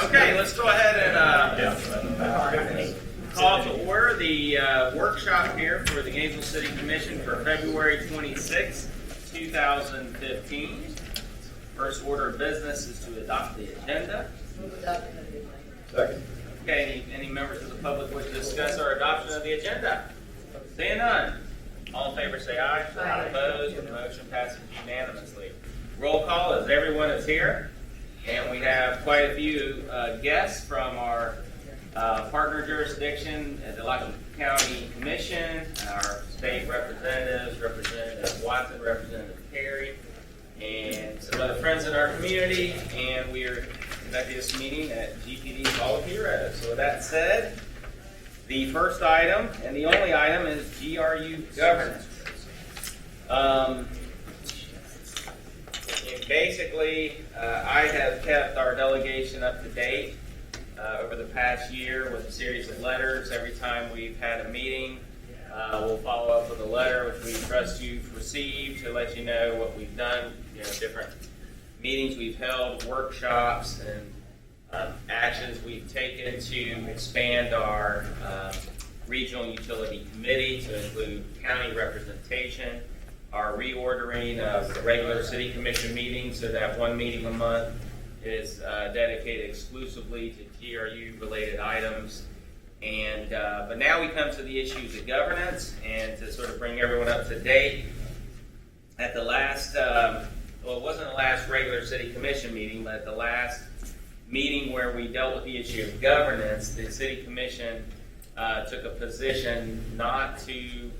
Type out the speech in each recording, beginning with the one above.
Okay, let's go ahead and call to order the workshop here for the Gainesville City Commission for February 26, 2015. First order of business is to adopt the agenda. Second. Okay, any members of the public wish to discuss our adoption of the agenda? Seeing none. All in favor say aye. Aye. Opposed? The motion passes unanimously. Roll call as everyone is here. And we have quite a few guests from our partner jurisdiction at the Lockwood County Commission, our state representatives, Representative Watson, Representative Perry, and some other friends in our community. And we are conducting this meeting at GPD's All Heroes. So with that said, the first item and the only item is GRU governance. Basically, I have kept our delegation up to date over the past year with a series of letters. Every time we've had a meeting, we'll follow up with a letter which we trust you've received to let you know what we've done, different meetings we've held, workshops, and actions we've taken to expand our regional utility committee to include county representation, our reordering of the regular city commission meetings so that one meeting a month is dedicated exclusively to GRU related items. And but now we come to the issues of governance, and to sort of bring everyone up to date. At the last, well, it wasn't the last regular city commission meeting, but at the last meeting where we dealt with the issue of governance, the city commission took a position not to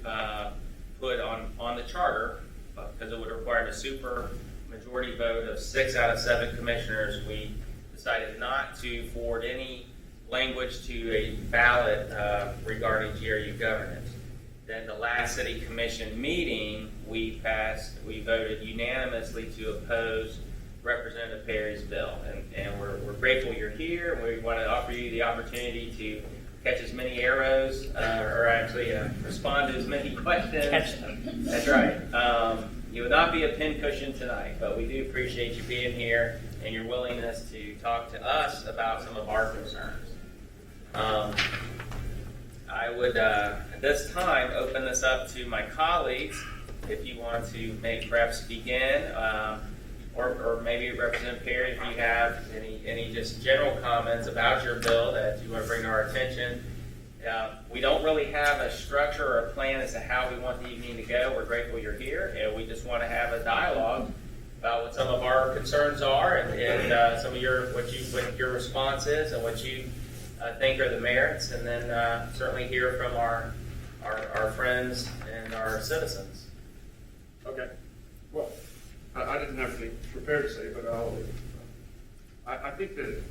put on the charter, because it would require a super majority vote of 6 out of 7 commissioners. We decided not to forward any language to a ballot regarding GRU governance. Then the last city commission meeting, we voted unanimously to oppose Representative Perry's bill. And we're grateful you're here, and we want to offer you the opportunity to catch as many arrows, or actually respond to as many questions. Catch them. That's right. You will not be a pincushion tonight, but we do appreciate you being here and your willingness to talk to us about some of our concerns. I would, at this time, open this up to my colleagues if you want to perhaps begin, or maybe Representative Perry, if you have any just general comments about your bill that you want to bring to our attention. We don't really have a structure or a plan as to how we want the evening to go. We're grateful you're here, and we just want to have a dialogue about what some of our concerns are, and some of what your response is, and what you think are the merits, and then certainly hear from our friends and our citizens. Okay. Well, I didn't have anything prepared to say, but I think that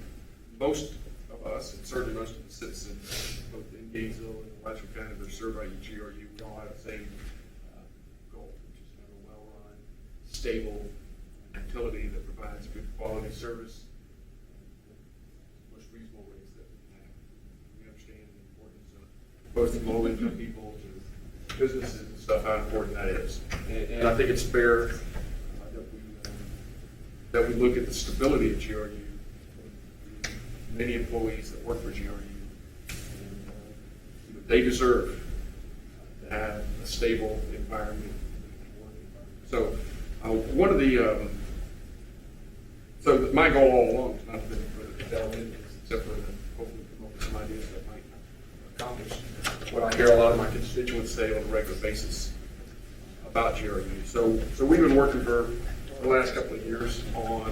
most of us, and certainly most of the citizens, both in Gainesville and Western County that are served by GRU, we all have the same goal, which is to have a well-run, stable utility that provides good quality service in the most reasonable ways that we can have. We understand the importance of both the low-income people to businesses and stuff, how important that is. And I think it's fair that we look at the stability of GRU, many employees that work for GRU, and they deserve to have a stable environment. So one of the, so my goal all along is not to delve into this, except for hopefully come up with some ideas that might accomplish what I hear a lot of my constituents say on a regular basis about GRU. So we've been working for the last couple of years on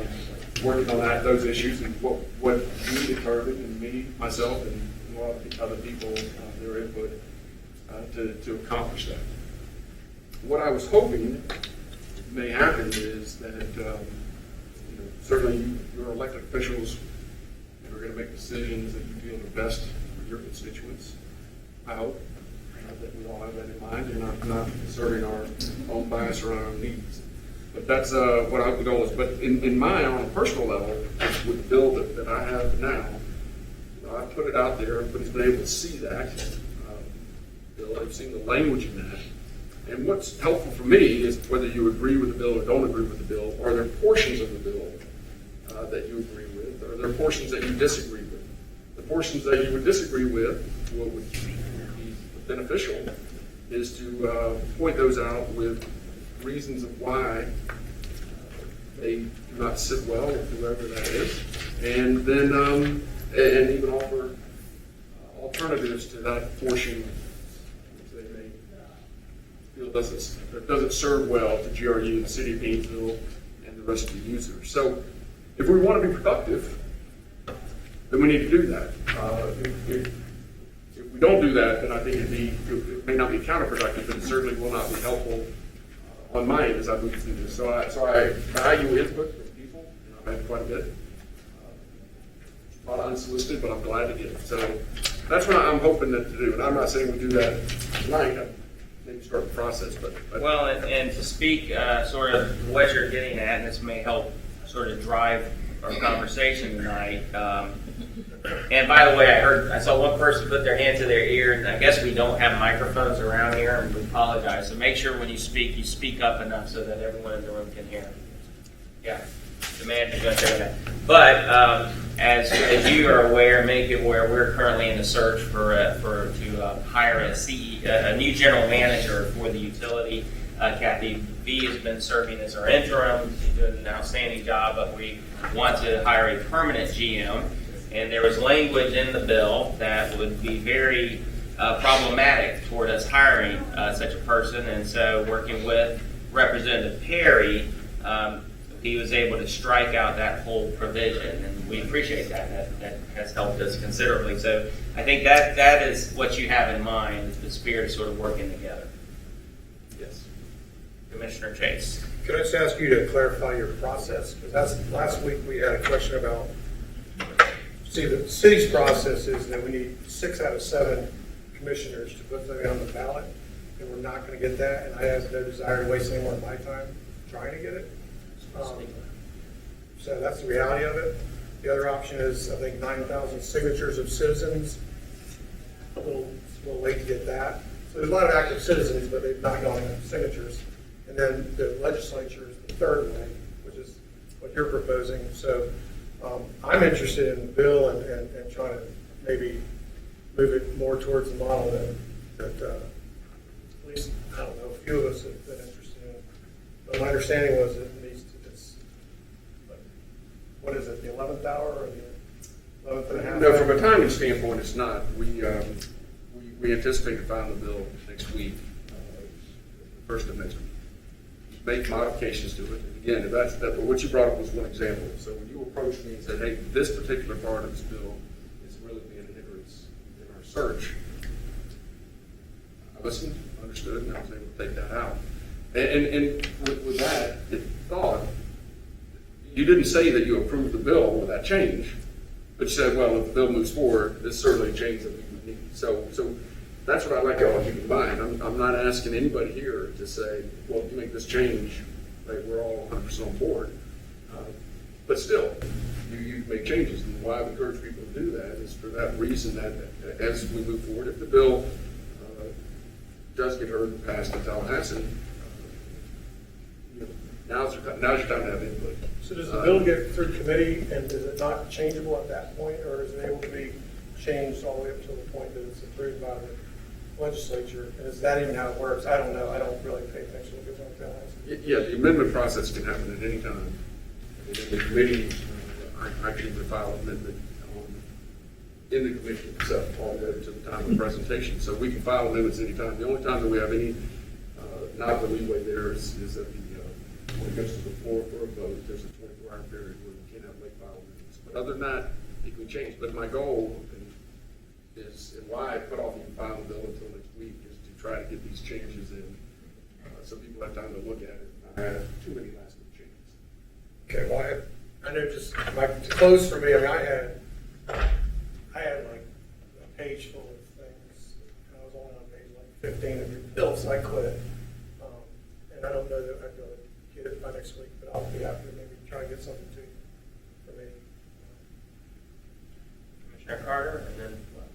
working on those issues, and what we determined, and myself, and a lot of other people, their input to accomplish that. What I was hoping may happen is that certainly your elected officials are going to make decisions that you feel are best for your constituents. I hope that we all have that in mind, and not serving our own bias or our own needs. But that's what I hope the goal is. But in my own personal level, with the bill that I have now, I put it out there. Everybody's been able to see that bill. They've seen the language in that. And what's helpful for me is whether you agree with the bill or don't agree with the bill, are there portions of the bill that you agree with? Are there portions that you disagree with? The portions that you would disagree with, what would be beneficial, is to point those out with reasons of why they do not sit well with whoever that is, and then and even offer alternatives to that portion that they may feel doesn't serve well to GRU, the city of Gainesville, and the rest of the users. So if we want to be productive, then we need to do that. If we don't do that, then I think it may not be counterproductive, but it certainly will not be helpful on my end as I move through this. So I value input from people. I've had quite a bit. Not unsolicited, but I'm glad to get it. So that's what I'm hoping to do. And I'm not saying we do that tonight. I maybe start the process, but Well, and to speak sort of what you're getting at, and this may help sort of drive our conversation tonight. And by the way, I saw one person put their hand to their ear, and I guess we don't have microphones around here, and we apologize. So make sure when you speak up enough so that everyone in the room can hear. Yeah, the manager's going to say that. But as you are aware, many people are aware, we're currently in the search to hire a new general manager for the utility. Kathy B has been serving as our interim. She's doing an outstanding job, but we want to hire a permanent GM. And there was language in the bill that would be very problematic toward us hiring such a person. And so working with Representative Perry, he was able to strike out that whole provision. And we appreciate that. That has helped us considerably. So I think that is what you have in mind, is the spirit of sort of working together. yes. Commissioner Chase. Could I just ask you to clarify your process? Because last week we had a question about, see, the city's process is that we need 6 out of 7 commissioners to put something on the ballot, and we're not going to get that, and I have no desire to waste any more of my time trying to get it. So that's the reality of it. The other option is, I think, 9,000 signatures of citizens. It's a little late to get that. So there's a lot of active citizens, but they've not gone to signatures. And then the legislature is the third way, which is what you're proposing. So I'm interested in the bill and trying to maybe move it more towards the model that at least, I don't know, a few of us have been interested in. But my understanding was that it's, what is it, the 11th hour or the 11th and a half? No, from a timing standpoint, it's not. We anticipate to file the bill next week, first of next week. Make modifications to it. And again, that what you brought up was one example. So when you approached me and said, "Hey, this particular part of this bill is really being an hindrance in our search," I listened, understood, and I was able to take that out. And with that thought, you didn't say that you approved the bill with that change, but you said, "Well, if the bill moves forward, this is certainly a change that we would need." So that's what I'd like y'all to keep in mind. I'm not asking anybody here to say, well, if you make this change, right, we're all 100% on board. But still, you make changes. And why I would encourage people to do that is for that reason that as we move forward, if the bill does get heard and passed in Tallahassee, now's your time to have input. So does the bill get through committee, and is it not changeable at that point, or is it able to be changed all the way up to the point that it's approved by the legislature? And is that even how it works? I don't know. I don't really pay attention to what goes on. Yeah, the amendment process can happen at any time. And in the committee, I can either file an amendment in the commission itself all the way to the time of presentation. So we can file amendments anytime. The only time that we have any not the leeway there is at when it goes to the floor for a vote, there's a 24-hour period where we cannot make file amendments. But other than that, it can change. But my goal is, and why I put off even filing the bill until next week, is to try to get these changes in so people have time to look at it. I have too many last minute changes. Okay, well, I know just to close for me. I mean, I had like a page full of things. I was only on page like 15 of your bill, so I quit. And I don't know that I'd be able to get it by next week, but I'll be happy to maybe try to get something to you for me. Commissioner Carter, and then Wes.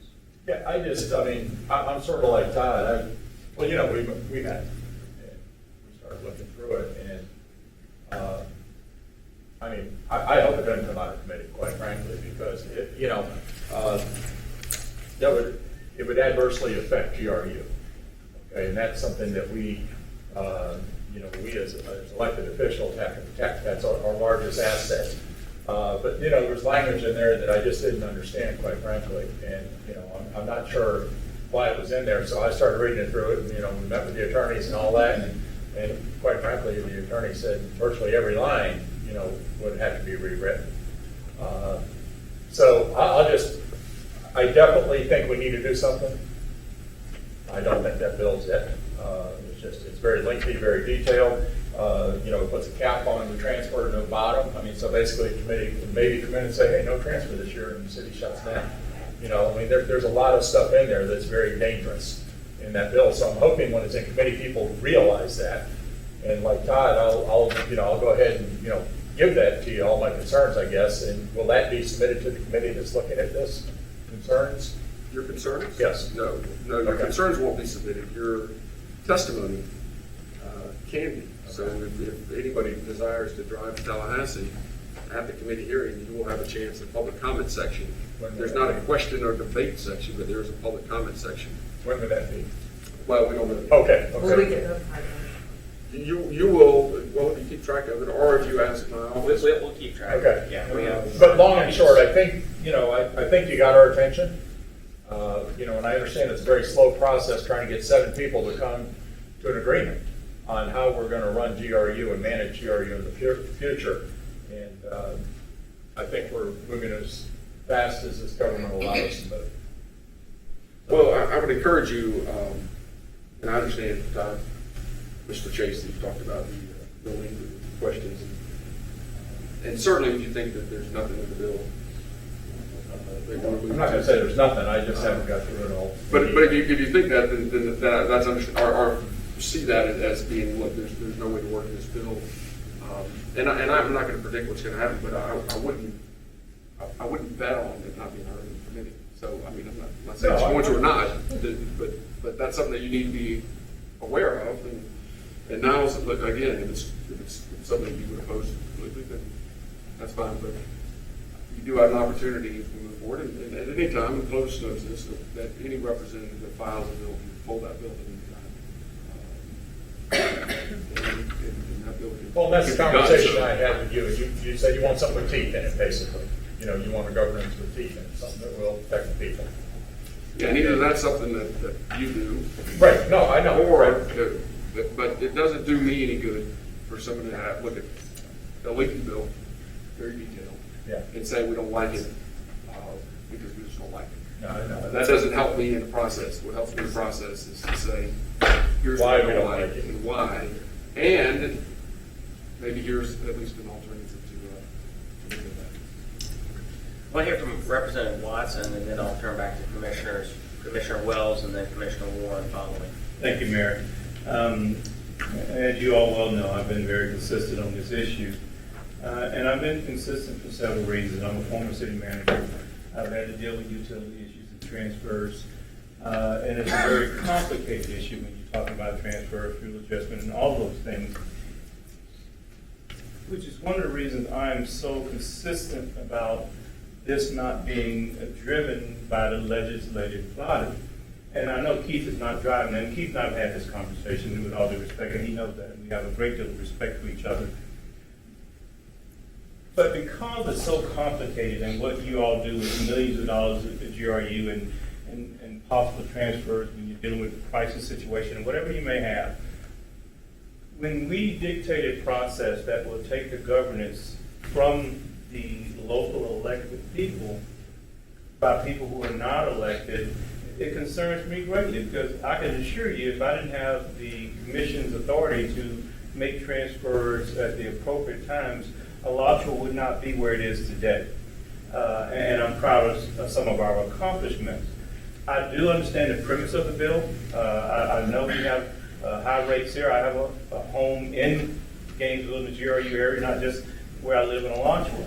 Yeah, I mean, I'm sort of like Todd. We started looking through it, and I mean, I hope it doesn't come out of committee, quite frankly, because it, you know, it would adversely affect GRU. Okay, and that's something that we, you know, we as elected officials have to protect. That's our largest asset. But, you know, there's language in there that I just didn't understand, quite frankly. And, you know, I'm not sure why it was in there. So I started reading it through it, and, you know, we met with the attorneys and all that. And quite frankly, the attorney said virtually every line, you know, would have to be rewritten. So I definitely think we need to do something. I don't think that bill's it. It's very lengthy, very detailed. You know, it puts a cap on the transfer, no bottom. I mean, so basically, the committee would maybe come in and say, hey, no transfer this year, and the city shuts down. You know, I mean, there's a lot of stuff in there that's very dangerous in that bill. So I'm hoping when it's in committee, people realize that. And like Todd, I'll go ahead and, you know, give that to you, all my concerns, I guess. And will that be submitted to the committee that's looking at this? Concerns? Your concerns? Yes. No, your Okay. concerns won't be submitted. Your testimony can be. So if anybody desires to drive to Tallahassee at the committee hearing, you will have a chance in the public comment section. There's not a question or debate section, but there is a public comment section. When would that be? Well, we don't know. Okay. Will we get notified? You will, well, if you keep track of it, or if you ask my office. We'll keep track. Okay. Yeah, we have. But long and short, I think, you know, I think you got our attention. You know, and I understand it's a very slow process trying to get 7 people to come to an agreement on how we're going to run GRU and manage GRU in the future. And I think we're moving as fast as this government allows us to move. Well, I would encourage you, and I understand, Mr. Chase, that you talked about the length of the questions. And certainly if you think that there's nothing in the bill, they want to move. I'm not going to say there's nothing, I just haven't got through it all. But if you think that, then that's understand, or see that as being, look, there's no way to work in this bill. And I'm not going to predict what's going to happen, but I wouldn't bet on it not being heard in the committee. So, I mean, I'm not saying it's going to or not, but that's something that you need to be aware of. And now, look, again, if it's something you would oppose completely, then that's fine. But you do have an opportunity to move forward, and at any time, and close knows this, that any representative that files a bill can pull that bill at any time. And that bill can. Well, that's the can be done, conversation so- I had with you. You said you want something with teeth in it, basically. You know, you want a governance with teeth in it, something that will protect the people. Yeah, and either that's something that you do, Right, no, I know. or, but it doesn't do me any good for someone to look at a leaky bill, very detailed, Yeah. and say we don't like it, because we just don't like it. No, I know. That doesn't help me in the process. What helps me in the process is to say, here's Why why we I don't don't like like it, it. and why, and maybe here's at least an alternative to look at that. We'll hear from Representative Watson, and then I'll turn back to Commissioner Wells, and then Commissioner Warren following. Thank you, Mayor. As you all well know, I've been very consistent on this issue. And I've been consistent for several reasons. I'm a former city manager. I've had to deal with utility issues and transfers. And it's a very complicated issue when you're talking about transfer, fuel adjustment, and all those things. Which is one of the reasons I'm so consistent about this not being driven by the legislative body. And I know Keith is not driving, and Keith and I have had this conversation with all due respect, and he knows that. We have a great deal of respect for each other. But because it's so complicated, and what you all do with millions of dollars at the GRU and possible transfers when you're dealing with a crisis situation, and whatever you may have, when we dictate a process that will take the governance from the local elected people by people who are not elected, it concerns me greatly, because I can assure you, if I didn't have the commission's authority to make transfers at the appropriate times, Alachua would not be where it is today. And I'm proud of some of our accomplishments. I do understand the premise of the bill. I know we have high rates here. I have a home in Gainesville, in the GRU area, not just where I live in Alachua.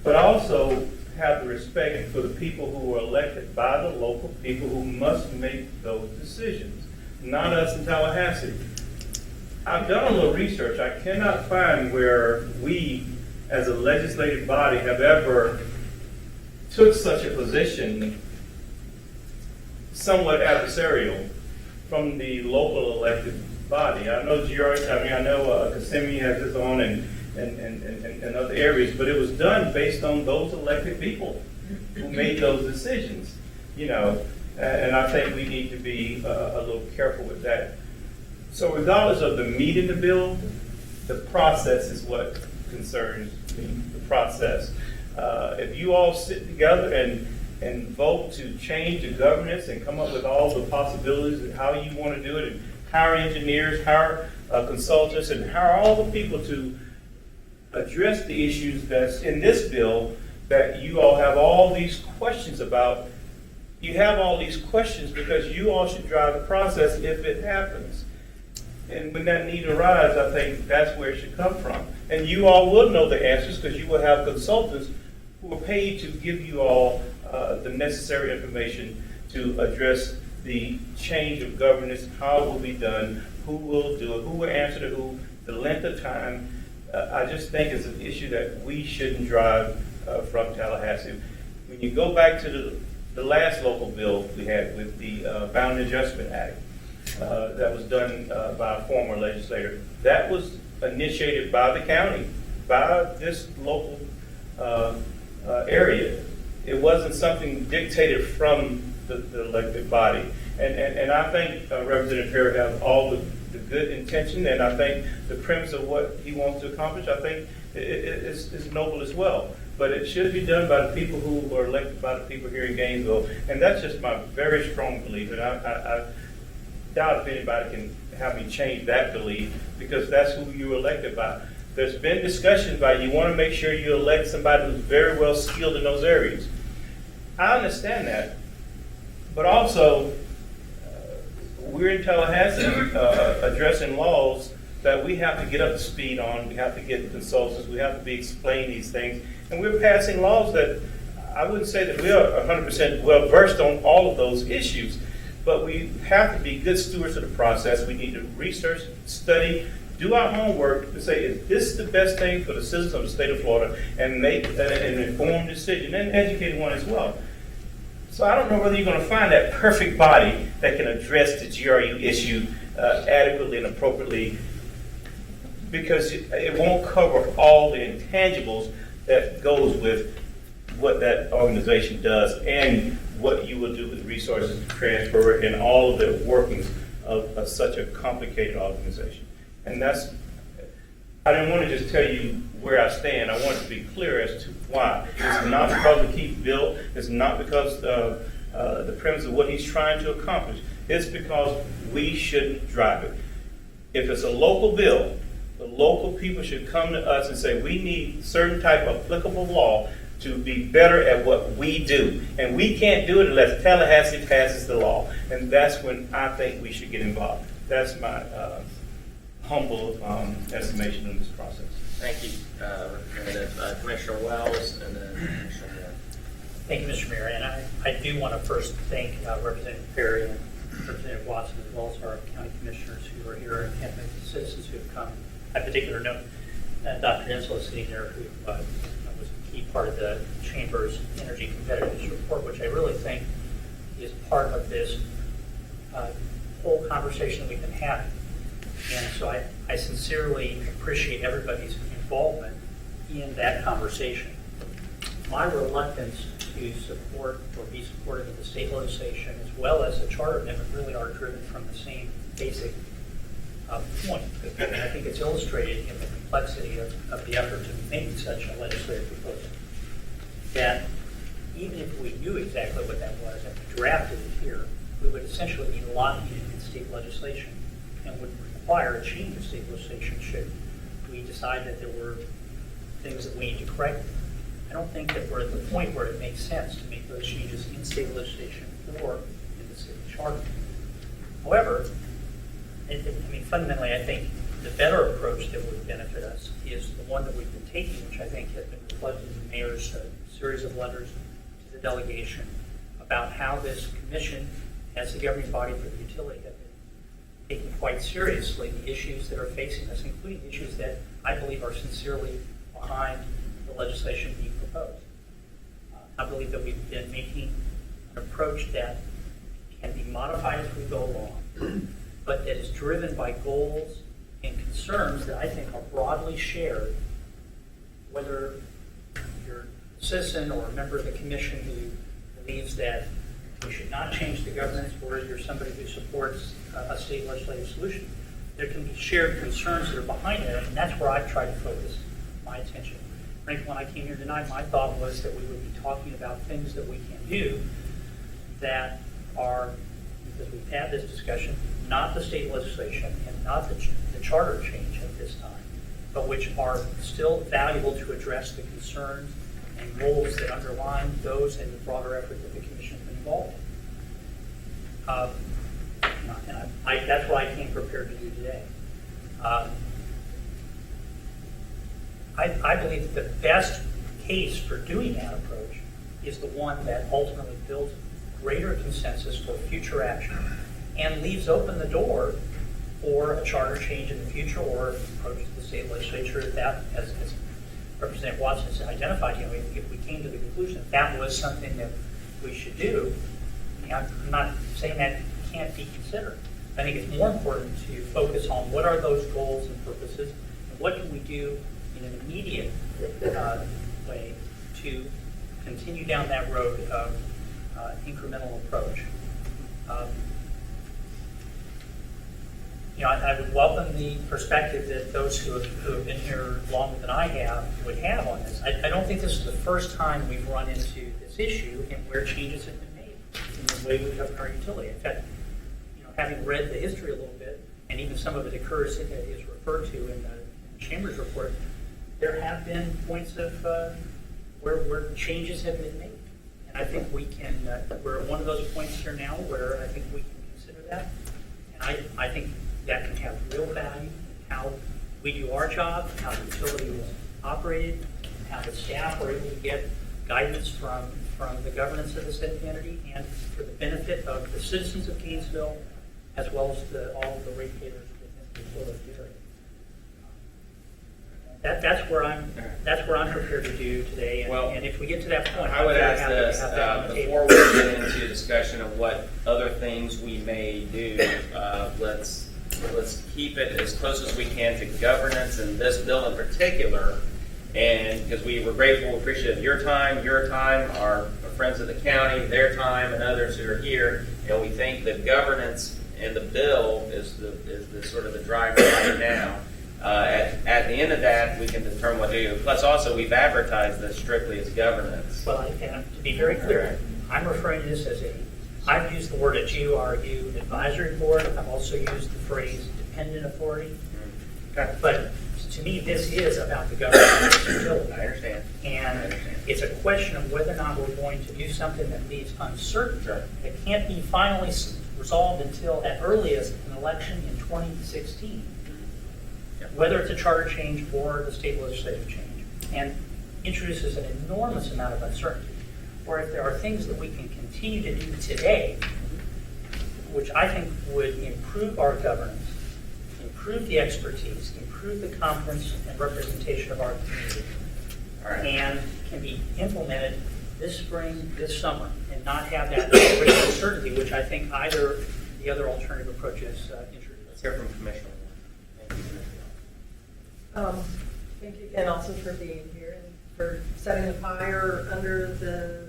But I also have the respect for the people who are elected by the local people who must make those decisions, not us in Tallahassee. I've done a little research. I cannot find where we as a legislative body, have ever took such a position somewhat adversarial from the local elected body. I know I know Kissimmee has its own and other areas, but it was done based on those elected people who made those decisions, you know, and I think we need to be a little careful with that. So regardless of the meat in the bill, the process is what concerns me, the process. If you all sit together and vote to change the governance and come up with all the possibilities of how you want to do it, and hire engineers, hire consultants, and hire all the people to address the issues that's in this bill that you all have all these questions about. You have all these questions because you all should drive the process if it happens. And when that need arises, I think that's where it should come from. And you all will know the answers because you will have consultants who are paid to give you all the necessary information to address the change of governance, how it will be done, who will do it, who will answer to who, the length of time. I just think it's an issue that we shouldn't drive from Tallahassee. When you go back to the last local bill we had with the Boundary Adjustment Act that was done by a former legislator, that was initiated by the county, by this local area. It wasn't something dictated from the elected body. And I think Representative Perry has all the good intention, and I think the premise of what he wants to accomplish, I think is noble as well. But it should be done by the people who are elected by the people here in Gainesville, and that's just my very strong belief. And I doubt if anybody can have me change that belief, because that's who you were elected by. There's been discussions about you want to make sure you elect somebody who's very well skilled in those areas. I understand that, but also we're in Tallahassee addressing laws that we have to get up to speed on. We have to get consultants. We have to be explaining these things, and we're passing laws that I wouldn't say that we are 100% well versed on all of those issues, but we have to be good stewards of the process. We need to research, study, do our homework to say, is this the best thing for the citizens of the state of Florida, and make an informed decision, and an educated one as well. So I don't know whether you're going to find that perfect body that can address the GRU issue adequately and appropriately, because it won't cover all the intangibles that goes with what that organization does and what you will do with resources to transfer it and all of the workings of such a complicated organization. And I didn't want to just tell you where I stand. I want to be clear as to why. It's not because of Keith Bill. It's not because of the premise of what he's trying to accomplish. It's because we shouldn't drive it. If it's a local bill, the local people should come to us and say, we need certain type of applicable law to be better at what we do. And we can't do it unless Tallahassee passes the law. And that's when I think we should get involved. That's my humble estimation of this process. Thank you, Representative. Commissioner Wells, and then Commissioner Moore. Thank you, Mr. Mayor. And I do want to first thank Representative Perry and Representative Watson, as well as our county commissioners who are here, and the citizens who have come. I particularly note Dr. Densel is sitting there, who was a key part of the Chamber's Energy Competitiveness Report, which I really think is part of this whole conversation that we've been having. And so I sincerely appreciate everybody's involvement in that conversation. My reluctance to support or be supportive of the state legislation as well as the charter amendment really are driven from the same basic point. And I think it's illustrated in the complexity of the effort to make such a legislative proposal. That even if we knew exactly what that was and we drafted it here, we would essentially be locking it in state legislation and would require a change of state legislation should we decide that there were things that we need to correct. I don't think that we're at the point where it makes sense to make those changes in state legislation or in the city charter. However, fundamentally, I think the better approach that would benefit us is the one that we've been taking, which I think has been reflected in the mayor's series of letters to the delegation about how this commission, as the governing body for the utility, have been taking quite seriously the issues that are facing us, including issues that I believe are sincerely behind the legislation being proposed. I believe that we've been making an approach that can be modified as we go along, but that is driven by goals and concerns that I think are broadly shared, whether you're a citizen or a member of the commission who believes that we should not change the governance, or you're somebody who supports a state legislative solution. There can be shared concerns that are behind it, and that's where I've tried to focus my attention. Frankly, when I came here tonight, my thought was that we would be talking about things that we can do that are, because we've had this discussion, not the state legislation and not the charter change at this time, but which are still valuable to address the concerns and goals that underline those and the broader effort that the commission has been involved in. And that's what I came prepared to do today. I believe that the best case for doing that approach is the one that ultimately builds greater consensus for future action and leaves open the door for a charter change in the future, or approach the state legislature that, as Representative Watson has identified, if we came to the conclusion that was something that we should do, I'm not saying that can't be considered. I think it's more important to focus on what are those goals and purposes, and what can we do in an immediate way to continue down that road of incremental approach. I would welcome the perspective that those who have been here longer than I have would have on this. I don't think this is the first time we've run into this issue and where changes have been made in the way we govern our utility. In fact, having read the history a little bit, and even some of it occurs, it is referred to in the Chamber's report, there have been points of where changes have been made. And I think we can, we're at one of those points here now where I think we can consider that. And I think that can have real value in how we do our job, how the utility is operated, and how the staff are able to get guidance from the governance of this entity, and for the benefit of the citizens of Gainesville, as well as all of the ratepayers within the utility area. That's where I'm prepared to do today. And if we get to that point, I would ask this before we get into discussion of what other things we may do. Let's keep it as close as we can to governance and this bill in particular. And because we were grateful, appreciate your time, our friends of the county, their time, and others who are here. And we think that governance and the bill is the sort of the driver right now. At the end of that, we can determine what to do. Plus, also, we've advertised this strictly as governance. Well, and to be very clear, I'm referring to this as I've used the word a GRU advisory board. I've also used the phrase dependent authority. Okay. But to me, this is about the government of this utility. I understand. And it's a question of whether or not we're going to do something that leaves uncertain. Sure. That can't be finally resolved until at earliest an election in 2016. Whether it's a charter change or the state legislative change, and introduces an enormous amount of uncertainty. Or if there are things that we can continue to do today, which I think would improve our governance, improve the expertise, improve the confidence and representation of our community, and can be implemented this spring, this summer, and not have that great uncertainty, which I think either the other alternative approaches introduce. Let's hear from Commissioner. Thank you, Commissioner. Thank you again also for being here and for setting the fire under the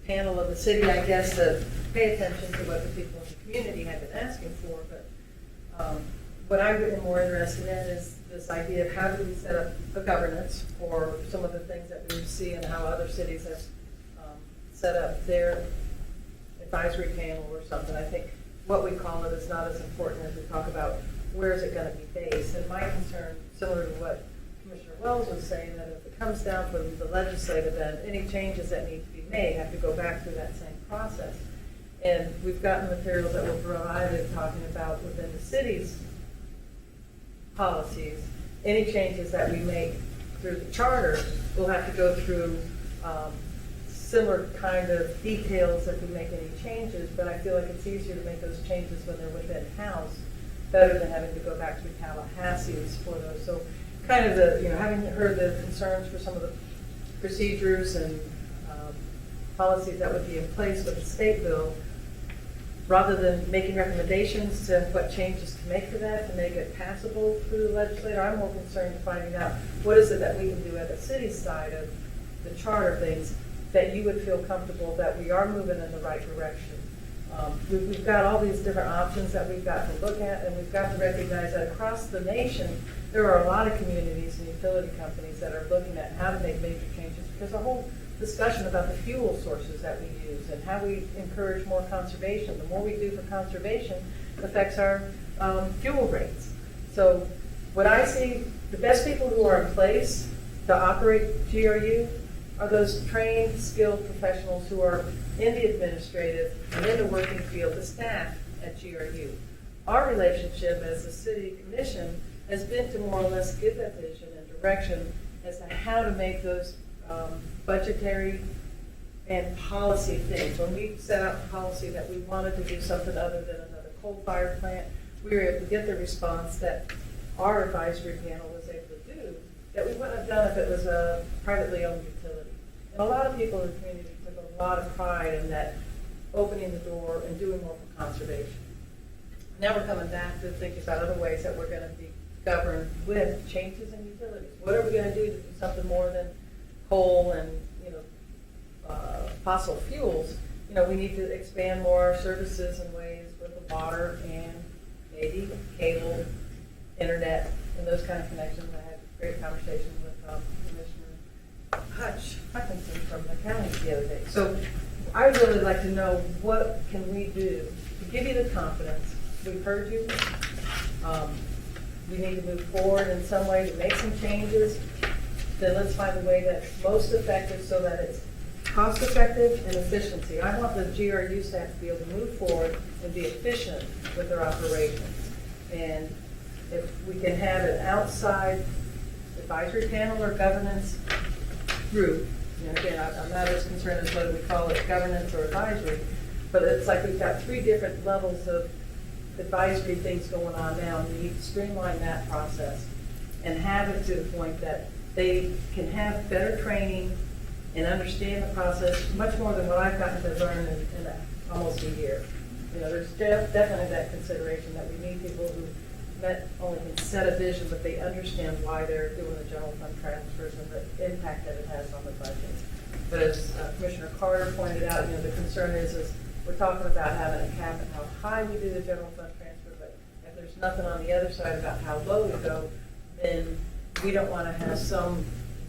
panel of the city, I guess, to pay attention to what the people in the community have been asking for. But what I'm really more interested in is this idea of how do we set up a governance for some of the things that we see and how other cities have set up their advisory panel or something. I think what we call it is not as important as we talk about where is it going to be based. And my concern, similar to what Commissioner Wells was saying, that if it comes down from the legislative end, any changes that need to be made have to go back through that same process. And we've gotten materials that were provided talking about within the city's policies. Any changes that we make through the charter will have to go through similar kind of details if we make any changes, but I feel like it's easier to make those changes when they're within house, better than having to go back to Tallahassee for those. So kind of the, having heard the concerns for some of the procedures and policies that would be in place with the state bill, rather than making recommendations to what changes to make for that, to make it passable through the legislature, I'm more concerned with finding out what is it that we can do at the city side of the charter things that you would feel comfortable that we are moving in the right direction. We've got all these different options that we've got to look at, and we've got to recognize that across the nation, there are a lot of communities and utility companies that are looking at how to make major changes, because the whole discussion about the fuel sources that we use and how we encourage more conservation. The more we do for conservation affects our fuel rates. So what I see, the best people who are in place to operate GRU are those trained, skilled professionals who are in the administrative and in the working field, the staff at GRU. Our relationship as the city commission has been to more or less give that vision and direction as to how to make those budgetary and policy things. When we set out the policy that we wanted to do something other than another coal-fired plant, we were able to get the response that our advisory panel was able to do that we wouldn't have done if it was a privately owned utility. And a lot of people in the community took a lot of pride in that, opening the door and doing more for conservation. Now we're coming back to think about other ways that we're going to be governed with changes in utilities. What are we going to do to do something more than coal and fossil fuels? We need to expand more services and ways with the water and maybe cable, internet, and those kind of connections. I had a great conversation with Commissioner Hutchinson from the county the other day. So I'd really like to know, what can we do to give you the confidence? We've heard you. We need to move forward in some way to make some changes. Then let's find a way that's most effective so that it's cost effective and efficiency. I want the GRU staff to be able to move forward and be efficient with their operations. And if we can have an outside advisory panel or governance group, again, I'm not as concerned as whether we call it governance or advisory, but it's like we've got 3 different levels of advisory things going on now, and we need to streamline that process and have it to the point that they can have better training and understand the process much more than what I've gotten to learn in almost a year. There's definitely that consideration that we need people who not only can set a vision, but they understand why they're doing the general fund transfers and the impact that it has on the budget. But as Commissioner Carter pointed out, the concern is we're talking about having a cap and how high we do the general fund transfer, but if there's nothing on the other side about how low we go, then we don't want to have some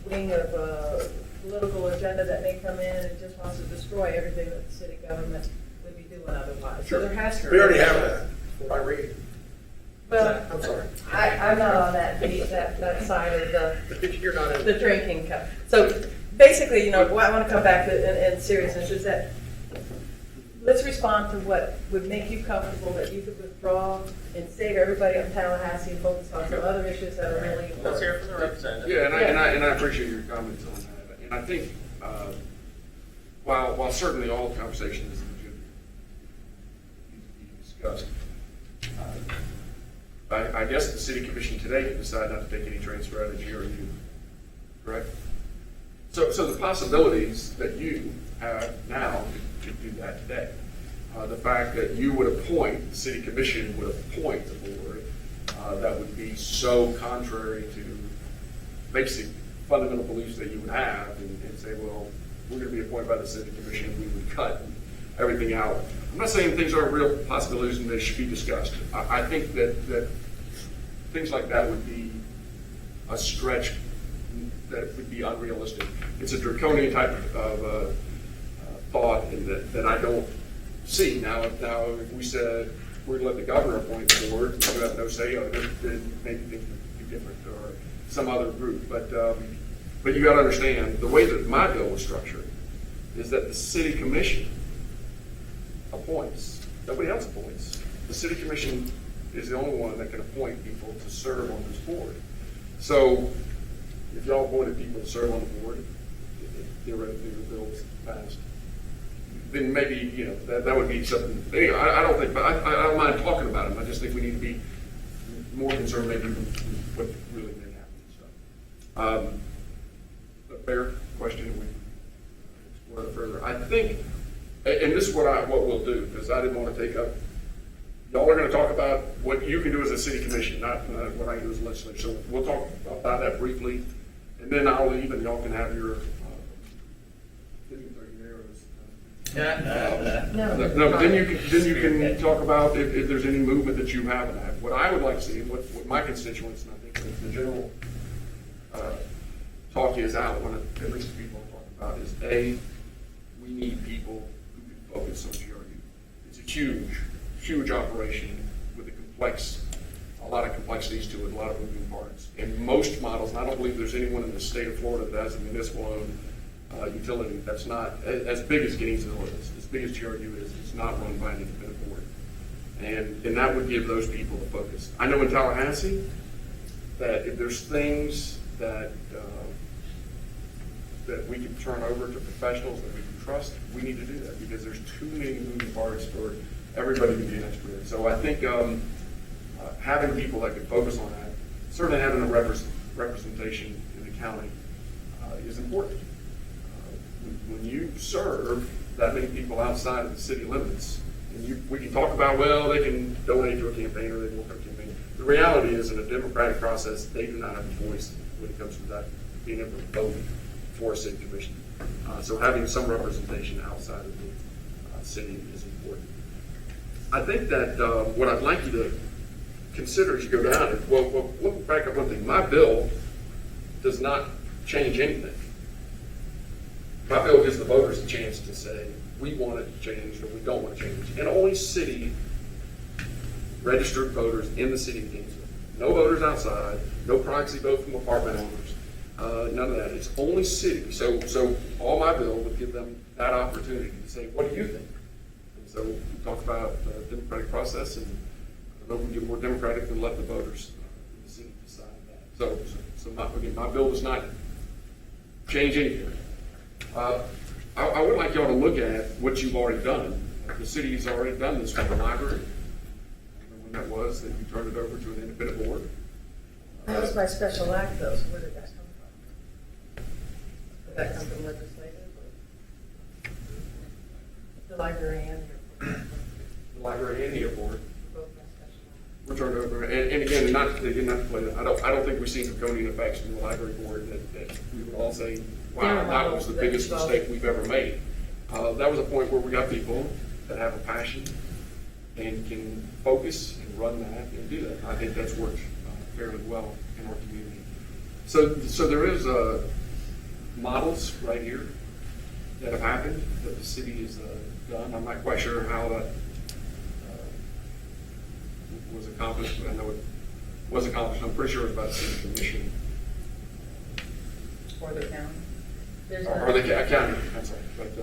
wing of a political agenda that may come in and just wants to destroy everything that the city government would be doing otherwise. So there has to be. We already have that by reading. Well, I'm sorry. I'm not on that side of You're not in. the drinking cup. So basically, what I want to come back to in seriousness is that let's respond to what would make you comfortable that you could withdraw and save everybody in Tallahassee and focus on some other issues that are really important. Let's hear from the representative. Yeah, and I appreciate your comments on that. And I think, while certainly all conversation is legitimate, needs to be discussed, I guess the city commission today can decide not to take any transfer out of GRU, correct? So the possibilities that you have now to do that today, the fact that you would appoint, the city commission would appoint the board, that would be so contrary to basic fundamental beliefs that you would have, and say, well, we're going to be appointed by the city commission, we would cut everything out. I'm not saying things aren't real possibilities and they should be discussed. I think that things like that would be a stretch that would be unrealistic. It's a draconian type of thought that I don't see. Now, if we said we're going to let the governor appoint the board, and you have no say on it, then maybe things would be different, or some other group. But you got to understand, the way that my bill was structured is that the city commission appoints. Nobody else appoints. The city commission is the only one that can appoint people to serve on this board. So if y'all appointed people to serve on the board, theoretically the bill was passed, then maybe, that would be something. Anyway, I don't think, but I don't mind talking about them. I just think we need to be more concerned maybe with what really may happen. So. A fair question, and we can explore it further. I think, and this is what we'll do, because I didn't want to take up, y'all are going to talk about what you can do as a city commission, not what I can do as a legislature. So we'll talk about that briefly, and then I'll leave, and y'all can have your, no, but then you can talk about if there's any movement that you have in that. What I would like to see, and what my constituents, and I think the general talk is out, one of at least the people I'm talking about is A, we need people who can focus on GRU. It's a huge operation with a lot of complexities to it, a lot of moving parts. And most models, and I don't believe there's anyone in the state of Florida that has a municipal-owned utility that's not as big as Gainesville is, as big as GRU is. It's not run by an independent board, and that would give those people the focus. I know in Tallahassee that if there's things that we can turn over to professionals that we can trust, we need to do that because there's too many moving parts for everybody to be an expert. So I think having people that can focus on that, certainly having a representation in the county is important. When you serve that many people outside of the city limits, and we can talk about, well, they can donate to a campaign or they can work on a campaign. The reality is, in a democratic process, they do not have a voice when it comes to that, being able to vote for a city commission. So having some representation outside of the city is important. I think that what I'd like you to consider as you go down is, well, look back at one thing. My bill does not change anything. My bill gives the voters a chance to say, we want it to change or we don't want to change. And only city registered voters in the city of Gainesville. No voters outside, no proxy vote from apartment owners, none of that. It's only city. So all my bill would give them that opportunity to say, what do you think? And so we talk about the democratic process, and I don't know if we can get more democratic than let the voters in the city decide that. So my bill does not change anything. I would like y'all to look at what you've already done. The city's already done this with the library. When that was, that you turned it over to an independent board. That was by special act, though, so where did that come from? Did that come from legislative? Or the library and The library and the airport both by special act? were turned over. And again, not to play that. I don't think we've seen draconian effects from the library board that we would all say, wow, that was the biggest mistake we've ever made. That was a point where we got people that have a passion and can focus and run that and do that. I think that's worked fairly well in our community. So there is models right here that have happened that the city has done. I'm not quite sure how that was accomplished, but I know it was accomplished. I'm pretty sure it was by the city commission. Or the county? Or the county, I'm sorry, but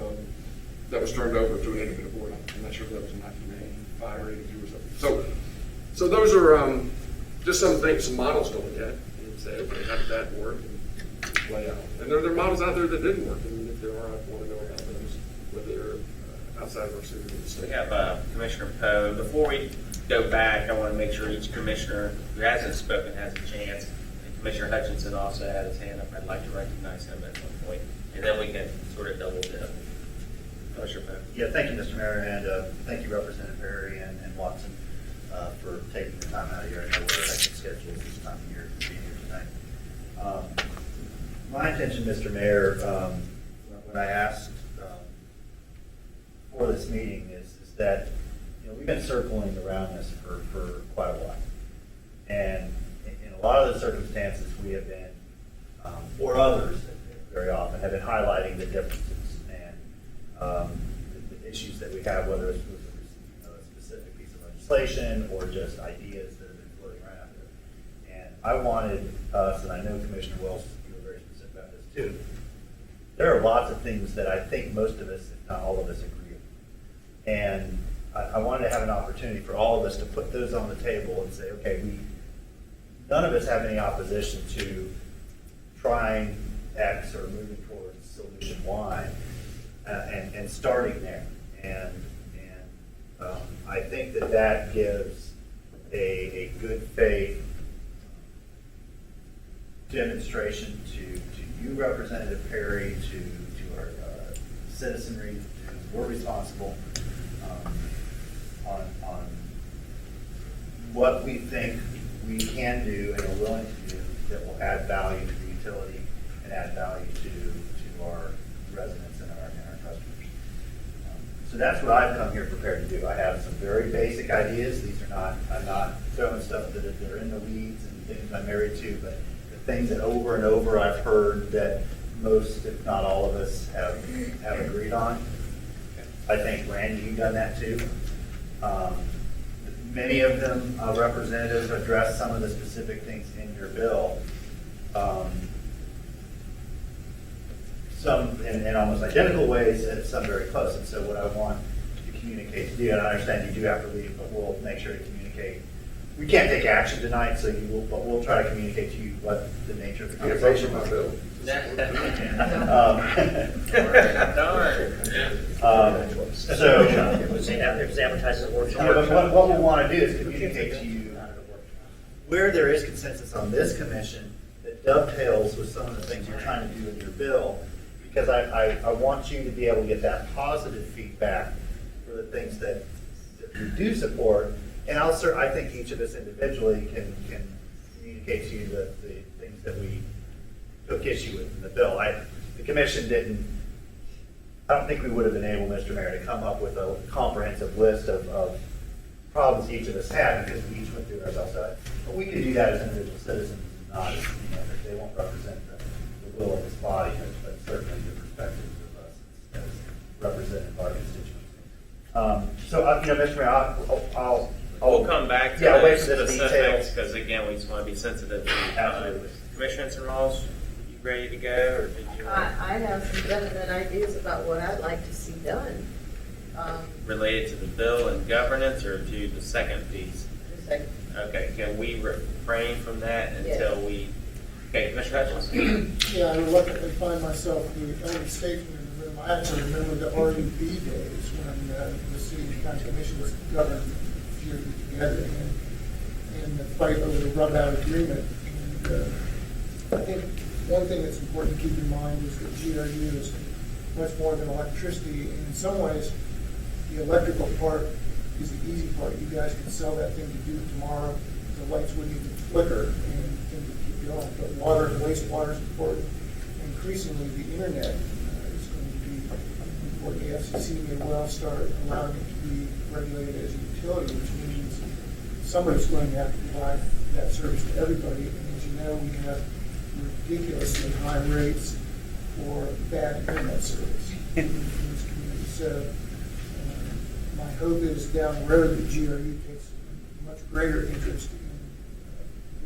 that was turned over to an independent board. I'm not sure if that was in 1985 or 82 or something. So those are just some things, some models to look at and say, okay, how did that work and play out? And there are models out there that didn't work, and if there are, I want to know about those, whether they're outside of our city or the state. We have Commissioner Poe. Before we go back, I want to make sure each commissioner who hasn't spoken has a chance. And Commissioner Hutchinson also had his hand up. I'd like to recognize him at one point. And then we can sort of double dip. Commissioner Poe. Yeah, thank you, Mr. Mayor, and thank you, Representative Perry and Watson, for taking the time out of here. I know we're hectic schedule this time of year to be here tonight. My intention, Mr. Mayor, when I asked for this meeting is that we've been circling around this for quite a while, and in a lot of the circumstances we have been, or others very often have been highlighting the differences and the issues that we have, whether it's with a specific piece of legislation or just ideas that have been floating around out there. And I wanted us, and I know Commissioner Wells, you were very specific about this too, there are lots of things that I think most of us, if not all of us, agree on. And I wanted to have an opportunity for all of us to put those on the table and say, okay, none of us have any opposition to trying X or moving towards solution Y, and starting there. And I think that gives a good faith demonstration to you, Representative Perry, to our citizenry, we're responsible on what we think we can do and are willing to do that will add value to the utility and add value to our residents and our customers. So that's what I've come here prepared to do. I have some very basic ideas. I'm not throwing stuff that are in the weeds and things I'm married to, but the things that over and over I've heard that most, if not all of us, have agreed on. I think, Randy, you've done that too. Many of them, representatives, address some of the specific things in your bill. Some in almost identical ways, and some very close. And so what I want to communicate to you, and I understand you do have to leave, but we'll make sure to communicate. We can't take action tonight, so but we'll try to communicate to you what the nature of the conversation my was. bill. So, It was advertised as a workshop. yeah, but what we want to do is communicate to you where there is consensus on this commission that dovetails with some of the things you're trying to do in your bill, because I want you to be able to get that positive feedback for the things that we do support. And I think each of us individually can communicate to you the things that we took issue with in the bill. The commission I don't think we would have been able, Mr. Mayor, to come up with a comprehensive list of problems each of us had because we each went through ours outside. But we can do that as individual citizens, not as, they won't represent the will of this body, but certainly the perspectives of us as represented by our constituents. So, Mr. Mayor, We'll come back to Yeah, the wait for the specifics, details. because again, we just want to be sensitive to Absolutely. Commissioner Rawls, you ready to go, or did you I have some definite ideas about what I'd like to see done. related to the bill and governance, or to the second piece? Just like, Okay, can we refrain from that Yes. until we, okay, Commissioner Hutchins? Yeah, I reluctantly find myself the only statesman in the room. I actually remember the RUB days when the city and county commissions governed here together and the fight over the rub-out agreement. And I think one thing that's important to keep in mind is that GRU is much more than electricity. And in some ways, the electrical part is the easy part. You guys can sell that thing to do tomorrow. The lights wouldn't even flicker and things would keep going. But water and wastewater is important. Increasingly, the internet is going to be important. The FCC may well start allowing it to be regulated as a utility, which means somebody's going to have to provide that service to everybody. And as you know, we have ridiculously high rates for bad internet service in this community. So my hope is down the road that GRU takes a much greater interest in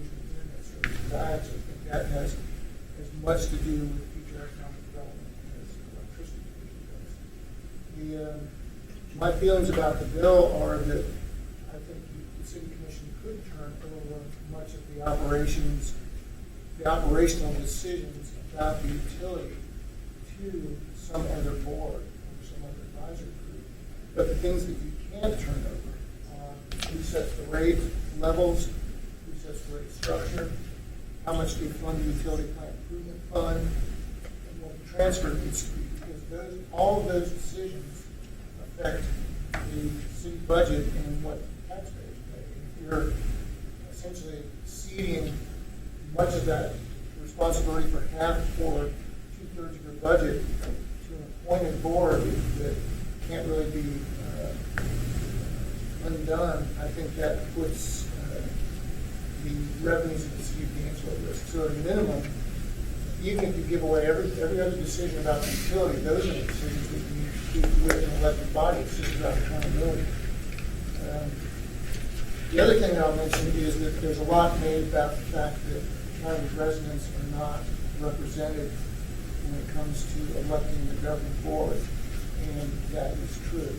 internet service. I actually think that has as much to do with future economic development as electricity does. My feelings about the bill are that I think the city commission could turn over much of the operational decisions about the utility to some other board or some other advisory group. But the things that you can't turn over are who sets the rate levels, who sets the rate structure, how much do you fund the utility plant improvement fund, and what the transfer needs to be. Because all of those decisions affect the city budget and what taxpayers pay. If you're essentially ceding much of that responsibility for half or 2/3 of your budget to an appointed board that can't really be undone, I think that puts the revenues of the city of Gainesville at risk. So at a minimum, even if you give away every other decision about the utility, those are the decisions that you keep with an elected body. It's just about accountability. The other thing that I'll mention is that there's a lot made about the fact that county residents are not represented when it comes to electing the governing board, and that is true.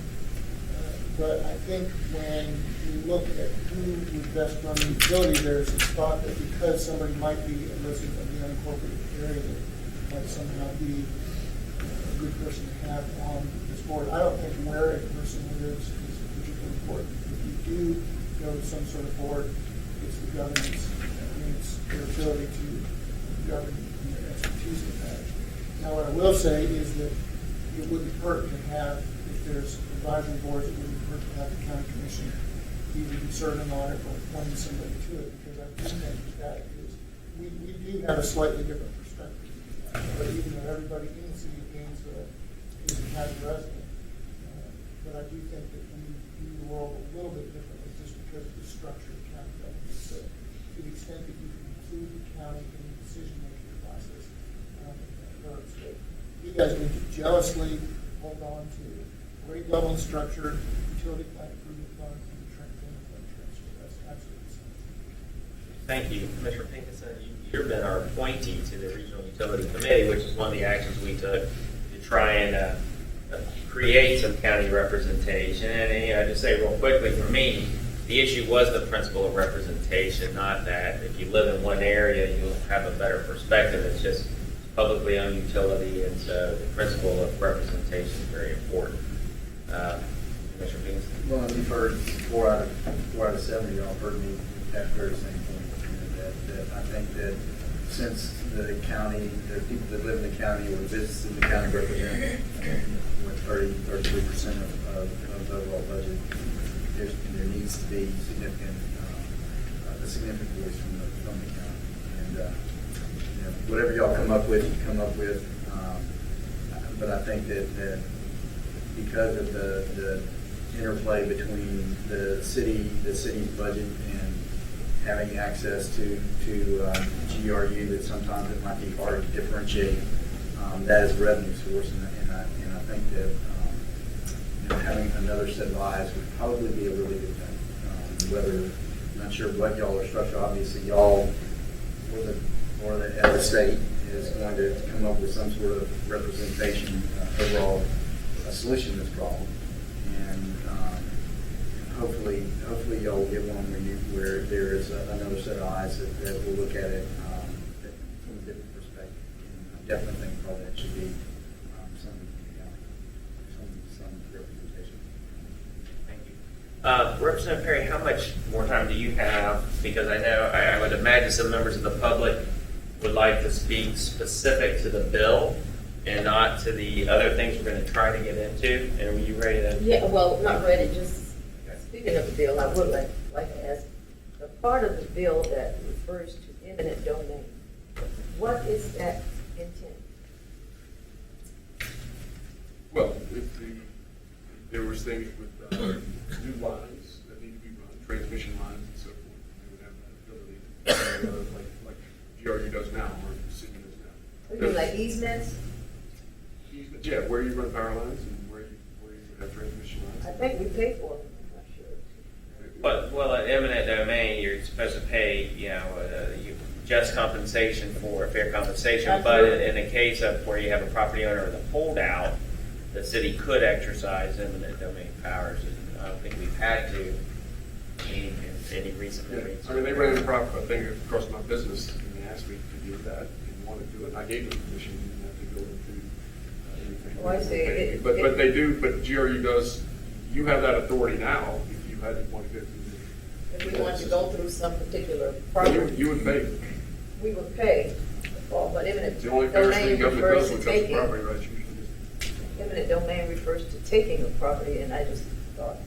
But I think when you look at who would best run the utility, there's a thought that because somebody might be a resident of the unincorporated area, that might somehow be a good person to have on this board. I don't think where a person lives is particularly important. If you do go to some sort of board, it's the governance, and it's their ability to government and their expertise with that. Now, what I will say is that it wouldn't hurt to have, if there's advisory boards, it wouldn't hurt to have the county commission either be serving on it or appointing somebody to it, because I do think that is, we do have a slightly different perspective. But even though everybody in the city of Gainesville is a county resident, but I do think that we view the world a little bit differently just because of the structure of county government. So to the extent that you can include the county in the decision-making process, I don't think that hurts. But you guys need to jealously hold on to rate level and structure, utility plant improvement fund, and the payment fund transfer. That's absolutely something. Thank you, Commissioner Pinkerton. You've been our appointee to the Regional Utility Committee, which is one of the actions we took to try and create some county representation. And just say real quickly, for me, the issue was the principle of representation, not that if you live in one area, you'll have a better perspective. It's just publicly owned utility, and so the principle of representation is very important. Commissioner Pinkerton? Well, you've heard four out of 7 of y'all have heard me make that very same point. That I think that since the county, the people that live in the county or the businesses in the county represent 33% of the overall budget, there needs to be a significant voice from the county. And whatever y'all come up with, you come up with. But I think that because of the interplay between the city's budget and having access to GRU, that sometimes it might be hard to differentiate that as a revenue source, and I think that having another set of eyes would probably be a really good thing. Whether, I'm not sure what y'all are structured, obviously y'all or the head of the state is going to come up with some sort of representation, overall a solution to this problem, and hopefully y'all get one where there is another set of eyes that will look at it from a different perspective. And I definitely think probably that should be some representation. Thank you. Representative Perry, how much more time do you have? Because I know, I would imagine some members of the public would like to speak specific to the bill and not to the other things we're going to try to get into. And are you ready to? Yeah, well, not ready, just speaking of the bill, I would like to ask, the part of the bill that refers to eminent domain, what is that intent? Well, there was things with new lines that need to be run, transmission lines and so forth. They would have that ability, like GRU does now, or the city does now. You mean like easements? Easement, yeah, where you run power lines and where you have transmission lines. I think we pay for them, I'm not sure. But, well, at eminent domain, you're supposed to pay, just compensation for fair compensation. But in the case of where you have a property owner with a holdout, the city could exercise eminent domain powers. And I don't think we've had to in any recent meetings. I mean, they ran a thing across my business and they asked me to do that and wanted to do it. And I gave them permission, didn't have to go into anything. Oh, I see. But they do, but GRU does, you have that authority now if you had to want to go through. If we wanted to go through some particular But property, you would pay. we would pay, but eminent The only fair thing domain government refers does to when it comes to taking. property rights usually is. Eminent domain refers to taking a property, and I just thought,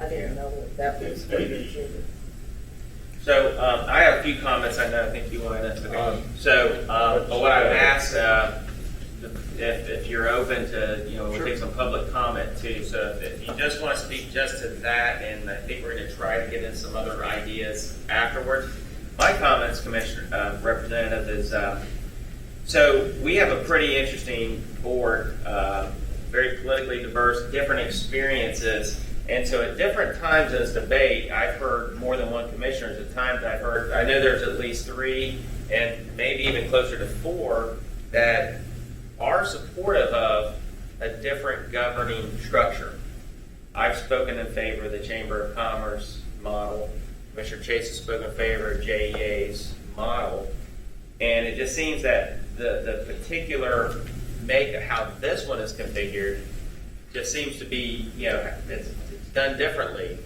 I didn't know what that was. So I have a few comments. I know I think you wanted to. But what I've asked, if you're open to, we'll Sure. take some public comment too. So if you just want to speak just to that, and I think we're going to try to get in some other ideas afterwards. My comments, Commissioner Representative, is so we have a pretty interesting board, very politically diverse, different experiences. And so at different times in this debate, I've heard more than one commissioner. At times I know there's at least 3 and maybe even closer to 4 that are supportive of a different governing structure. I've spoken in favor of the Chamber of Commerce model. Commissioner Chase has spoken in favor of JEA's model. And it just seems that the particular how this one is configured just seems to be, it's done differently,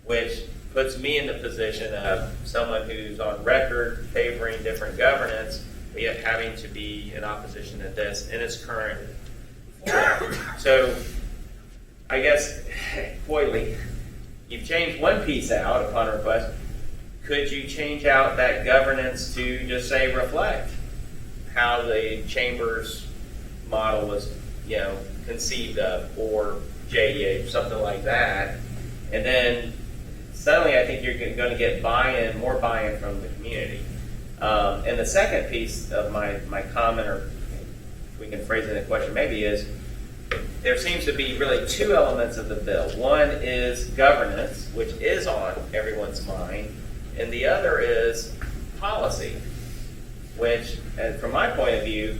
which puts me in the position of someone who's on record favoring different governance, but yet having to be in opposition to this in its current form. So I guess, Coyley, you've changed one piece out upon request. Could you change out that governance to just say reflect how the chamber's model was, conceived of, or JEA, something like that? And then suddenly I think you're going to get more buy-in from the community. And the second piece of my comment, or if we can phrase it in a question maybe, is there seems to be really two elements of the bill. One is governance, which is on everyone's mind, and the other is policy, which, and from my point of view,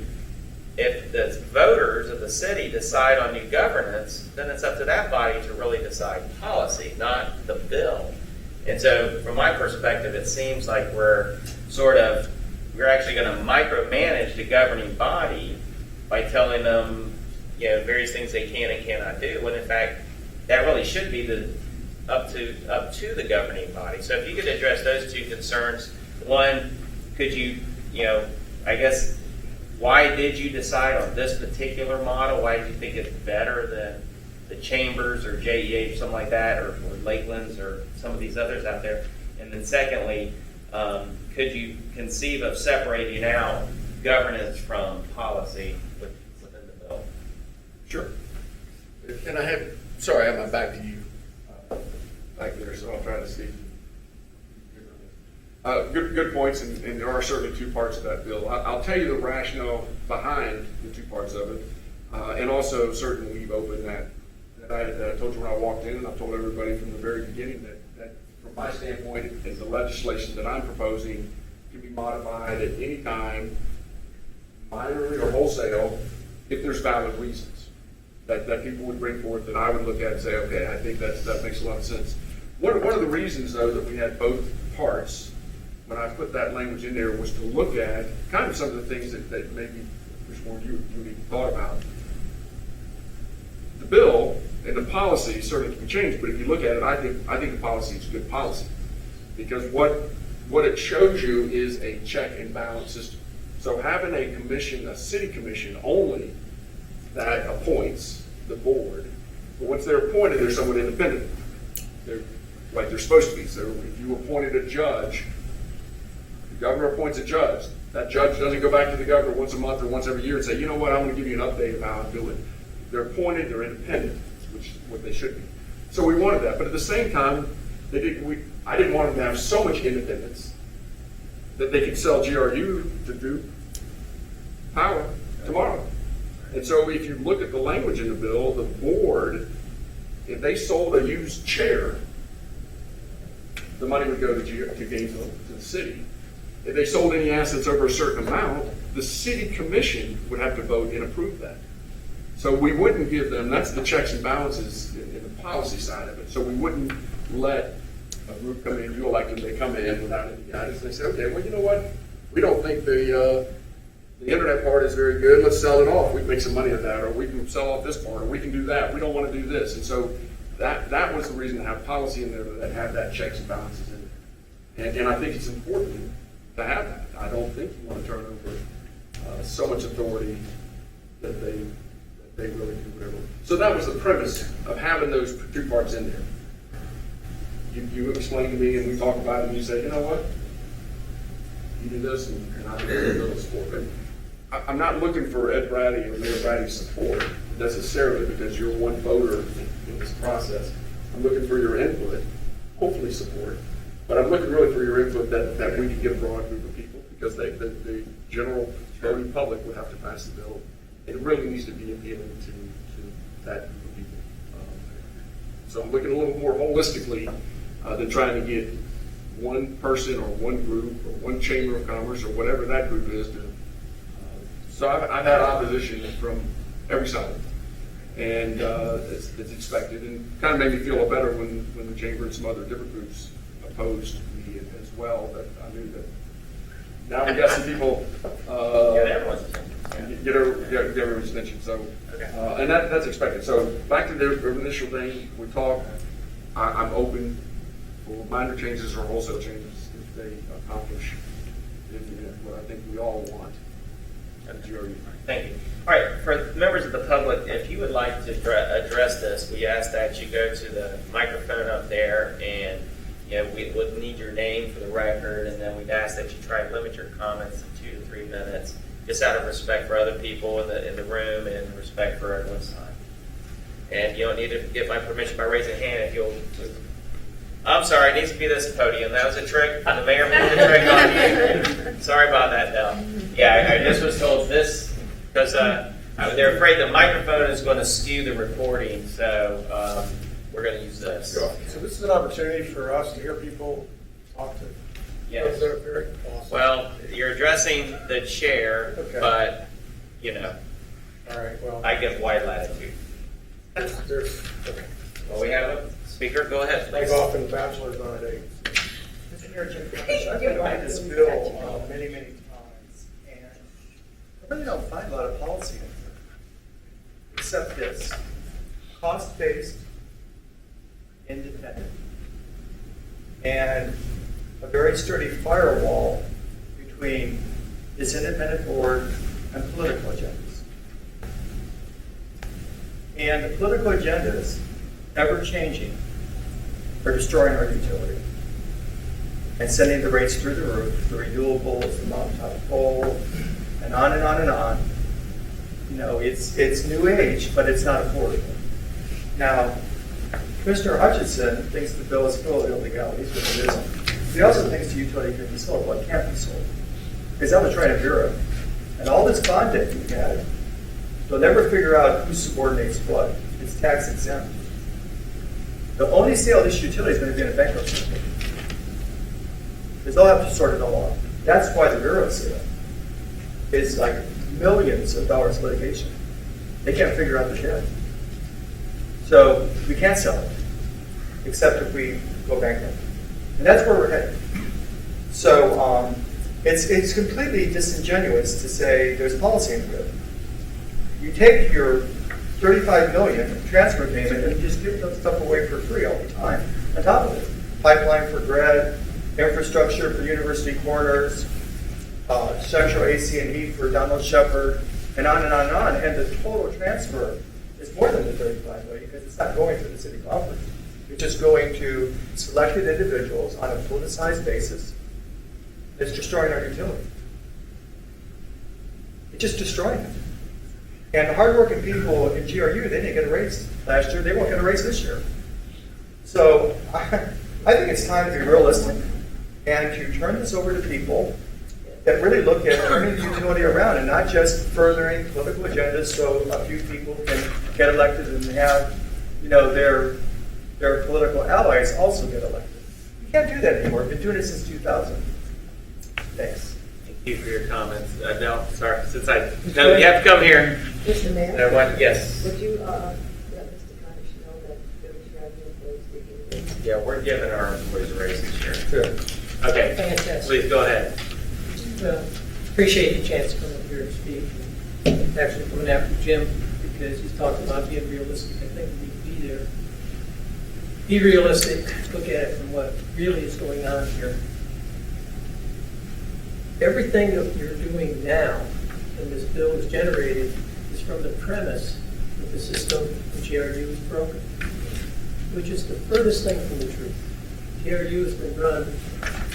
if the voters of the city decide on new governance, then it's up to that body to really decide policy, not the bill. And so from my perspective, it seems like we're actually going to micromanage the governing body by telling them, various things they can and cannot do, when in fact, that really should be up to the governing body. So if you could address those two concerns. One, could you, I guess, why did you decide on this particular model? Why did you think it's better than the Chambers or JEA or something like that, or Lakeland's or some of these others out there? And then secondly, could you conceive of separating out governance from policy within the bill? Sure. And I have my back to you back there, so I'll try to see. Good points, and there are certainly two parts of that bill. I'll tell you the rationale behind the two parts of it, and also certainly leave open that I told you when I walked in, and I've told everybody from the very beginning that from my standpoint, is the legislation that I'm proposing can be modified at any time, minorly or wholesale, if there's valid reasons that people would bring forth that I would look at and say, okay, I think that makes a lot of sense. One of the reasons, though, that we had both parts, when I put that language in there, was to look at kind of some of the things that maybe, which one you even thought about. The bill and the policy certainly can be changed, but if you look at it, I think the policy is good policy, because what it shows you is a check and balance system. So having a commission, a city commission only, that appoints the board, but once they're appointed, they're somewhat independent. They're like they're supposed to be. So if you appointed a judge, the governor appoints a judge. That judge doesn't go back to the governor once a month or once every year and say, you know what, I'm going to give you an update of how I'm doing. They're appointed, they're independent, which is what they should be. So we wanted that, but at the same time, I didn't want them to have so much independence that they could sell GRU to do power tomorrow. And so if you look at the language in the bill, the board, if they sold a used chair, the money would go to Gainesville, to the city. If they sold any assets over a certain amount, the city commission would have to vote and approve that. So we wouldn't give them, that's the checks and balances in the policy side of it. So we wouldn't let a group come in, do elected, they come in without any guidance. They say, okay, well, you know what? We don't think the internet part is very good. Let's sell it off. We can make some money on that, or we can sell off this part, or we can do that. We don't want to do this. And so that was the reason to have policy in there that had that checks and balances in it. And I think it's important to have that. I don't think you want to turn over so much authority that they really do whatever. So that was the premise of having those two parts in there. You explain to me, and we talk about it, and you say, you know what? You do this, and I do this for it. I'm not looking for Ed Brady or Mayor Brady's support necessarily because you're one voter in this process. I'm looking for your input, hopefully support, but I'm looking really for your input that we can get a broad group of people, because the general voting public would have to pass the bill. It really needs to be appealing to that group of people. So I'm looking a little more holistically than trying to get one person or one group or one chamber of commerce or whatever that group is to. So I've had opposition from every side, and it's expected, and kind of made me feel better when the chamber and some other different groups opposed me as well. But I knew that now we got some people get everyone's attention. So and that's expected. So back to the initial thing we talked. I'm open or minor changes or wholesale changes if they accomplish what I think we all want at GRU. Thank you. All right, for members of the public, if you would like to address this, we ask that you go to the microphone up there, and we would need your name for the record, and then we'd ask that you try and limit your comments to 2 to 3 minutes, just out of respect for other people in the room and respect for everyone's time. And you don't need to get my permission by raising a hand if you'll. I'm sorry, it needs to be this podium. That was a trick. The mayor pulled the trick on you. Sorry about that, Del. Yeah, I just was told this because they're afraid the microphone is going to skew the recording, so we're going to use this. So this is an opportunity for us to hear people talk to. Yes. They're very awesome. Well, you're addressing the chair, Okay. but, All right, well, I give wide latitude. there's, okay. Well, we have a speaker. Go ahead, Like please. often bachelor's nowadays. Mr. Mayor, Jim Cross, I've been on this bill many, many times, and I really don't find a lot of policy in here, except this, cost-based, independent, and a very sturdy firewall between this independent board and political agendas. And the political agendas, ever changing, are destroying our utility and sending the rates through the roof, the renewables, the mountaintop coal, and on and on and on. It's new age, but it's not affordable. Now, Commissioner Hutchinson thinks the bill is full of illegalities, which it isn't. He also thinks the utility can be sold. Well, it can't be sold. Because that was right in Bureau. And all this bond debt we had, they'll never figure out who subordinates what. It's tax exempt. The only sale of this utility is going to be in a bankruptcy. Because they'll have to sort it all out. That's why the Bureau sale is like millions of dollars of litigation. They can't figure out the debt. So we can't sell it, except if we go bankrupt. And that's where we're headed. So it's completely disingenuous to say there's policy in the bill. You take your $35 million transfer payment and just give that stuff away for free all the time. On top of it, pipeline for grad, infrastructure for university corners, central AC and heat for Donald Shepard, and on and on and on. And the total transfer is more than the $35 million because it's not going to the city coffers. It's just going to selected individuals on a politicized basis. It's destroying our utility. It's just destroying it. And the hardworking people in GRU, they didn't get a raise last year. They won't get a raise this year. So I think it's time to be realistic and to turn this over to people that really look at turning the utility around and not just furthering political agendas so a few people can get elected and have, their political allies also get elected. You can't do that anymore. We've been doing it since 2000. Thanks. Thank you for your comments. No, sorry. No, you have to come here. Mr. Mayor, Yes. would you let Mr. Conish know that the employees taking Yeah, we're giving our employees a raise this year. Sure. Okay. Fantastic. Please go ahead. Well, appreciate the chance to come up here and speak. And actually coming after Jim because he's talking about being realistic. I think we need to be there. Be realistic. Look at it from what really is going on here. Everything that you're doing now, and this bill is generated, is from the premise that the system in GRU is broken, which is the furthest thing from the truth. GRU has been run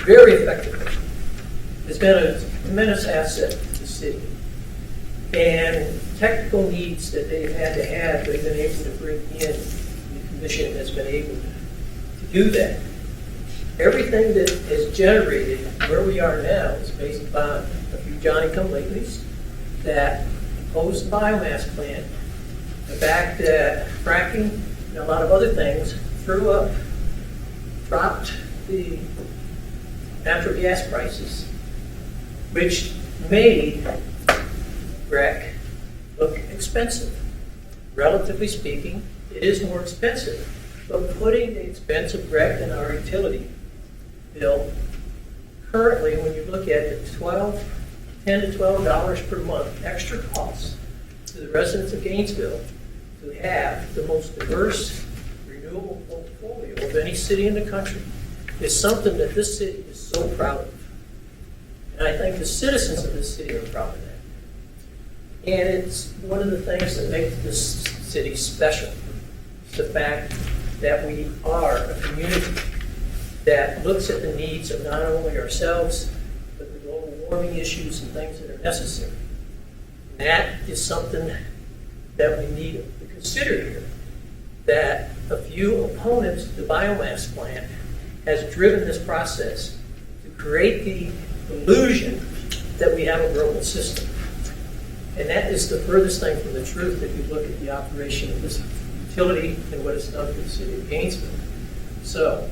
very effectively. It's been a tremendous asset to the city. And technical needs that they've had to have, they've been able to bring in. The commission has been able to do that. Everything that is generated where we are now is based upon a few Johnny-come-latelys that opposed the biomass plant, the fact that fracking and a lot of other things dropped the natural gas prices, which made REC look expensive. Relatively speaking, it is more expensive, but putting the expensive REC in our utility bill, currently, when you look at it, $10 to $12 per month extra costs to the residents of Gainesville to have the most diverse renewable portfolio of any city in the country. is something that this city is so proud of. And I think the citizens of this city are proud of that. And it's one of the things that makes this city special. It's the fact that we are a community that looks at the needs of not only ourselves, but the global warming issues and things that are necessary. And that is something that we need to consider here. That a few opponents of the biomass plant has driven this process to create the illusion that we have a global system. And that is the furthest thing from the truth if you look at the operation of this utility and what it's done for the city of Gainesville. So,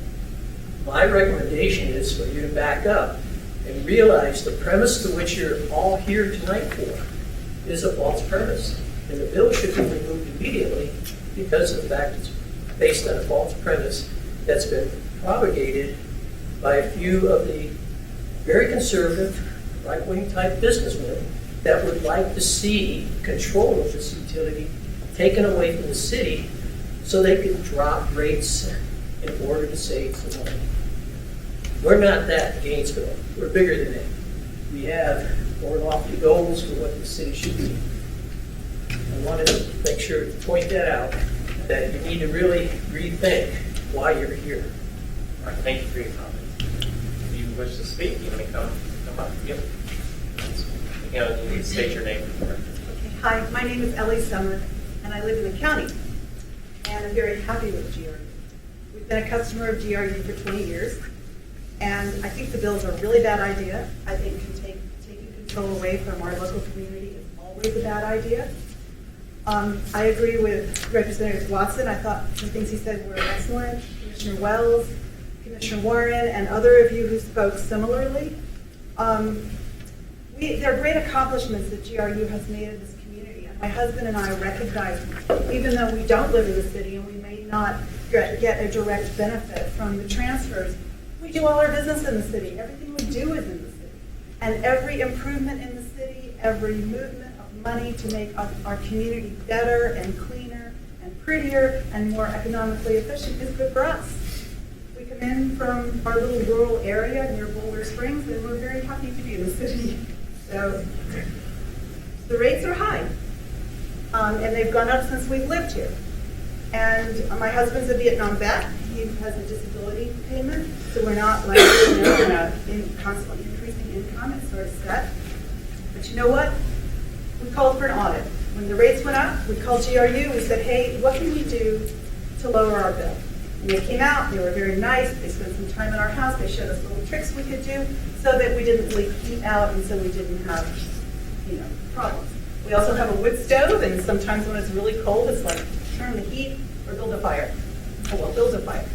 my recommendation is for you to back up and realize the premise to which you're all here tonight for is a false premise. And the bill should be removed immediately because of the fact it's based on a false premise that's been propagated by a few of the very conservative, right-wing type businessmen that would like to see control of this utility taken away from the city so they could drop rates in order to save some money. We're not that in Gainesville. We're bigger than that. We have more lofty goals for what the city should be. I wanted to make sure to point that out, that you need to really rethink why you're here. All right, thank you for your comments. If you wish to speak, you may come up. Yep. You know, you need to state your name for the record. Hi, my name is Ellie Summer, and I live in the county, and I'm very happy with GRU. We've been a customer of GRU for 20 years, and I think the bill's a really bad idea. I think taking control away from our local community is always a bad idea. I agree with Representative Watson. I thought the things he said were excellent. Commissioner Wells, Commissioner Warren, and other of you who spoke similarly. There are great accomplishments that GRU has made in this community, and my husband and I recognize them, even though we don't live in the city and we may not get a direct benefit from the transfers. We do all our business in the city. Everything we do is in the city. And every improvement in the city, every movement of money to make our community better and cleaner and prettier and more economically efficient is good for us. We come in from our little rural area near Boulder Springs, and we're very happy to be in the city. So the rates are high, and they've gone up since we've lived here. And my husband's a Vietnam vet. He has a disability payment, so we're not like in constantly increasing income. It's sort of set. But you know what? We called for an audit. When the rates went up, we called GRU. We said, hey, what can we do to lower our bill? And they came out. They were very nice. They spent some time in our house. They showed us little tricks we could do so that we didn't leak heat out and so we didn't have, problems. We also have a wood stove, and sometimes when it's really cold, it's like turn the heat or build a fire. Oh, well, build a fire.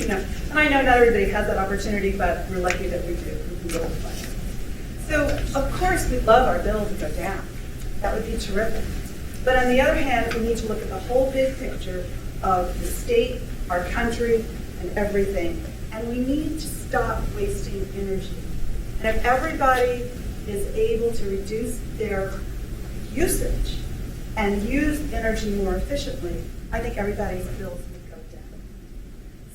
And I know not everybody has that opportunity, but we're lucky that we do. We can build a fire. So, of course, we'd love our bill to go down. That would be terrific. But on the other hand, we need to look at the whole big picture of the state, our country, and everything. And we need to stop wasting energy. And if everybody is able to reduce their usage and use energy more efficiently, I think everybody's bills would go down.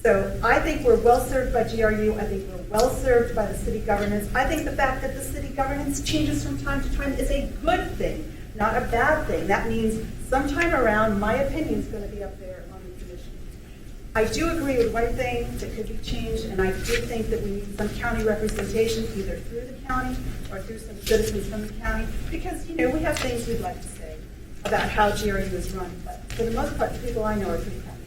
So I think we're well served by GRU. I think we're well served by the city governance. I think the fact that the city governance changes from time to time is a good thing, not a bad thing. That means sometime around, my opinion is going to be up there on the commission. I do agree with one thing that could be changed, and I do think that we need some county representation, either through the county or through some citizens from the county, because, we have things we'd like to say about how GRU is run. But for the most part, the people I know are pretty happy.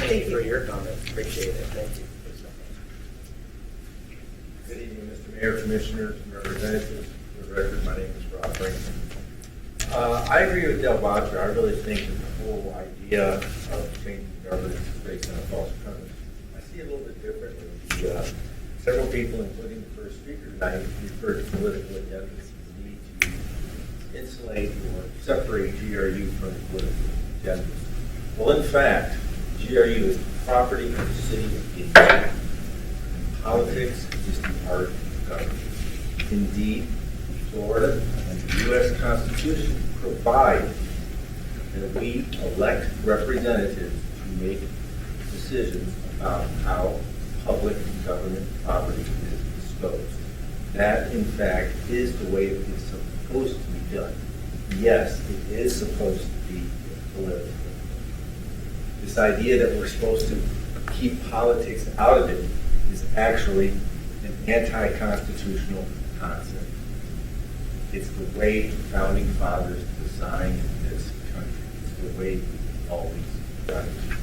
Thank you for your comments. Appreciate it. Thank you. Good evening, Mr. Mayor, Commissioners, and Representatives. For the record, my name is Rob Franklin. I agree with Del Batra. I really think that the whole idea of changing governance is based on a false premise. I see it a little bit differently. Several people, including the first speaker tonight, referred to political agendas as the need to insulate or separate GRU from the political agendas. Well, in fact, GRU is property of the city of Gainesville. Politics is the art of government. Indeed, Florida and the U.S. Constitution provide that we elect representatives to make decisions about how public government property is disposed. That, in fact, is the way it is supposed to be done. Yes, it is supposed to be political. This idea that we're supposed to keep politics out of it is actually an anti-constitutional concept. It's the way the founding fathers designed this country. It's the way we've always done it.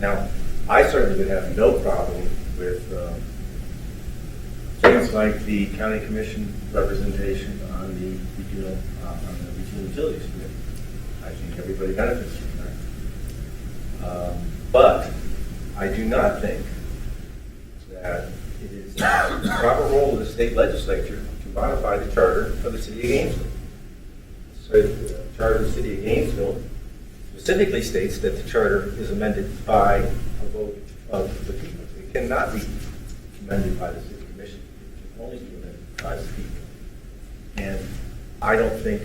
Now, I certainly would have no problem with things like the county commission representation on the regional utilities committee. I think everybody benefits from that. But I do not think that it is the proper role of the state legislature to modify the charter of the city of Gainesville. So the charter of the city of Gainesville specifically states that the charter is amended by a vote of the people. It cannot be amended by the city commission. It can only be amended by the people. And I don't think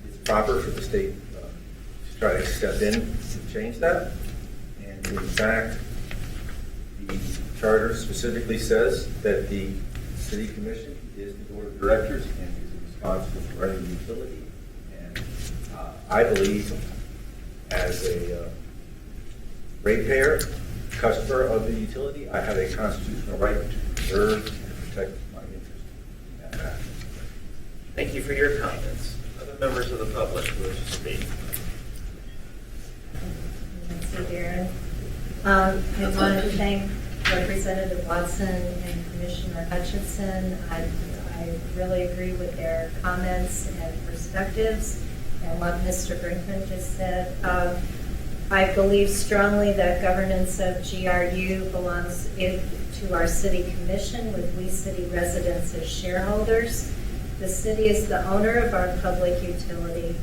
it's proper for the state to try to step in and change that. And in fact, the charter specifically says that the city commission is the board of directors and is responsible for running the utility. And I believe, as a ratepayer, customer of the utility, I have a constitutional right to preserve and protect my interest in that matter. Thank you for your comments. Other members of the public who wish to speak? Nancy Barron. I wanted to thank Representative Watson and Commissioner Hutchinson. I really agree with their comments and perspectives and what Mr. Brinkman just said. I believe strongly that governance of GRU belongs to our city commission with we city residents as shareholders. The city is the owner of our public utility.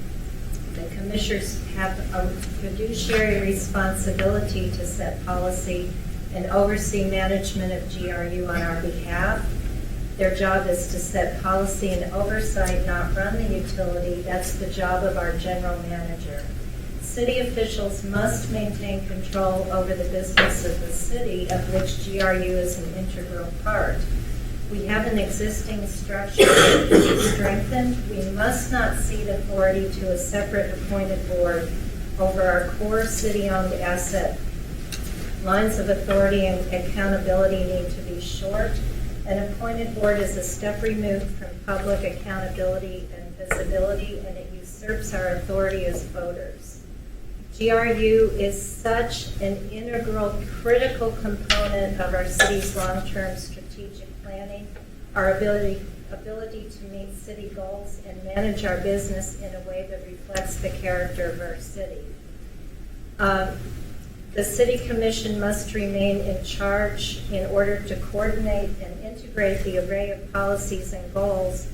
The commissioners have a fiduciary responsibility to set policy and oversee management of GRU on our behalf. Their job is to set policy and oversight, not run the utility. That's the job of our general manager. City officials must maintain control over the business of the city, of which GRU is an integral part. We have an existing structure that can be strengthened. We must not cede authority to a separate appointed board over our core city-owned asset. Lines of authority and accountability need to be short. An appointed board is a step removed from public accountability and visibility, and it usurps our authority as voters. GRU is such an integral, critical component of our city's long-term strategic planning, our ability to meet city goals and manage our business in a way that reflects the character of our city. The City Commission must remain in charge in order to coordinate and integrate the array of policies and goals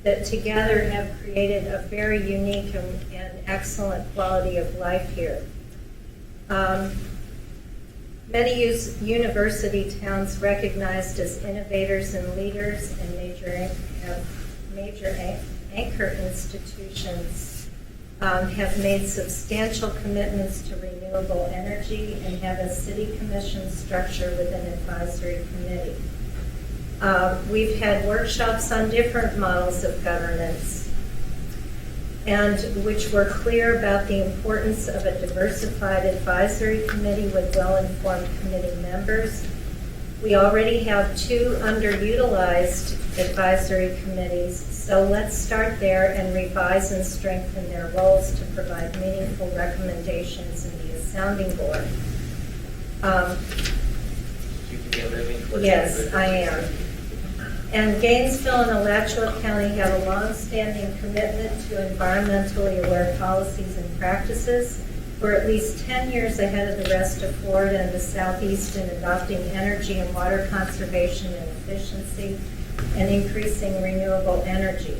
that together have created a very unique and excellent quality of life here. Many university towns recognized as innovators and leaders and major anchor institutions have made substantial commitments to renewable energy and have a city commission structure with an advisory committee. We've had workshops on different models of governance, and which were clear about the importance of a diversified advisory committee with well-informed committee members. We already have 2 underutilized advisory committees, so let's start there and revise and strengthen their roles to provide meaningful recommendations and be a sounding board. Yes, I am. And Gainesville and Alachua County have a long-standing commitment to environmentally aware policies and practices. We're at least 10 years ahead of the rest of Florida and the Southeast in adopting energy and water conservation and efficiency and increasing renewable energy.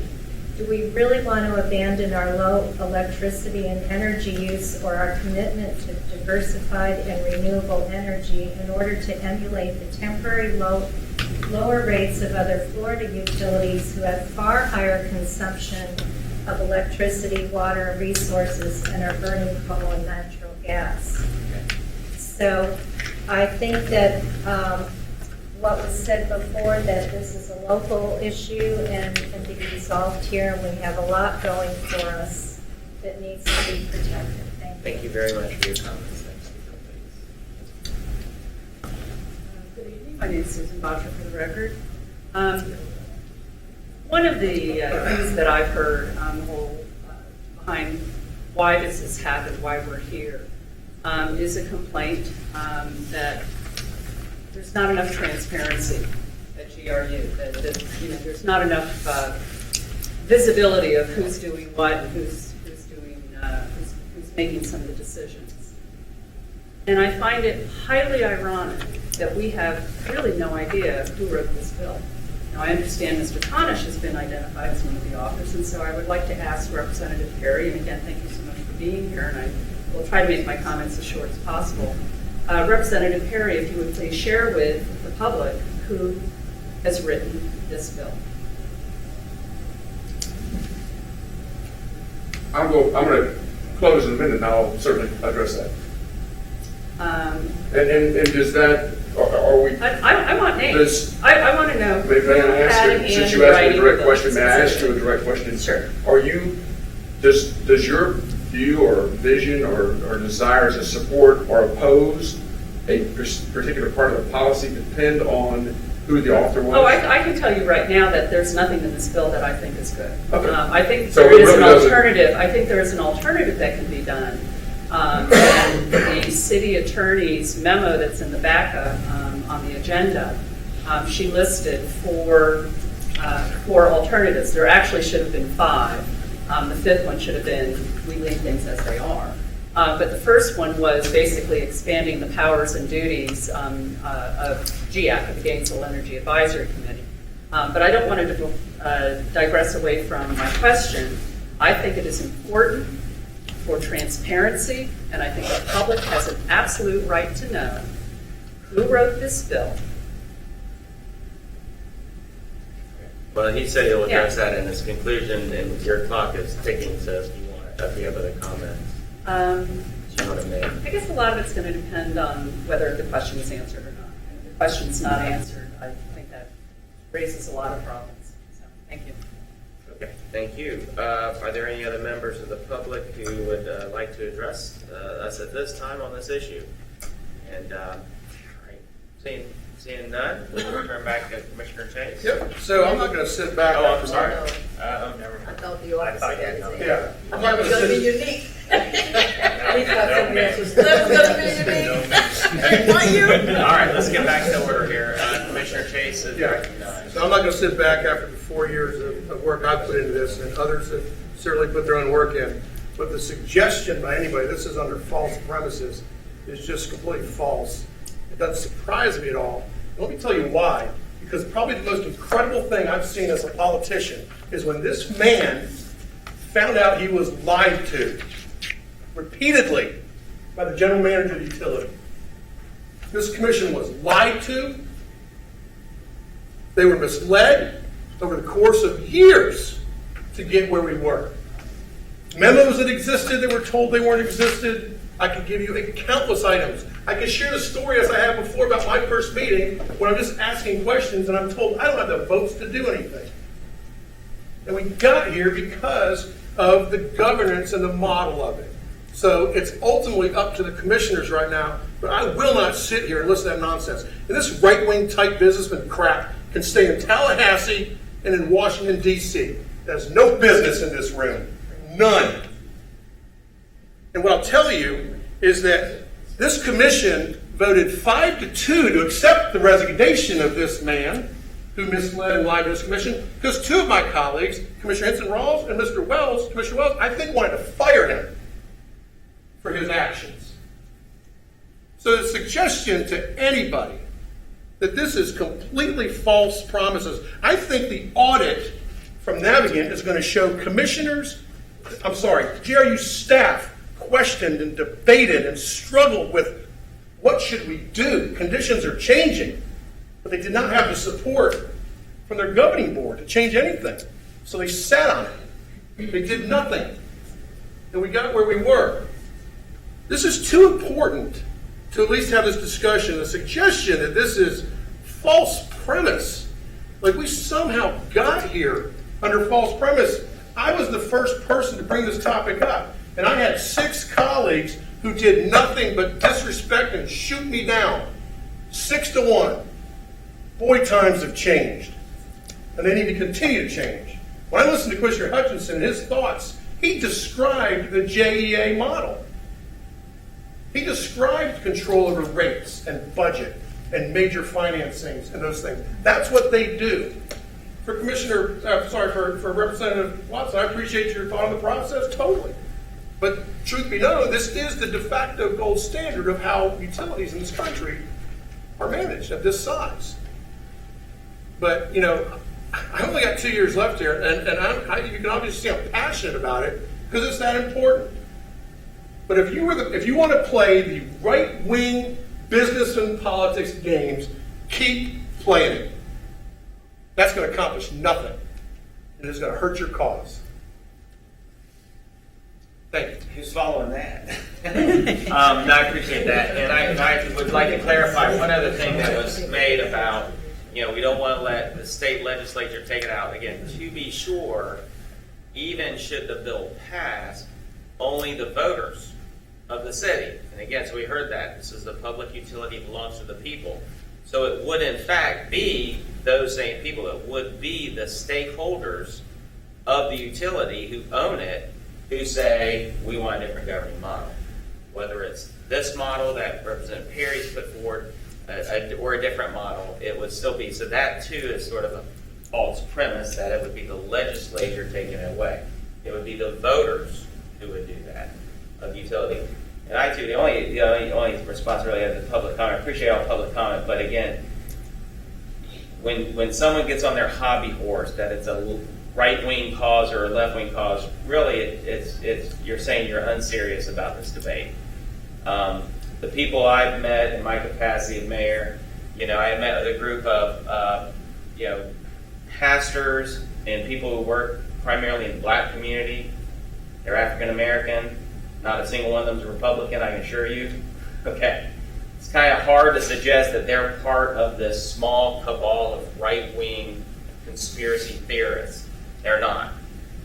Do we really want to abandon our low electricity and energy use or our commitment to diversified and renewable energy in order to emulate the temporary lower rates of other Florida utilities who have far higher consumption of electricity, water, resources, and are burning coal and natural gas? So I think that what was said before, that this is a local issue and can be resolved here, and we have a lot going for us that needs to be protected. Thank you very much for your comments. Good evening. My name is Susan Botcher for the record. One of the things that I've heard on the whole behind why this has happened, why we're here, is a complaint that there's not enough transparency at GRU. That there's not enough visibility of who's doing what and who's making some of the decisions. And I find it highly ironic that we have really no idea who wrote this bill. Now, I understand Mr. Conish has been identified as one of the authors, and so I would like to ask Representative Perry, and again, thank you so much for being here, and I will try to make my comments as short as possible. Representative Perry, if you would please share with the public who has written this bill. I'm going to close in a minute, and I'll certainly address that. And does that, are we? I want names. I want to know. May I ask you, since you asked me a direct question, may I ask you a direct question? Sure. Are you, does your view or vision or desires to support or oppose a particular part of the policy depend on who the author was? Oh, I can tell you right now that there's nothing in this bill that I think is good. Okay. I think So there it is really an doesn't- alternative. I think there is an alternative that can be done. And the city attorney's memo that's in the backup on the agenda, she listed four alternatives. There actually should have been 5. The 5th one should have been, we leave things as they are. But the first one was basically expanding the powers and duties of GAC, of the Gainesville Energy Advisory Committee. But I don't want to digress away from my question. I think it is important for transparency, and I think the public has an absolute right to know who wrote this bill. Well, he said he'll address that in his conclusion, and your clock is ticking, so if you have other comments. You want to make. I guess a lot of it's going to depend on whether the question is answered or not. And if the question's not answered, I think that raises a lot of problems. So, thank you. Okay, thank you. Are there any other members of the public who would like to address us at this time on this issue? And all right, seeing none, we'll return back to Commissioner Chase. Yep, so I'm not gonna sit back. Oh, I'm sorry. Never mind. I thought the officer had his hand. Yeah. I thought it was gonna be unique. He's got No, something ma'am. else to say. That's gonna be unique. Not you. All right, let's get back to order here. Commissioner Chase is Yeah. recognized. So I'm not gonna sit back after the 4 years of work I've put into this, and others have certainly put their own work in. But the suggestion by anybody, this is under false premises, is just completely false. It doesn't surprise me at all. Let me tell you why. Because probably the most incredible thing I've seen as a politician is when this man found out he was lied to repeatedly by the general manager of the utility. This commission was lied to. They were misled over the course of years to get where we were. Memos that existed that were told they weren't existed. I could give you countless items. I could share the story as I have before about my first meeting when I'm just asking questions and I'm told I don't have the votes to do anything. And we got here because of the governance and the model of it. So it's ultimately up to the commissioners right now, but I will not sit here and listen to that nonsense. And this right-wing type businessman crap can stay in Tallahassee and in Washington, D.C. There's no business in this room. None. And what I'll tell you is that this commission voted 5-2 to accept the resignation of this man who misled and lied to this commission, because 2 of my colleagues, Commissioner Henson-Rawls and Mr. Wells, Commissioner Wells, I think wanted to fire him for his actions. So the suggestion to anybody that this is completely false promises, I think the audit from Navigant is going to show GRU staff questioned and debated and struggled with what should we do? Conditions are changing. But they did not have the support from their governing board to change anything. So they sat on it. They did nothing. And we got where we were. This is too important to at least have this discussion, a suggestion that this is false premise. Like we somehow got here under false premise. I was the first person to bring this topic up, and I had 6 colleagues who did nothing but disrespect and shoot me down. 6-1. Boy, times have changed, and they need to continue to change. When I listened to Commissioner Hutchinson and his thoughts, he described the JEA model. He described control over rates and budget and major financings and those things. That's what they do. For for Representative Watson, I appreciate your thought on the process, totally. But truth be known, this is the de facto gold standard of how utilities in this country are managed of this size. But, you know, I only got 2 years left here, and you can obviously see I'm passionate about it because it's that important. But if you want to play the right-wing business and politics games, keep playing it. That's going to accomplish nothing. It is going to hurt your cause. Thank you. Who's following that? No, I appreciate that. And I would like to clarify one other thing that was made about, you know, we don't want to let the state legislature take it out. Again, to be sure, even should the bill pass, only the voters of the city. And again, so we heard that. This is a public utility, belongs to the people. So it would in fact be those same people. It would be the stakeholders of the utility who own it who say, we want a different governing model. Whether it's this model that Representative Perry's put forward or a different model, it would still be. So that too is sort of a false premise that it would be the legislature taking it away. It would be the voters who would do that of the utility. And I too, the only response really is the public comment. I appreciate all public comment, but again, when someone gets on their hobby horse that it's a right-wing cause or a left-wing cause, really it's you're saying you're unserious about this debate. The people I've met in my capacity of mayor, you know, I met with a group of you know, pastors and people who work primarily in the black community. They're African American. Not a single one of them is a Republican, I can assure you. Okay. It's kind of hard to suggest that they're part of this small cabal of right-wing conspiracy theorists. They're not.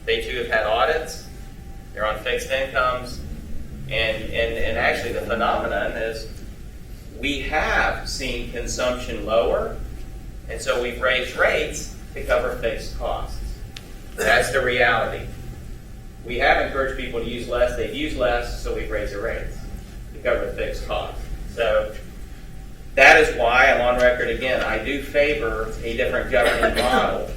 They too have had audits. They're on fixed incomes. And actually the phenomenon is we have seen consumption lower, and so we've raised rates to cover fixed costs. That's the reality. We have encouraged people to use less. They've used less, so we've raised the rates to cover the fixed costs. So that is why I'm on record again. I do favor a different governing model,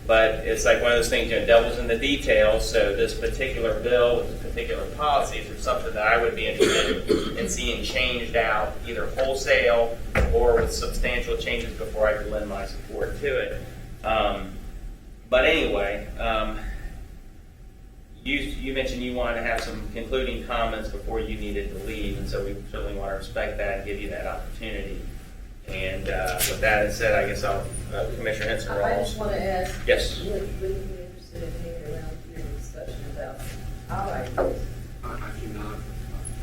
but it's like one of those things, you know, devil's in the details. So this particular bill with the particular policies are something that I would be interested in seeing changed out, either wholesale or with substantial changes before I could lend my support to it. But anyway. You mentioned you wanted to have some concluding comments before you needed to leave, and so we certainly want to respect that and give you that opportunity. And with that said, I guess I'll, Commissioner Henson Rawls. I just want to ask. Yes. Would you be interested in hearing around your discussion about our ideas? I cannot.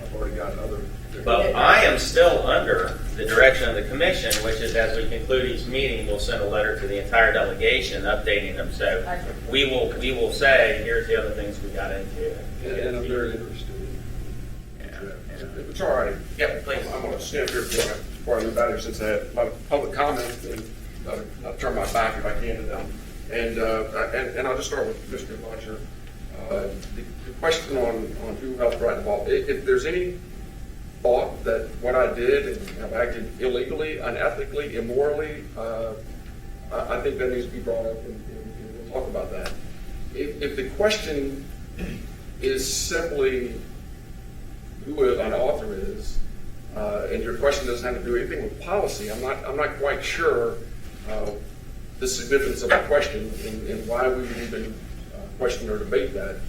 I've already got other. Well, I am still under the direction of the commission, which is as we conclude each meeting, we'll send a letter to the entire delegation updating them. So we will say, here's the other things we got into. And I'm very interested in it. It's all right. Yep, please. I'm going to stand here before I move out here since I had a lot of public comment, and I'll turn my back if I can to them. And I'll just start with Mr. Launcher. The question on who helped write the ball. If there's any thought that what I did and I've acted illegally, unethically, immorally, I think that needs to be brought up, and we'll talk about that. If the question is simply who an author is, and your question doesn't have to do anything with policy, I'm not quite sure the significance of the question and why we would even question or debate that.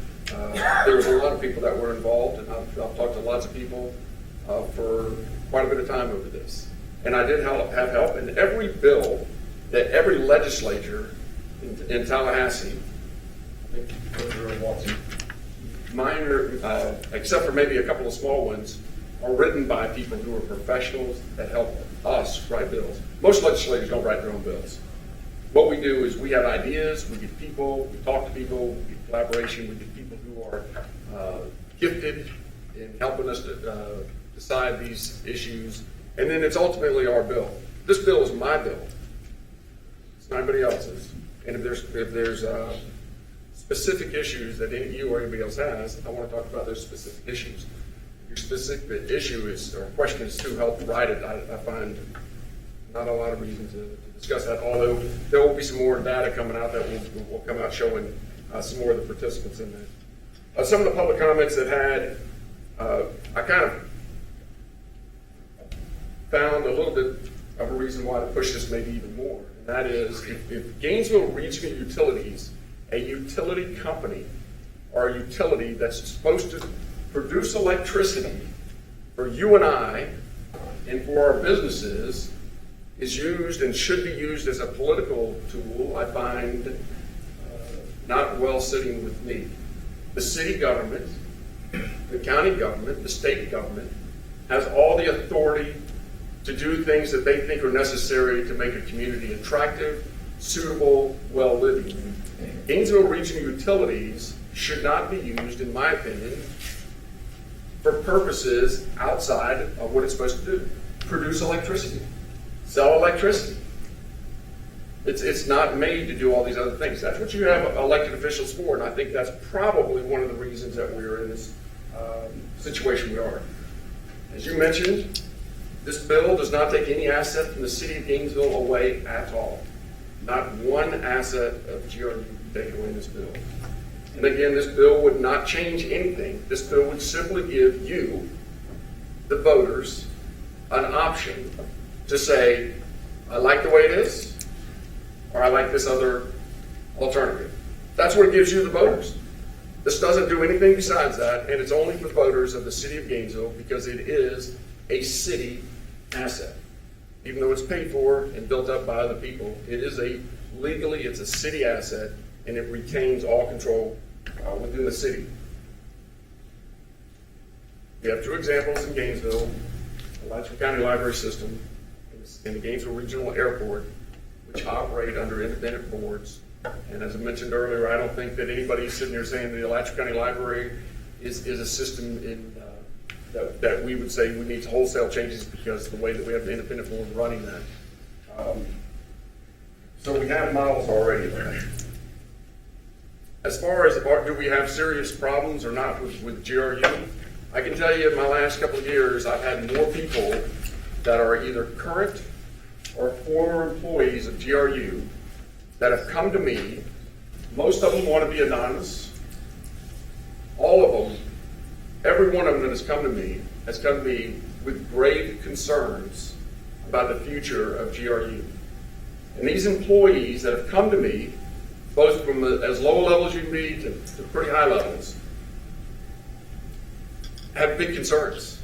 There was a lot of people that were involved, and I've talked to lots of people for quite a bit of time over this. And I did have help in every bill that every legislature in Tallahassee, I think Watson, minor, except for maybe a couple of small ones, are written by people who are professionals that help us write bills. Most legislators don't write their own bills. What we do is we have ideas, we get people, we talk to people, we get collaboration, we get people who are gifted in helping us to decide these issues, and then it's ultimately our bill. This bill is my bill. It's not anybody else's. And if there's specific issues that you or anybody else has, I want to talk about those specific issues. Your specific issue is, or question is to help write it. I find not a lot of reason to discuss that, although there will be some more data coming out that will come out showing some more of the participants in that. Some of the public comments that had, I kind of found a little bit of a reason why to push this maybe even more. And that is, if Gainesville Regional Utilities, a utility company, or a utility that's supposed to produce electricity for you and I and for our businesses, is used and should be used as a political tool, I find not well sitting with me. The city government, the county government, the state government has all the authority to do things that they think are necessary to make a community attractive, suitable, well-living. Gainesville Regional Utilities should not be used, in my opinion, for purposes outside of what it's supposed to do. Produce electricity. Sell electricity. It's not made to do all these other things. That's what you have elected officials for, and I think that's probably one of the reasons that we're in this situation we are. As you mentioned, this bill does not take any asset from the city of Gainesville away at all. Not one asset of GRU can take away in this bill. And again, this bill would not change anything. This bill would simply give you, the voters, an option to say, I like the way it is, or I like this other alternative. That's what it gives you, the voters. This doesn't do anything besides that, and it's only for voters of the city of Gainesville because it is a city asset. Even though it's paid for and built up by other people, it's a city asset, and it retains all control within the city. We have two examples in Gainesville, the Alachua County Library System and the Gainesville Regional Airport, which operate under independent boards. And as I mentioned earlier, I don't think that anybody's sitting there saying the Alachua County Library is a system that we would say we need wholesale changes because of the way that we have the independent board running that. So we have models already there. As far as do we have serious problems or not with GRU, I can tell you in my last couple of years, I've had more people that are either current or former employees of GRU that have come to me. Most of them want to be anonymous. All of them, every one of them that has come to me with grave concerns about the future of GRU. And these employees that have come to me, both from as low a level as you can be to pretty high levels, have big concerns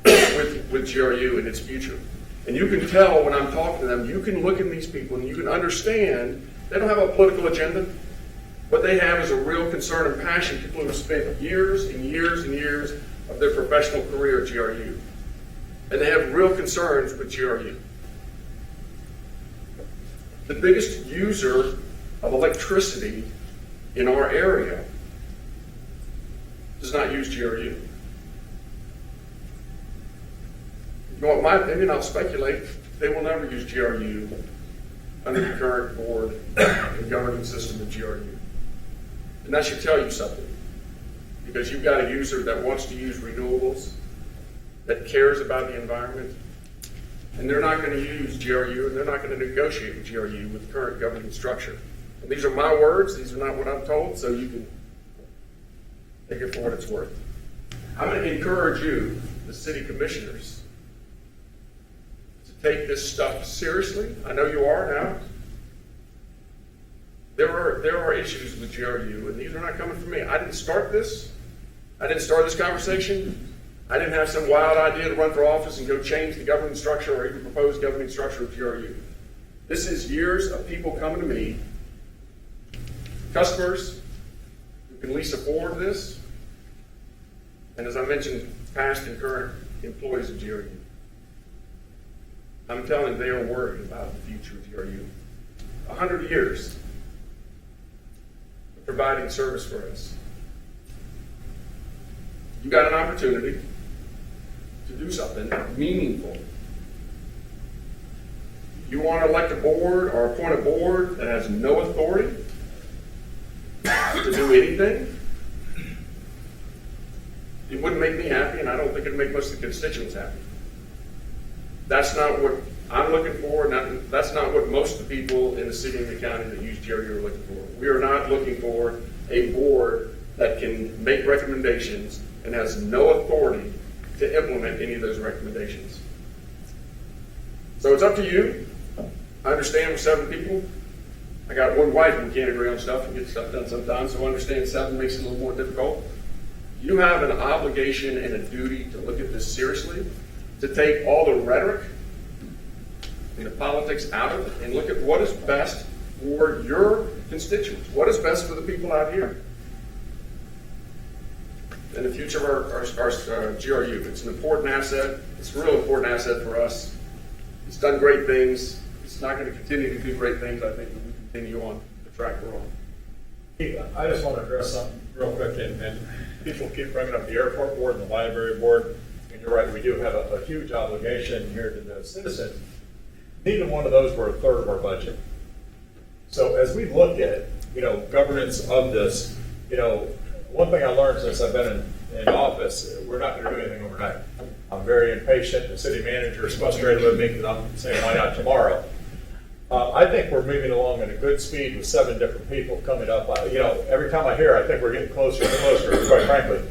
with GRU and its future. And you can tell when I'm talking to them, you can look at these people and you can understand they don't have a political agenda. What they have is a real concern and passion. People who have spent years and years and years of their professional career at GRU. And they have real concerns with GRU. The biggest user of electricity in our area does not use GRU. If you want my opinion, I'll speculate, they will never use GRU under the current board and governing system of GRU. And that should tell you something, because you've got a user that wants to use renewables, that cares about the environment, and they're not going to use GRU, and they're not going to negotiate with GRU with the current governing structure. And these are my words, these are not what I'm told, so you can take it for what it's worth. I'm going to encourage you, the city commissioners, to take this stuff seriously. I know you are now. There are issues with GRU, and these are not coming from me. I didn't start this. I didn't start this conversation. I didn't have some wild idea to run for office and go change the governing structure or even propose governing structure of GRU. This is years of people coming to me, customers who can lease afford this, and as I mentioned, past and current employees of GRU. I'm telling you, they are worried about the future of GRU. 100 years of providing service for us. You got an opportunity to do something meaningful. You want to elect a board or appoint a board that has no authority to do anything? It wouldn't make me happy, and I don't think it'd make most of the constituents happy. That's not what I'm looking for, and that's not what most of the people in the city and the county that use GRU are looking for. We are not looking for a board that can make recommendations and has no authority to implement any of those recommendations. So it's up to you. I understand with 7 people. I got one wife and we can't agree on stuff and get stuff done sometimes, so I understand 7 makes it a little more difficult. You have an obligation and a duty to look at this seriously, to take all the rhetoric and the politics out of it and look at what is best for your constituents, what is best for the people out here. And the future of our GRU. It's an important asset. It's a real important asset for us. It's done great things. It's not going to continue to do great things, I think, if we continue on the track we're on. Keith, I just want to address something real quick, and people keep bringing up the airport board and the library board, and you're right, we do have a huge obligation here to the citizens. Neither one of those were a third of our budget. So as we look at, governance of this, one thing I learned since I've been in office, we're not going to do anything overnight. I'm very impatient. The city manager is frustrated with me because I'm saying, why not tomorrow? I think we're moving along at a good speed with 7 different people coming up. Every time I hear, I think we're getting closer and closer, quite frankly.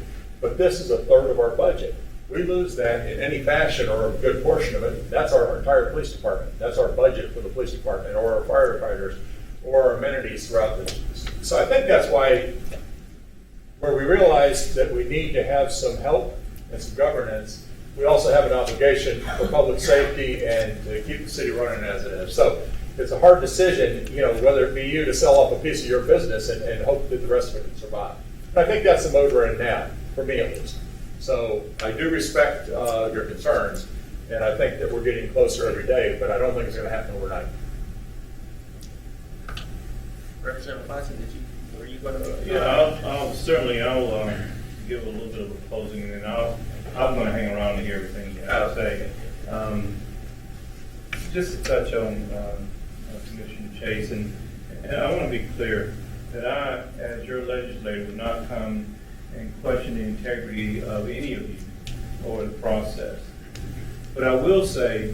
But this is a third of our budget. We lose that in any fashion or a good portion of it. That's our entire police department. That's our budget for the police department or our firefighters or our amenities throughout the. So I think that's why where we realize that we need to have some help and some governance, we also have an obligation for public safety and to keep the city running as it is. So it's a hard decision, whether it be you to sell off a piece of your business and hope that the rest of it can survive. And I think that's the mode we're in now, for me at least. So I do respect your concerns, and I think that we're getting closer every day, but I don't think it's going to happen overnight. Representative Watson, were you going to? Yeah, I'll give a little bit of a closing, and then I'm going to hang around to hear everything you have to say. Just to touch on Commissioner Chase, and I want to be clear that I, as your legislator, would not come and question the integrity of any of you or the process. But I will say,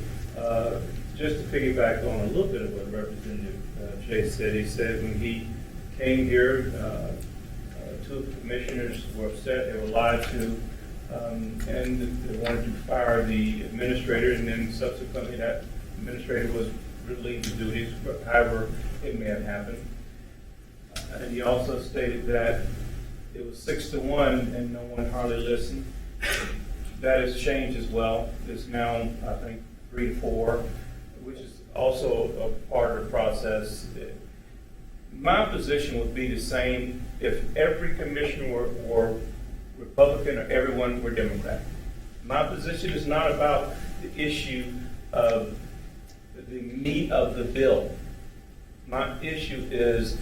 just to piggyback on a little bit of what Representative Chase said, he said when he came here, 2 of the commissioners were upset, they were lied to, and they wanted to fire the administrator, and then subsequently that administrator was relieved of duties, however it may have happened. And he also stated that it was 6-1 and no one hardly listened. That has changed as well. It's now, I think, 3-4, which is also a part of the process. My position would be the same if every commissioner were Republican or everyone were Democrat. My position is not about the issue of the meat of the bill. My issue is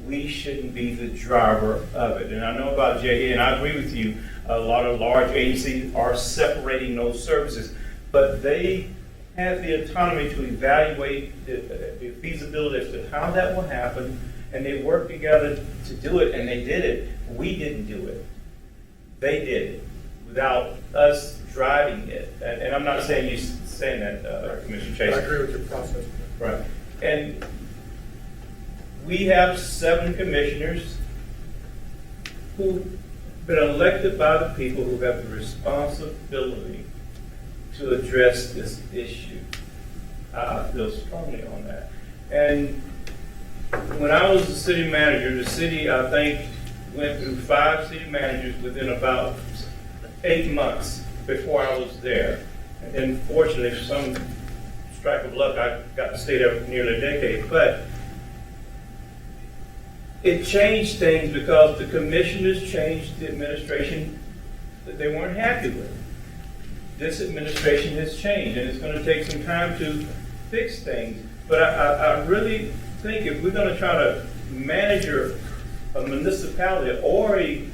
we shouldn't be the driver of it. And I know about JA, and I agree with you, a lot of large agencies are separating those services, but they have the autonomy to evaluate the feasibility as to how that will happen, and they work together to do it, and they did it. We didn't do it. They did it without us driving it. And I'm not saying you saying that, Commissioner Chase. I agree with your process. Right. And we have 7 commissioners who've been elected by the people who have the responsibility to address this issue. I feel strongly on that. And when I was the city manager, the city, I think, went through 5 city managers within about 8 months before I was there. And then fortunately, for some strike of luck, I got to stay there for nearly a decade. But it changed things because the commissioners changed the administration that they weren't happy with. this administration has changed, and it's going to take some time to fix things. But I really think if we're going to try to manage a municipality or a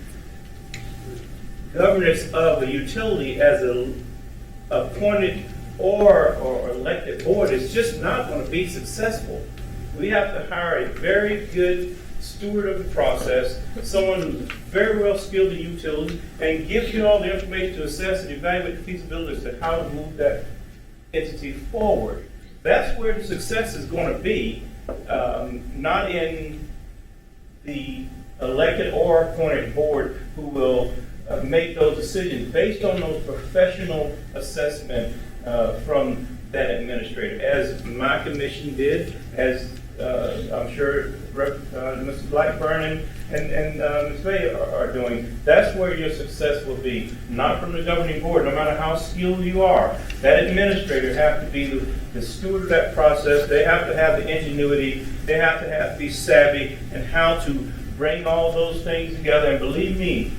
governance of a utility as a appointed or elected board, it's just not going to be successful. We have to hire a very good steward of the process, someone who's very well skilled in utility, and give you all the information to assess and evaluate the feasibility as to how to move that entity forward. That's where the success is going to be, not in the elected or appointed board who will make those decisions based on those professional assessment from that administrator, as my commission did, as I'm sure Mr. Blackburn and Ms. May are doing. That's where your success will be, not from the governing board, no matter how skilled you are. That administrator have to be the steward of that process. They have to have the ingenuity. They have to be savvy in how to bring all those things together. And believe me,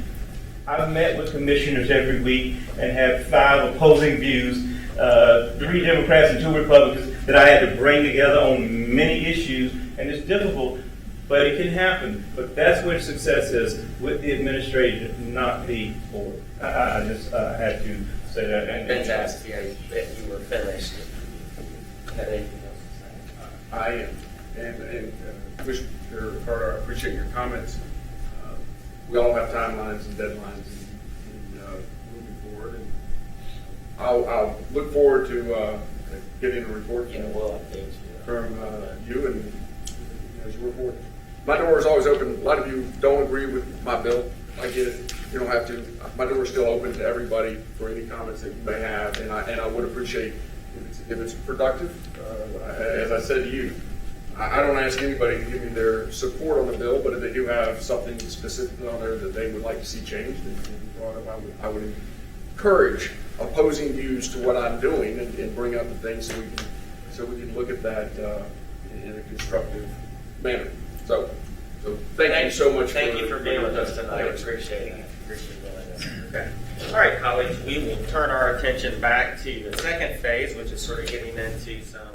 I've met with commissioners every week and had 5 opposing views, 3 Democrats and 2 Republicans that I had to bring together on many issues, and it's difficult, but it can happen. But that's where success is, with the administration, not the board. I just had to say that. And Fantastic, yeah, that you were finished. Had anything else to say? I am. And Commissioner Carter, I appreciate your comments. We all have timelines and deadlines and moving forward. And I'll look forward to getting a report Yeah, we'll update you. from you and as you report. My door is always open. A lot of you don't agree with my bill. I get it. You don't have to. My door is still open to everybody for any comments that you may have, and I would appreciate if it's productive. As I said to you, I don't ask anybody to give me their support on the bill, but if they do have something specific on there that they would like to see changed and brought up, I would encourage opposing views to what I'm doing and bring up the things so we can look at that in a constructive manner. So thank you so much. Thank you for being with us tonight. Appreciate it. Appreciate doing this. Okay. All right, colleagues, we will turn our attention back to the second phase, which is sort of getting into some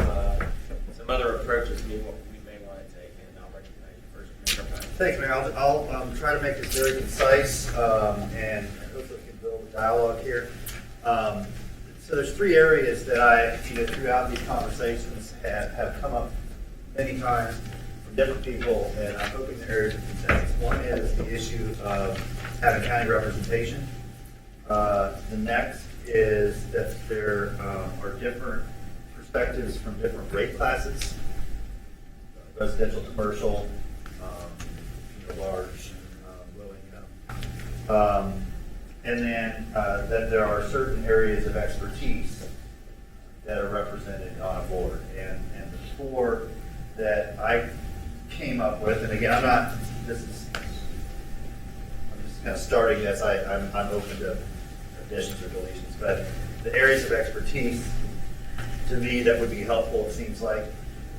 other approaches we may want to take. And I'll recognize you first, Commissioner Pine. Thanks, Mayor. I'll try to make this very concise and hopefully we can build a dialogue here. So there's 3 areas that I, throughout these conversations have come up many times from different people, and I'm hoping the areas of consensus. One is the issue of having county representation. The next is that there are different perspectives from different rate classes, residential, commercial, large, low income. And then that there are certain areas of expertise that are represented on a board. And the 4 that I came up with, and again, I'm just kind of starting this, I'm open to additions or deletions, but the areas of expertise, to me, that would be helpful, it seems like,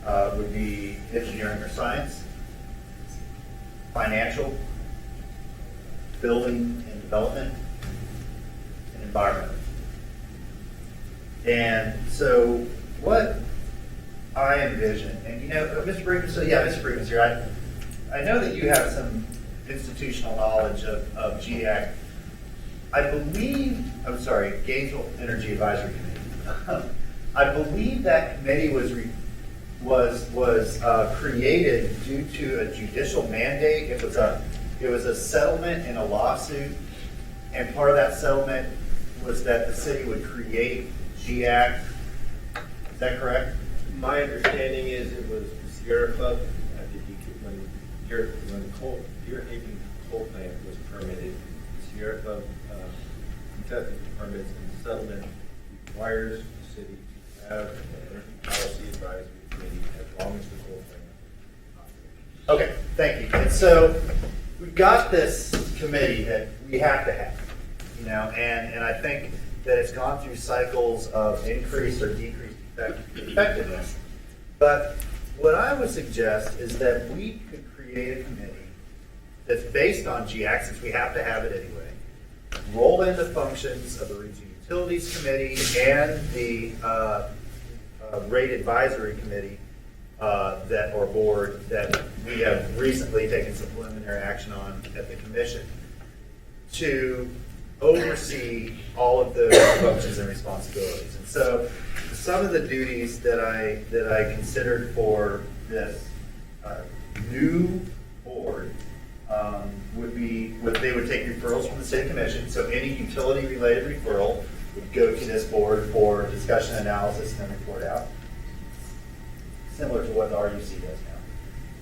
would be engineering or science, financial, building and development, and environment. And so what I envision, and Mr. Brigman's here. I know that you have some institutional knowledge of GAC. Gainesville Energy Advisory Committee. I believe that committee was created due to a judicial mandate. It was a settlement in a lawsuit, and part of that settlement was that the city would create GAC. Is that correct? My understanding is it was the Sierra Club when the Deerhaven coal plant was permitted. The Sierra Club contested the permits, and the settlement requires the city to have an energy policy advisory committee as long as the coal plant operates. Okay, thank you. And so we've got this committee that we have to have, and I think that it's gone through cycles of increased or decreased effectiveness. But what I would suggest is that we could create a committee that's based on GAC, since we have to have it anyway, roll in the functions of the region Utilities Committee and the Rate Advisory Committee or board that we have recently taken some preliminary action on at the commission to oversee all of those functions and responsibilities. And so some of the duties that I considered for this new board would be, they would take referrals from the city commission, so any utility-related referral would go to this board for discussion, analysis, and then report out, similar to what the RUC does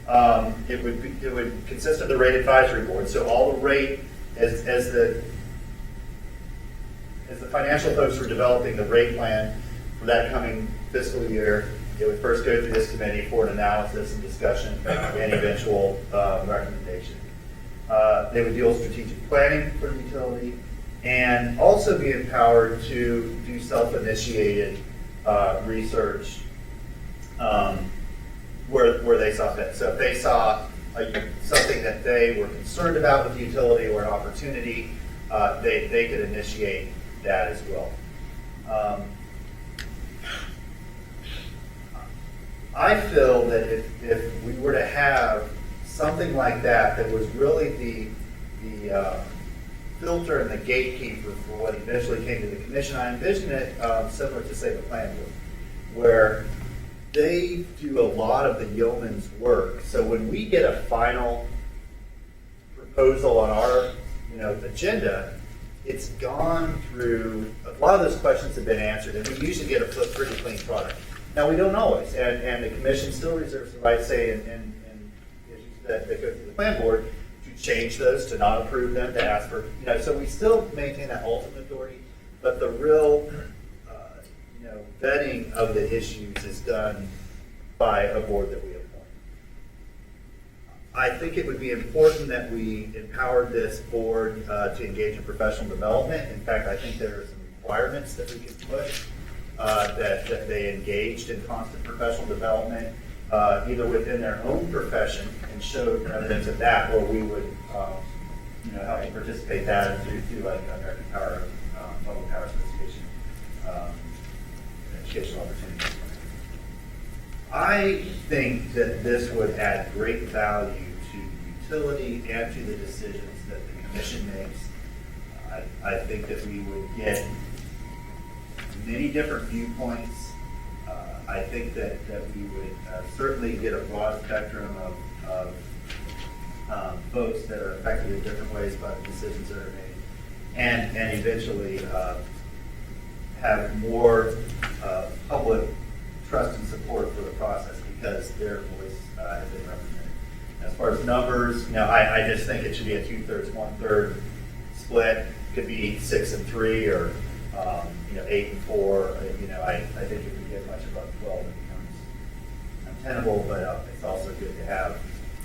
now. It would consist of the rate advisory board, so all the rate, as the financial folks were developing the rate plan for that coming fiscal year, it would first go through this committee for an analysis and discussion and eventual recommendation. They would deal with strategic planning for the utility and also be empowered to do self-initiated research where they saw fit. So if they saw something that they were concerned about with the utility or an opportunity, they could initiate that as well. I feel that if we were to have something like that was really the filter and the gatekeeper for what eventually came to the commission, I envision it similar to, say, the plan board, where they do a lot of the yeoman's work. So when we get a final proposal on our agenda, it's gone through, a lot of those questions have been answered, and we usually get a pretty clean product. Now, we don't always, and the commission still reserves the right, say, in issues that go through the plan board, to change those, to not approve them, to ask for, so we still maintain that ultimate authority, but the real, vetting of the issues is done by a board that we appoint. I think it would be important that we empowered this board to engage in professional development. In fact, I think there are some requirements that we could put that they engaged in constant professional development, either within their own profession and showed evidence of that, or we would help to participate that through like American Power, Public Power Association, educational opportunities. I think that this would add great value to the utility and to the decisions that the commission makes. I think that we would get many different viewpoints. I think that we would certainly get a broad spectrum of folks that are affected in different ways by the decisions that are made, and eventually have more public trust and support for the process because their voice has been represented. As far as numbers, I just think it should be a 2/3, 1/3 split. Could be 6 and 3 or 8 and 4. I think if we get much above 12, it becomes untenable. But it's also good to have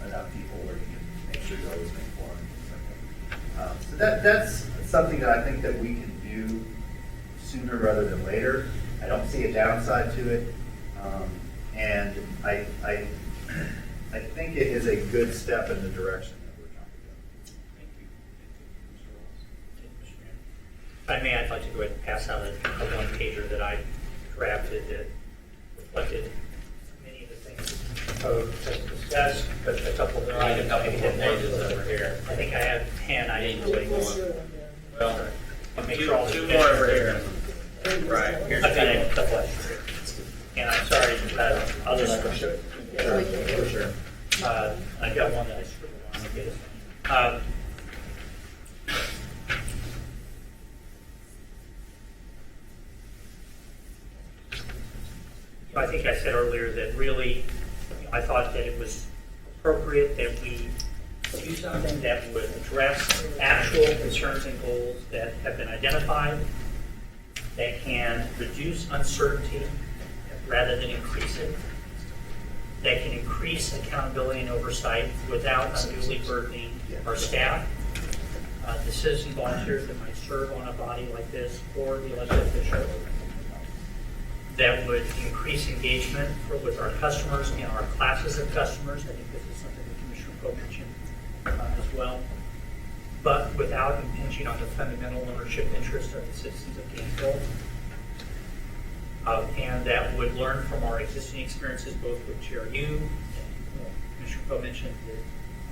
enough people where you can make sure you always make quorum. So that's something that I think that we can do sooner rather than later. I don't see a downside to it, and I think it is a good step in the direction that we're trying to go. Thank you. If I may, I'd like to go ahead and pass out a one-pager that I drafted that reflected many of the things code has discussed, but a couple of I need a couple more pages over here. I think I have 10. I didn't really go. Well, Make sure all two more over here. Right. Here's I've got two. a couple extra. And I'm sorry, others. Sure. I've got one that I scribbled on. I'll get it. I think I said earlier that really, I thought that it was appropriate that we do something that would address actual concerns and goals that have been identified, that can reduce uncertainty rather than increase it, that can increase accountability and oversight without unduly burdening our staff, the citizen volunteers that might serve on a body like this, or the elected officials, that would increase engagement with our customers and our classes of customers. I think this is something that Commissioner Pope mentioned as well, but without impinging on the fundamental ownership interest of the citizens of Kansas. built. And that would learn from our existing experiences both with GRU, and Commissioner Poe mentioned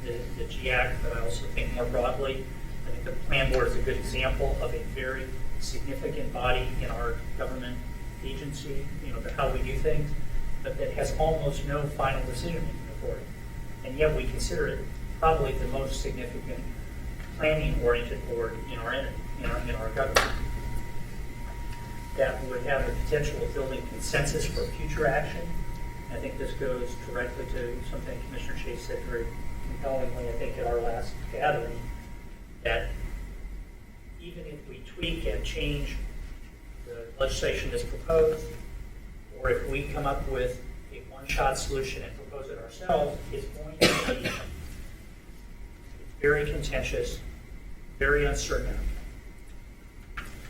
the GIAC, but I also think more broadly, I think the plan board is a good example of a very significant body in our government agency, how we do things, but that has almost no final decision-making authority. And yet we consider it probably the most significant planning-oriented board in our government. That would have the potential of building consensus for future action. I think this goes directly to something Commissioner Chase said very compellingly, I think, at our last gathering, that even if we tweak and change the legislation that's proposed, or if we come up with a one-shot solution and propose it ourselves, it's going to be very contentious, very uncertain.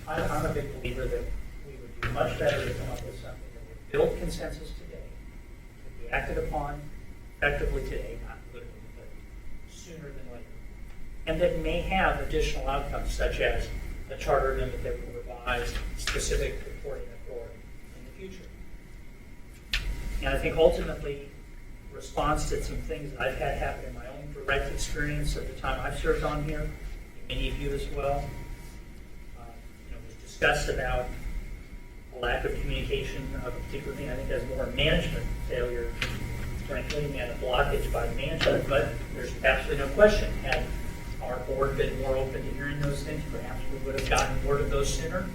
I'm a big believer that we would do much better to come up with something that would build consensus today, would be acted upon effectively today, not literally, but sooner than later, and that may have additional outcomes, such as a charter amendment that will revise specific reporting authority in the future. And I think ultimately, response to some things that I've had happen in my own direct experience at the time I've served on here, many of you as well, was discussed about a lack of communication, particularly I think as more management failure, frankly, and a blockage by management, but there's absolutely no question. Had our board been more open to hearing those things, perhaps we would have gotten word of those sooner.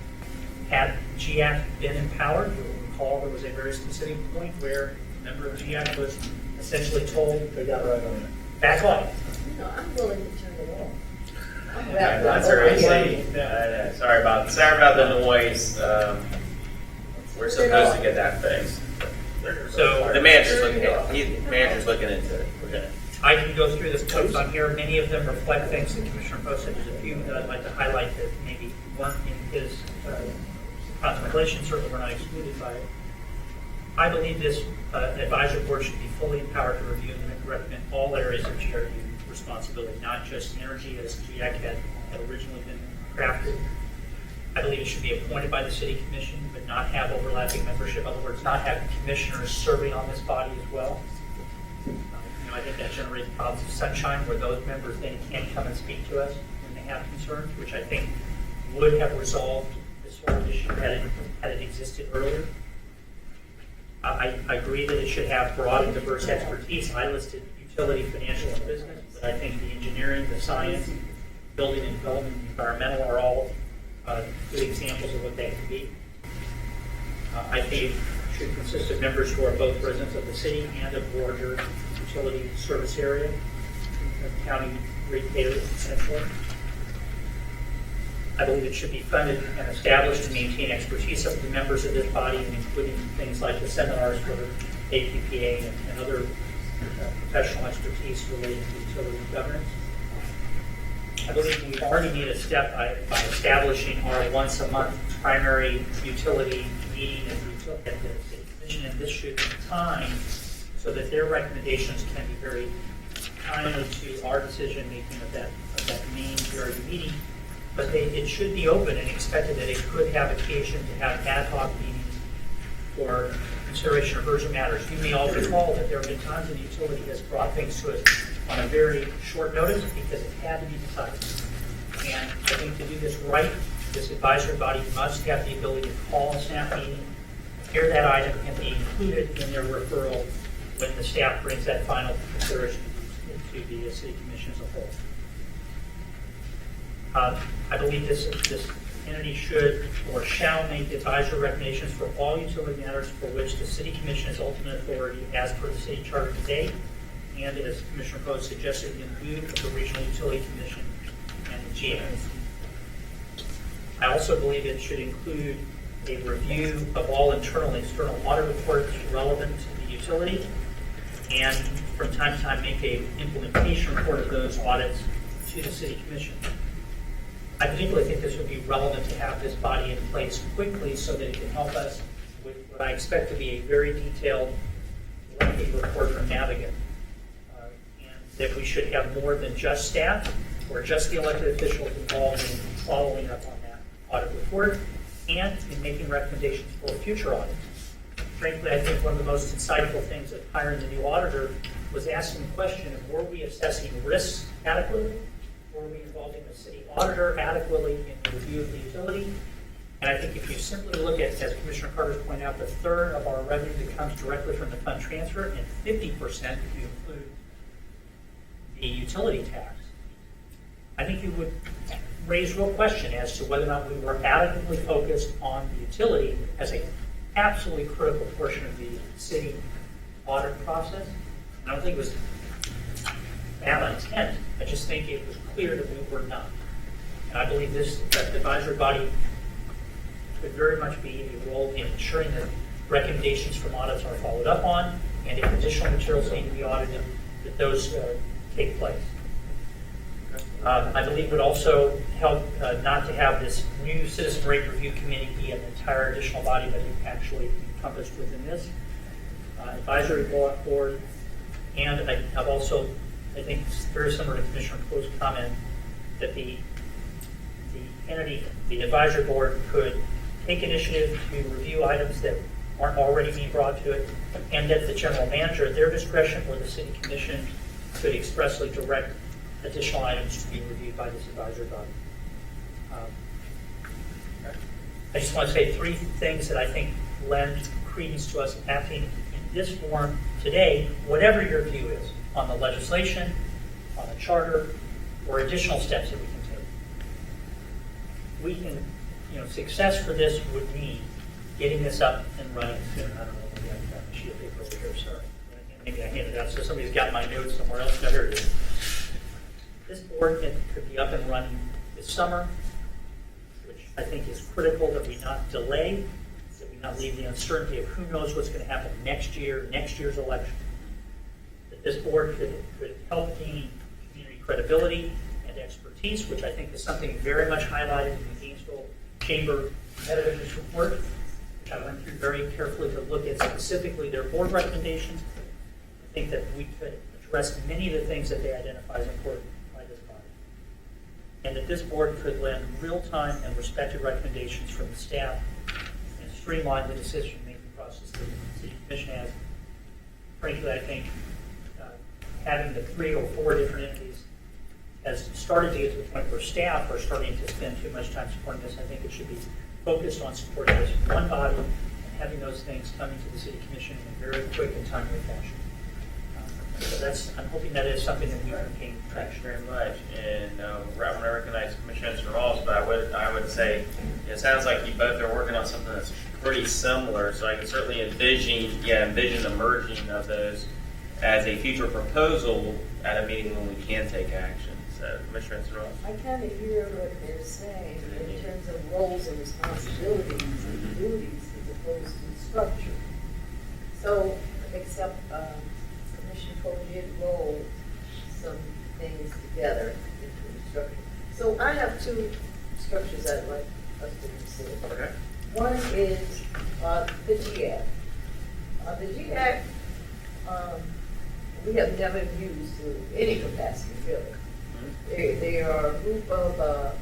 Had GIAC been empowered, you'll recall there was a very specific point where a member of GIAC was essentially told, they got right on it, back off. I'm willing to turn it off. That's our AC. Sorry about the noise. We're supposed to get that fixed. So The manager's looking into it. We're gonna. I can go through the points on here. Many of them reflect things that Commissioner Poe said. There's a few that I'd like to highlight that maybe weren't in his contemplation. Certainly, we're not excluded by it. I believe this advisory board should be fully empowered to review and recommend all areas of GRU responsibility, not just energy as GIAC had originally been crafted. I believe it should be appointed by the City Commission, but not have overlapping membership. In other words, not have commissioners serving on this body as well. I think that generates problems of sunshine where those members then can't come and speak to us when they have concerns, which I think would have resolved this sort of issue had it existed earlier. I agree that it should have broad and diverse expertise. I listed utility, financial, and business, but I think the engineering, the science, building and development, and environmental are all good examples of what that could be. I think it should consist of members who are both residents of the city and of larger utility service area, county ratepayers, essentially. I believe it should be funded and established to maintain expertise of the members of this body, including things like the seminars for APPA and other professional expertise related to utility governance. I believe we already need a step by establishing our once-a-month primary utility meeting at the City Commission, and this should be timed so that their recommendations can be very timely to our decision-making of that main GRU meeting. But it should be open and expected that it could have occasion to have ad hoc meetings for consideration of urgent matters. You may all recall that there have been times when the utility has brought things to us on a very short notice because it had to be decided. And I think to do this right, this advisory body must have the ability to call a staff meeting, hear that item, and be included in their referral when the staff brings that final consideration to the City Commission as a whole. I believe this entity should or shall make advisory recommendations for all utility matters for which the City Commission has ultimate authority as per the city charter today, and as Commissioner Poe suggested, in lieu of the Regional Utility Commission and the GIAC. I also believe it should include a review of all internal and external audit reports relevant to the utility, and from time to time make an implementation report of those audits to the City Commission. I particularly think this would be relevant to have this body in place quickly so that it can help us with what I expect to be a very detailed, lengthy report from Navigant. And that we should have more than just staff or just the elected officials involved in following up on that audit report, and in making recommendations for future audits. Frankly, I think one of the most insightful things of hiring the new auditor was asking the question of, were we assessing risks adequately? Were we involving the city auditor adequately in the review of the utility? And I think if you simply look at, as Commissioner Carter's pointed out, the third of our revenue that comes directly from the fund transfer, and 50% if you include the utility tax, I think you would raise real question as to whether or not we were adequately focused on the utility as an absolutely critical portion of the city audit process. I don't think it was bad intent. I just think it was clear that we were not. And I believe this advisory body could very much be a role in ensuring that recommendations from audits are followed up on, and if additional materials need to be audited, that those take place. I believe it would also help not to have this new citizen rate review committee be an entire additional body that is actually encompassed within this advisory board. And I've also, I think it's very similar to Commissioner Poe's comment, that the entity, the advisory board, could take initiative to review items that aren't already being brought to it, and that the general manager, at their discretion, or the city commission, could expressly direct additional items to be reviewed by this advisory body. I just want to say three things that I think lend credence to us acting in this form today, whatever your view is on the legislation, on the charter, or additional steps that we can take. We can, success for this would mean getting this up and running soon. I don't know, maybe I've got a sheet of paper over here, sorry. Maybe I handed it out, so somebody's got my notes somewhere else. No, here it is. This board could be up and running this summer, which I think is critical that we not delay, that we not leave the uncertainty of who knows what's going to happen next year's election. That this board could help gain community credibility and expertise, which I think is something very much highlighted in the Gainesville Chamber Competitiveness Report, which I went through very carefully to look at specifically their board recommendations. I think that we could address many of the things that they identify as important by this body. And that this board could lend real-time and respected recommendations from the staff and streamline the decision-making process that the City Commission has. Frankly, I think having the 3 or 4 different entities has started to get to the point where staff are starting to spend too much time supporting this. I think it should be focused on supporting this one body and having those things coming to the City Commission in a very quick and timely fashion. So I'm hoping that is something that we can gain traction. Very much. And I want to recognize Commissioner Ross, but I would say it sounds like you both are working on something that's pretty similar. So I can certainly envision the merging of those as a future proposal at a meeting when we can take action. So Commissioner Ross. I kind of hear what they're saying in terms of roles and responsibilities and duties as opposed to structure. So, except Commissioner Poe did roll some things together into the structure. So I have 2 structures I'd like us to consider. Okay. One is the GAC. The GAC, we have never used to any capacity, really. They are a group of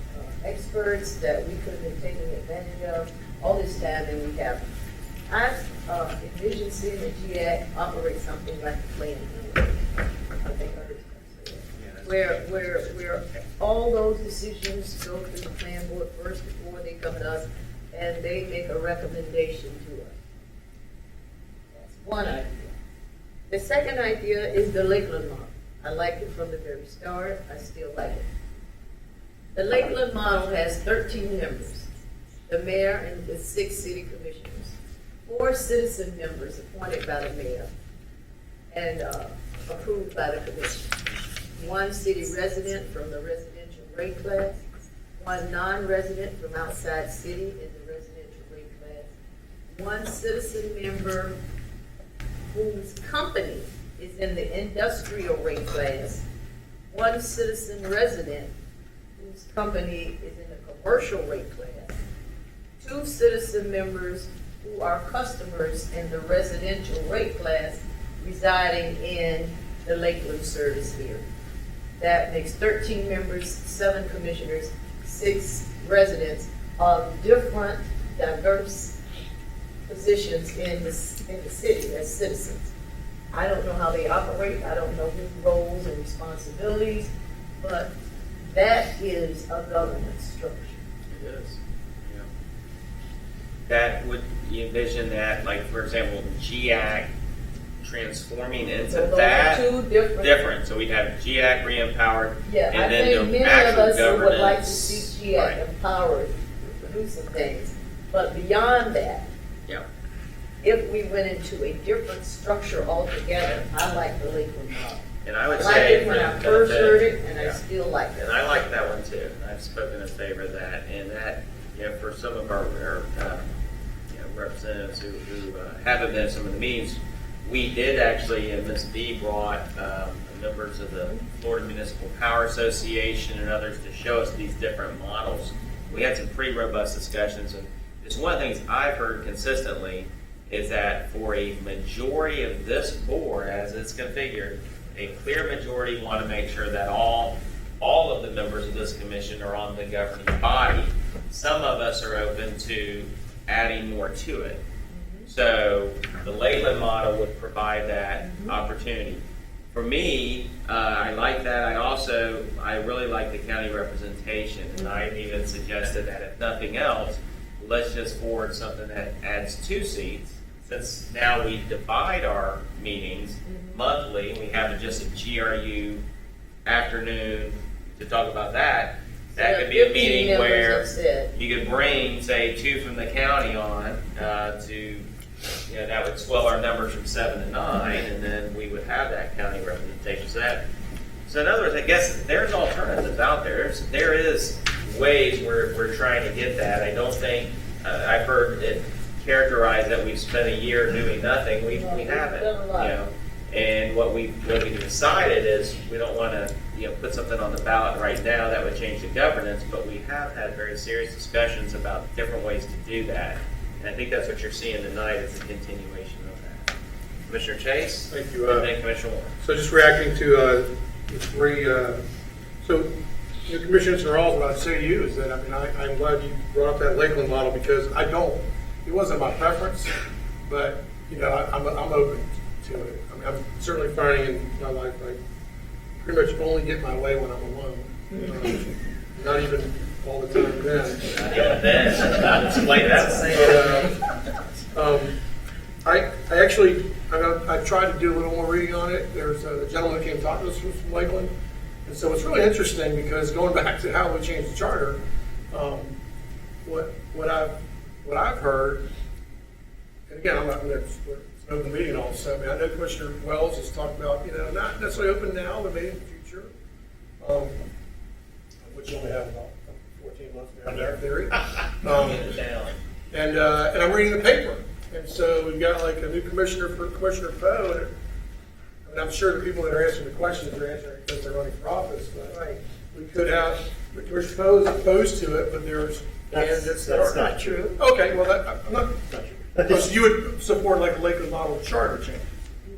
experts that we could have been taking advantage of all this time, and we haven't. I envision seeing the GAC operate something like the planning board. I think I heard you say that. Where all those decisions go through the planning board first before they come to us, and they make a recommendation to us. That's one idea. The second idea is the Lakeland model. I liked it from the very start. I still like it. The Lakeland model has 13 members, the mayor and the 6 city commissioners, 4 citizen members appointed by the mayor and approved by the commission, 1 city resident from the residential rate class, 1 non-resident from outside city in the residential rate class, 1 citizen member whose company is in the industrial rate class, 1 citizen resident whose company is in the commercial rate class, 2 citizen members who are customers in the residential rate class residing in the Lakeland service area. That makes 13 members, 7 commissioners, 6 residents of different diverse positions in the city as citizens. I don't know how they operate, I don't know whose roles and responsibilities, but that is a governance structure. It is. Yeah. That would you envision that, like for example, GAC transforming into So those are that two different. So we'd have GAC re-empowered, Yeah, and I then think the many of actual us governance. would like to see GIAC Right. empowered to do some things. But beyond that, Yeah. if we went into a different structure altogether, I like the Lakeland model. And I would I liked say it when for I the first benefit- heard it, and I yeah. still like it. And I like that one too. I've spoken in favor of that, and that, for some of our representatives who haven't been at some of the meetings, we did actually, and Ms. B brought members of the Florida Municipal Power Association and others to show us these different models. We had some pretty robust discussions, and it's one of the things I've heard consistently is that for a majority of this board, as it's configured, a clear majority want to make sure that all of the members of this commission are on the governing body. Some of us are open to adding more to it. So the Leyland model would provide that opportunity. For me, I like that. I really like the county representation, and I even suggested that if nothing else, let's just forward something that adds 2 seats. Since now we divide our meetings monthly, we have just a GRU afternoon to talk about that. That could be a 15 meeting members where have said. you could bring, say, 2 from the county on to, that would swell our numbers from 7 to 9, and then we would have that county representation. So in other words, I guess there's alternatives out there. There is ways we're trying to get that. I don't think I've heard it characterized that we've spent a year doing nothing. We haven't. done a lot. And what we decided is we don't want to put something on the ballot right now that would change the governance, but we have had very serious discussions about different ways to do that. And I think that's what you're seeing tonight is a continuation of that. Commissioner Chase? Thank you. And then Commissioner Warren. So just reacting to the three, Commissioner Rawls, what I'd say to you is that, I'm glad you brought up that Lakeland model because it wasn't my preference, but, I'm open to it. I'm certainly finding in my life, I pretty much only get my way when I'm alone. Not even all the time then. Not even then. Explain that. I tried to do a little more reading on it. There's a gentleman who came talk to us from Lakeland. And so it's really interesting because going back to how we changed the charter, what I've heard, and again, it's an open meeting also. I know Commissioner Wells has talked about, not necessarily open now, but maybe in the future, which only have about 14 months now in their theory. And I'm reading the paper. And so we've got like a new commissioner for Commissioner Poe. And I'm sure the people that are answering the questions are answering because they're running for office. But we could have, Commissioner Poe is opposed to it, but there's candidates that are. That's not true. Okay, well, I'm not. So you would support like a Lakeland model charter change?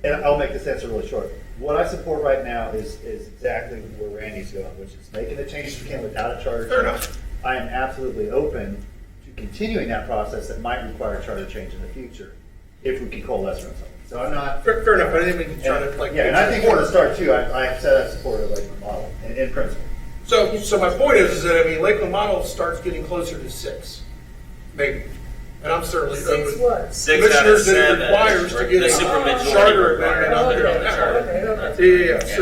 And I'll make this answer really short. What I support right now is exactly where Randy's going, which is making the changes we can without a charter Fair change. enough. I am absolutely open to continuing that process that might require a charter change in the future if we can coalesce around something. So I'm not. Fair enough. I didn't mean to try to like. Yeah, and I think for the start too, I said I support a Lakeland model in principle. So my point is that Lakeland model starts getting closer to 6, maybe, and I'm certainly 6 open. what? 6 out of Commissioners that 7 it requires to get the a supermajority charter required amendment under on the there. charter.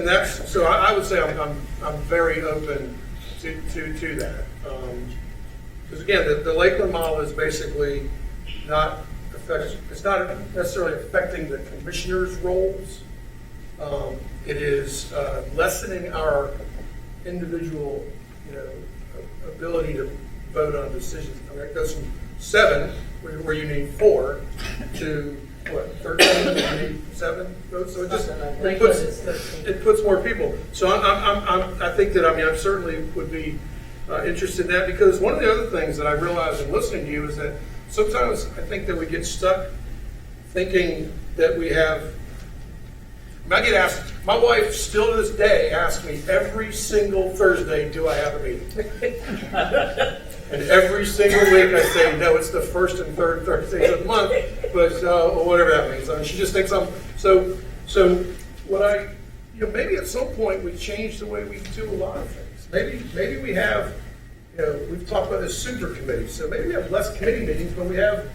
Yeah. So I would say I'm very open to that. Because again, the Lakeland model is basically it's not necessarily affecting the commissioners' roles. It is lessening our individual, ability to vote on decisions. It goes from 7, where you need 4, to what, 13, you need 7 votes. So it puts more people. So I think that I certainly would be interested in that because one of the other things that I realize in listening to you is that sometimes I think that we get stuck thinking that we have. I get asked. My wife still to this day asks me every single Thursday, "Do I have a meeting?" And every single week I say, no, it's the first and third Thursdays of the month, but whatever that means. I mean, she just thinks I'm, so what maybe at some point we change the way we do a lot of things. Maybe we have, we've talked about this super committee, so maybe we have less committee meetings, but we have,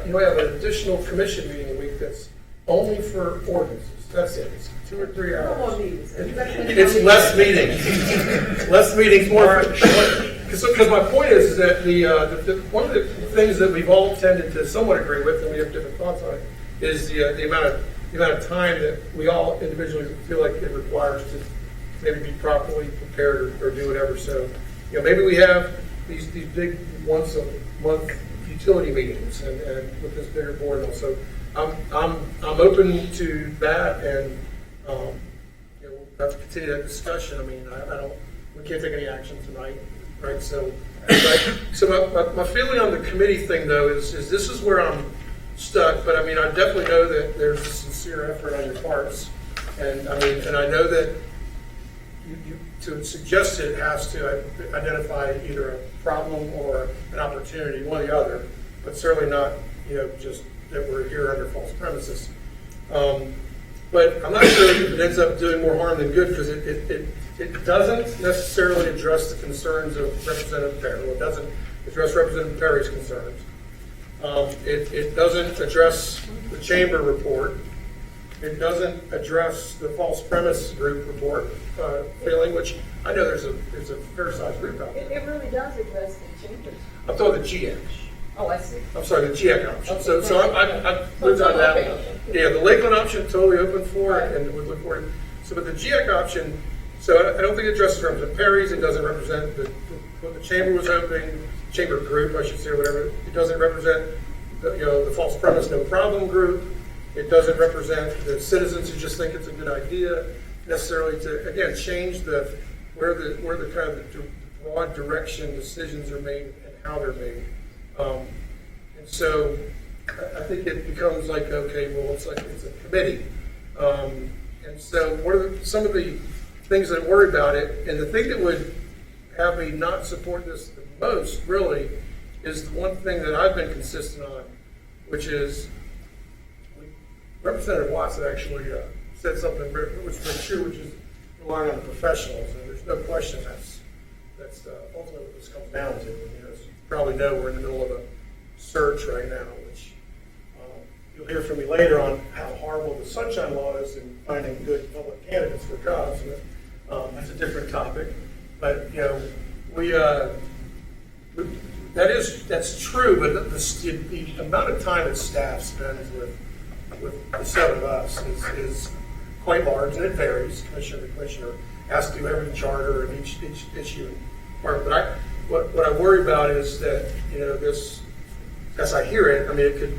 we have an additional commission meeting a week that's only for ordinances. That's it. It's 2 or 3 hours. No more meetings. It's less meetings. Less meetings, more. Because my point is that one of the things that we've all tended to somewhat agree with, and we have different thoughts on it, is the amount of time that we all individually feel like it requires to maybe be properly prepared or do whatever. So, maybe we have these big once a month utility meetings and with this bigger board. Also, I'm open to that, and we'll have to continue that discussion. I mean, we can't take any action tonight, right? So my feeling on the committee thing though is this is where I'm stuck. But I mean, I definitely know that there's a sincere effort on your parts, and I know that you to suggest it has to identify either a problem or an opportunity, one or the other, but certainly not just that we're here under false premises. But I'm not sure if it ends up doing more harm than good, because it doesn't necessarily address the concerns of Representative Perry. It doesn't address Representative Perry's concerns. It doesn't address the chamber report. It doesn't address the false premise group report failing, which I know there's a fair-sized group out there. It really does address the chambers. I'm talking the GX. Oh, I see. I'm sorry, the GX option. Okay, So I've moved on to that one. Yeah, the Lakeland option, totally open for it, and would look for it. So, but the GX option, so I don't think it addresses Representative Perry's. It doesn't represent what the chamber was hoping, chamber group, I should say, or whatever. It doesn't represent the false premise, no problem group. It doesn't represent the citizens who just think it's a good idea necessarily to, again, change where the kind of the broad direction decisions are made and how they're made. And so I think it becomes like, okay, well, it's a committee. And so what are some of the things that worry about it? And the thing that would have me not support this the most, really, is the one thing that I've been consistent on, which is Representative Watson actually said something which was very true, which is relying on the professionals. And there's no question that's ultimately what this comes down to. As you probably know, we're in the middle of a search right now, which you'll hear from me later on how horrible the Sunshine Law is in finding good public candidates for jobs. That's a different topic. But that's true. But the amount of time that staff spends with the 7 of us is quite large, and it varies. Commissioner to commissioner has to do every charter and each issue. But what I worry about is that this, as I hear it, I mean, it could.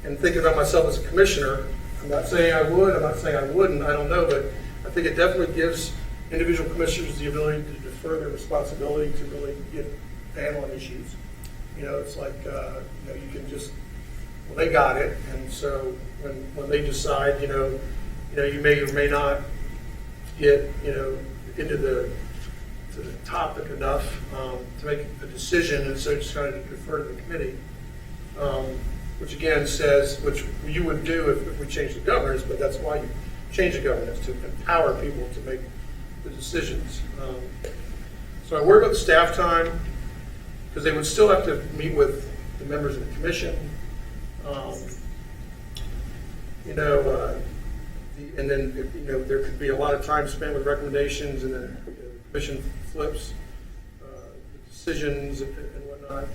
And thinking about myself as a commissioner, I'm not saying I would, I'm not saying I wouldn't, I don't know, but I think it definitely gives individual commissioners the ability to defer their responsibility to really get a handle on issues. It's like you can just, well, they got it, and so when they decide, you may or may not get into the topic enough to make a decision, and so just kind of defer to the committee. Which again says, which you would do if we change the governance, but that's why you change the governance, to empower people to make the decisions. So I worry about the staff time, because they would still have to meet with the members of the commission. And then there could be a lot of time spent with recommendations, and then the commission flips the decisions and whatnot. I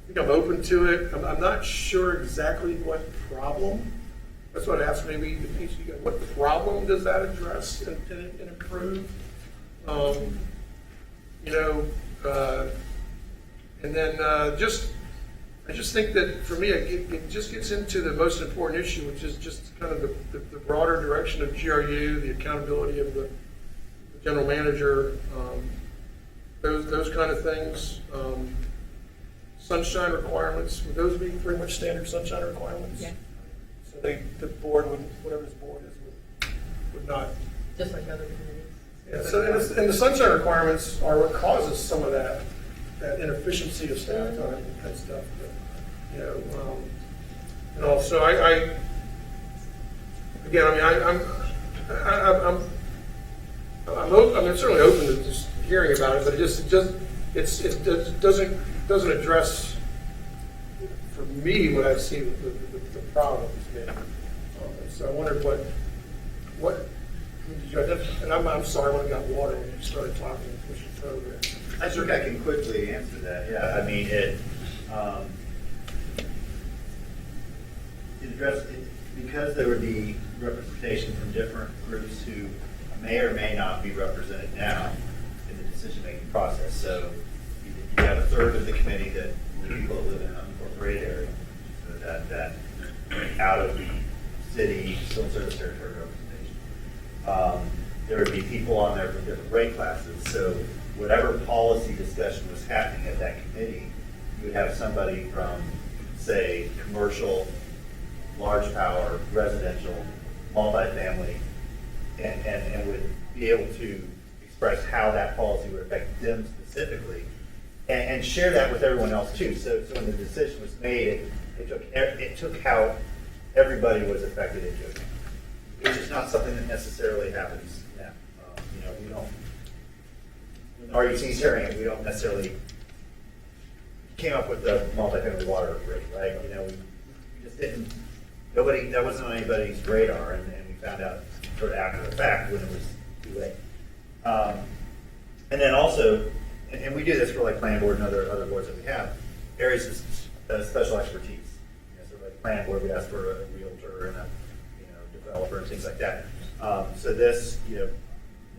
think I'm open to it. I'm not sure exactly what problem. That's what I asked maybe the piece you got. What problem does that address and improve? And then I just think that for me, it just gets into the most important issue, which is just kind of the broader direction of GRU, the accountability of the general manager, those kind of things. Sunshine requirements, would those be pretty much standard sunshine requirements? Yeah. So the board would, whatever this board is, would not. Just like other communities. Yeah, so and the sunshine requirements are what causes some of that that inefficiency of staff time and stuff, but, you know, and also, again, I mean, I'm certainly open to just hearing about it, but it doesn't address, for me, what I see the problems being. So I wondered what did you identify? And I'm sorry when I got water when you started talking and pushing through there. I think I can quickly answer that. Yeah, I mean, it addressed it because there would be representation from different groups who may or may not be represented now in the decision-making process. So you have a third of the committee that people that live in an unincorporated area, so that out of the city civil service territory representation. There would be people on there from different rate classes. So whatever policy discussion was happening at that committee, you would have somebody from, say, commercial, large power, residential, multifamily, and would be able to express how that policy would affect them specifically, and share that with everyone else too. So when the decision was made, it took how everybody was affected into it. Which is not something that necessarily happens now. You know, we don't. When the RUC is hearing it, we don't necessarily came up with the multifamily water rate, right? You know, we just didn't. Nobody, that wasn't on anybody's radar, and we found out sort of after the fact when it was too late. And then also, and we do this for like planning board and other boards that we have, areas of special expertise. You know, so like planning board, we ask for a realtor and a developer and things like that. So this,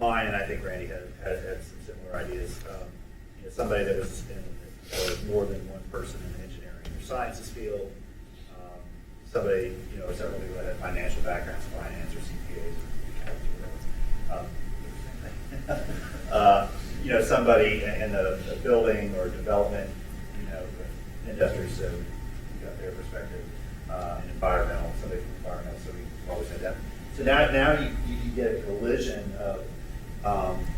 mine and I think Randy had some similar ideas. Somebody that was in more than one person in the engineering or sciences field. Somebody, several people that had financial backgrounds, finance or CPAs or somebody in the building or development, industry, so you got their perspective, and environmental, somebody from environmental, so we always had that. So now you get a collision of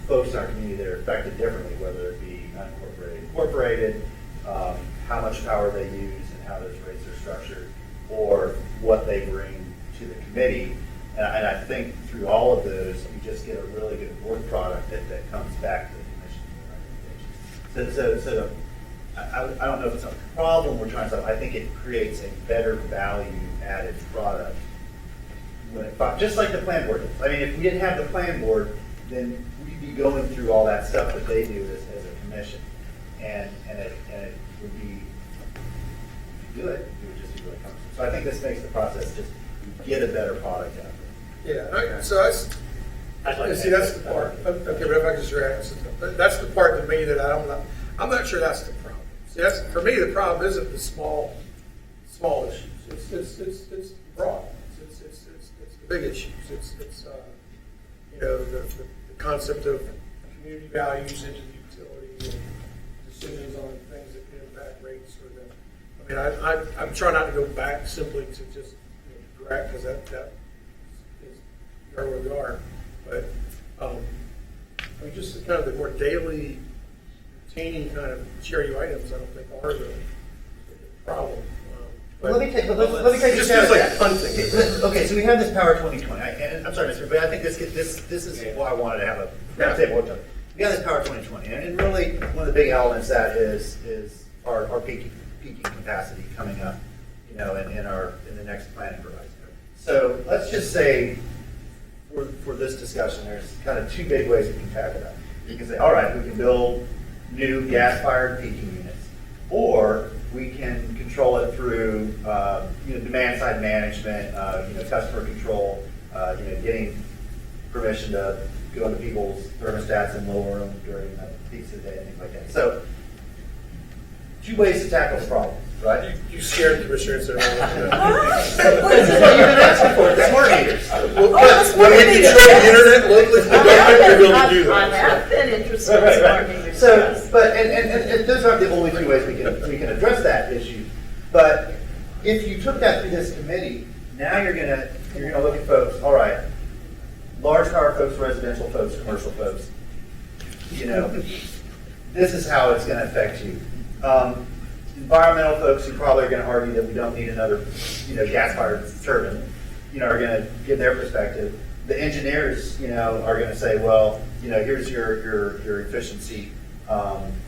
folks in our community that are affected differently, whether it be unincorporated, incorporated, how much power they use and how those rates are structured, or what they bring to the committee. And I think through all of those, you just get a really good work product that comes back to the commission recommendations. So I don't know if it's a problem we're trying to solve. I think it creates a better value added product. Just like the plan board does. I mean, if we didn't have the plan board, then we'd be going through all that stuff that they do as a commission. And it would be good. It would just be really cumbersome. So I think this makes the process just get a better product out of it. Yeah, so that's the part. Okay, but if I could just react, that's the part to me that I'm not sure that's the problem. See, for me, the problem isn't the small issues. It's broad. It's the big issues. It's the concept of community values into the utility and decisions on things that can impact rates or the. I mean, I'm trying not to go back simply to just correct because that is where we are. But just kind of the more daily, routine kind of GRU items, I don't think are the problem. Let me take you just down feels like punting. Okay, so we have this Power 2020. And I'm sorry, Mr. But I think this is why I wanted to have a roundtable. We got this Power 2020, and really one of the big elements that is our peaking capacity coming up, in the next planning horizon. So let's just say for this discussion, there's kind of two big ways we can tackle that. You can say, all right, we can build new gas-fired peaking units, or we can control it through demand-side management, customer control, getting permission to go into people's thermostats and lower them during the peaks of the day and things like that. So, two ways to tackle the problem, right? You scared commissioners. You've been asking for it, smart meters. When we control the internet locally, we might be able to do I that. have been interested in smart meters. So, but and those aren't the only two ways we can address that issue. But if you took that through this committee, now you're gonna look at folks. All right, large power folks, residential folks, commercial folks. this is how it's going to affect you. Environmental folks who probably are going to argue that we don't need another, gas-fired turbine, are going to give their perspective. The engineers, are going to say, well, here's your efficiency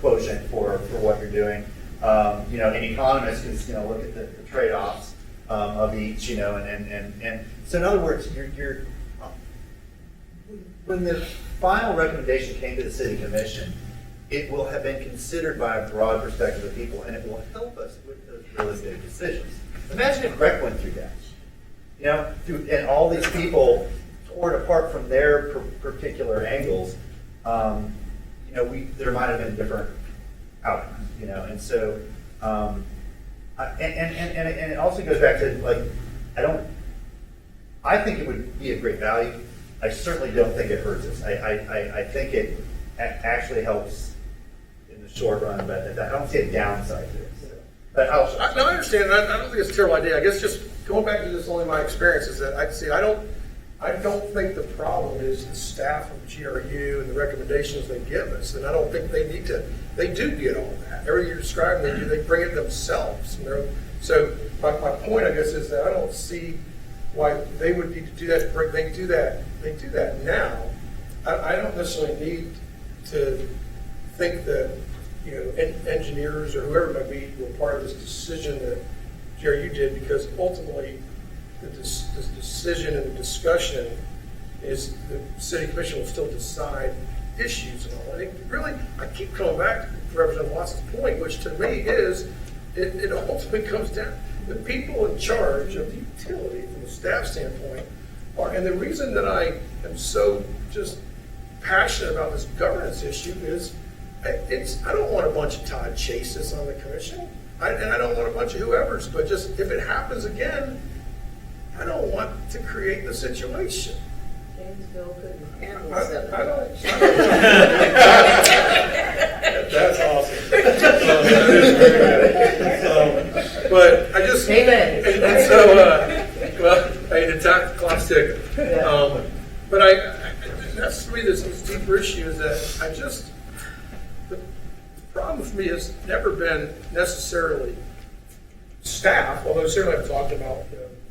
quotient for what you're doing. An economist is look at the trade-offs of each, and so in other words, you're when the final recommendation came to the city commission, it will have been considered by a broad perspective of people, and it will help us with those really big decisions. Imagine if Rec went through that, and all these people tore it apart from their particular angles. There might have been different outcomes, and so, and it also goes back to I think it would be a great value. I certainly don't think it hurts us. I think it actually helps in the short run, but I don't see a downside to it. So. But I understand. I don't think it's a terrible idea. I guess just going back to this, only my experience is that I don't think the problem is the staff of GRU and the recommendations they give us, and I don't think they need to. They do get all that. Everything you're describing, they bring it themselves. So my point, I guess, is that I don't see why they would need to do that. They do that now. I don't necessarily need to think that engineers or whoever might be were part of this decision that GRU did, because ultimately the decision and the discussion is the city commission will still decide issues and all. I keep coming back to Representative Watson's point, which to me is it ultimately comes down the people in charge of the utility from a staff standpoint are, and the reason that I am so just passionate about this governance issue is I don't want a bunch of Todd Chases on the commission, and I don't want a bunch of whoever's, but just if it happens again, I don't want to create the situation. Gainesville couldn't handle I seven. That's awesome. But I just, Amen. and so, I had attacked the clock tick. But that's for me, this deeper issue is that the problem for me has never been necessarily staff, although certainly I've talked about,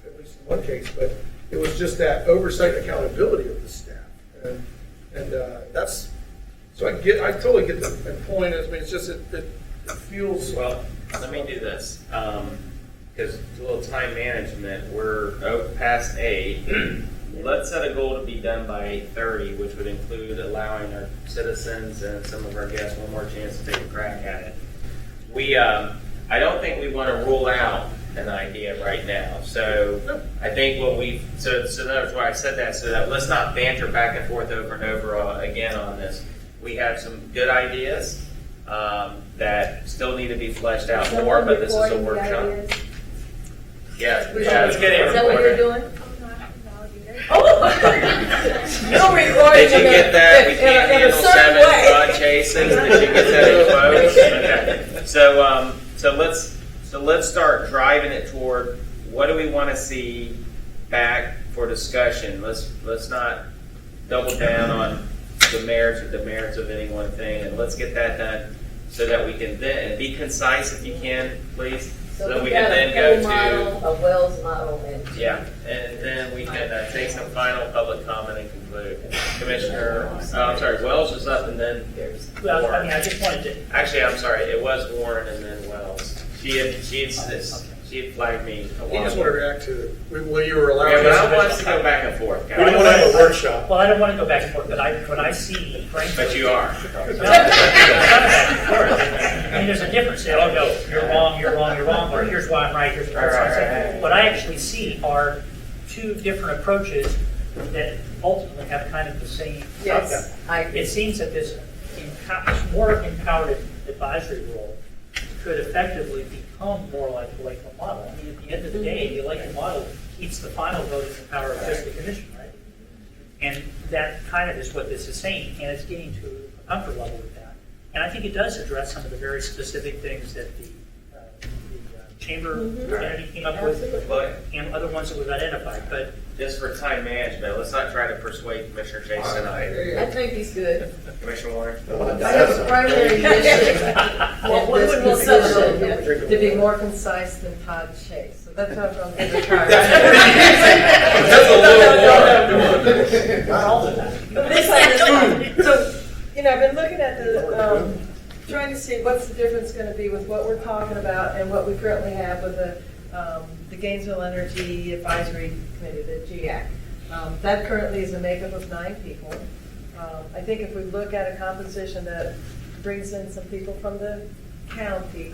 at least in one case, but it was just that oversight and accountability of the staff. And that's, so I totally get the point. I mean, it's just, it feels. Well, let me do this, because a little time management, we're past 8. Let's set a goal to be done by 8:30, which would include allowing our citizens and some of our guests one more chance to take a crack at it. I don't think we want to rule out an idea right now. So I think so that's why I said that, so that let's not banter back and forth over and over again on this. We have some good ideas that still need to be fleshed out more, but this is a workshop. Yeah, let's get it Is that what you're recorded. doing? Oh! No recording. Did you get that? We in can't a handle certain 7 way. Todd Chases. Did you get that in quotes? Okay. So let's start driving it toward what do we want to see back for discussion. Let's not double down on the merits or demerits of any one thing, and let's get that done so that we can then be concise if you can, please. So that we can then go to model, a Wells model, and and then we can take some final public comment and conclude. Commissioner, I'm sorry, Wells is up, and then Well, I Warren. mean, I just wanted to, Actually, I'm sorry, it was Warren and then Wells. She had flagged me a You while just ago. want to react to when you were allowed. Yeah, but I want us to go back and forth, We don't guys. want to have a workshop. well, I don't want to go back and forth, but when I see Frankfurt. But you are. No, it's not back and forth. I mean, there's a difference. Oh, no, you're wrong, or here's why I'm right, here's why I'm right. What I actually see are two different approaches that ultimately have kind of the same outcome. yes, I agree. It seems that this more empowered advisory role could effectively become more like the Lakeville model. I mean, at the end of the day, the Lakeville model keeps the final vote in the power of just the commission, right? And that kind of is what this is saying, and it's getting to a comfort level with that. And I think it does address some of the very specific things that the chamber Mhm. community came up with, But and other ones that we've identified, but just for time management, let's not try to persuade Commissioner Chase tonight. I think he's good. Commissioner Warren? I have a primary mission Well, in this we wouldn't want position to be more concise than Todd Chase. So that's what I'm going to try. But so, I've been looking at the, trying to see what's the difference going to be with what we're talking about and what we currently have with the Gainesville Energy Advisory Committee, the GAC. That currently is a makeup of 9 people. I think if we look at a composition that brings in some people from the county,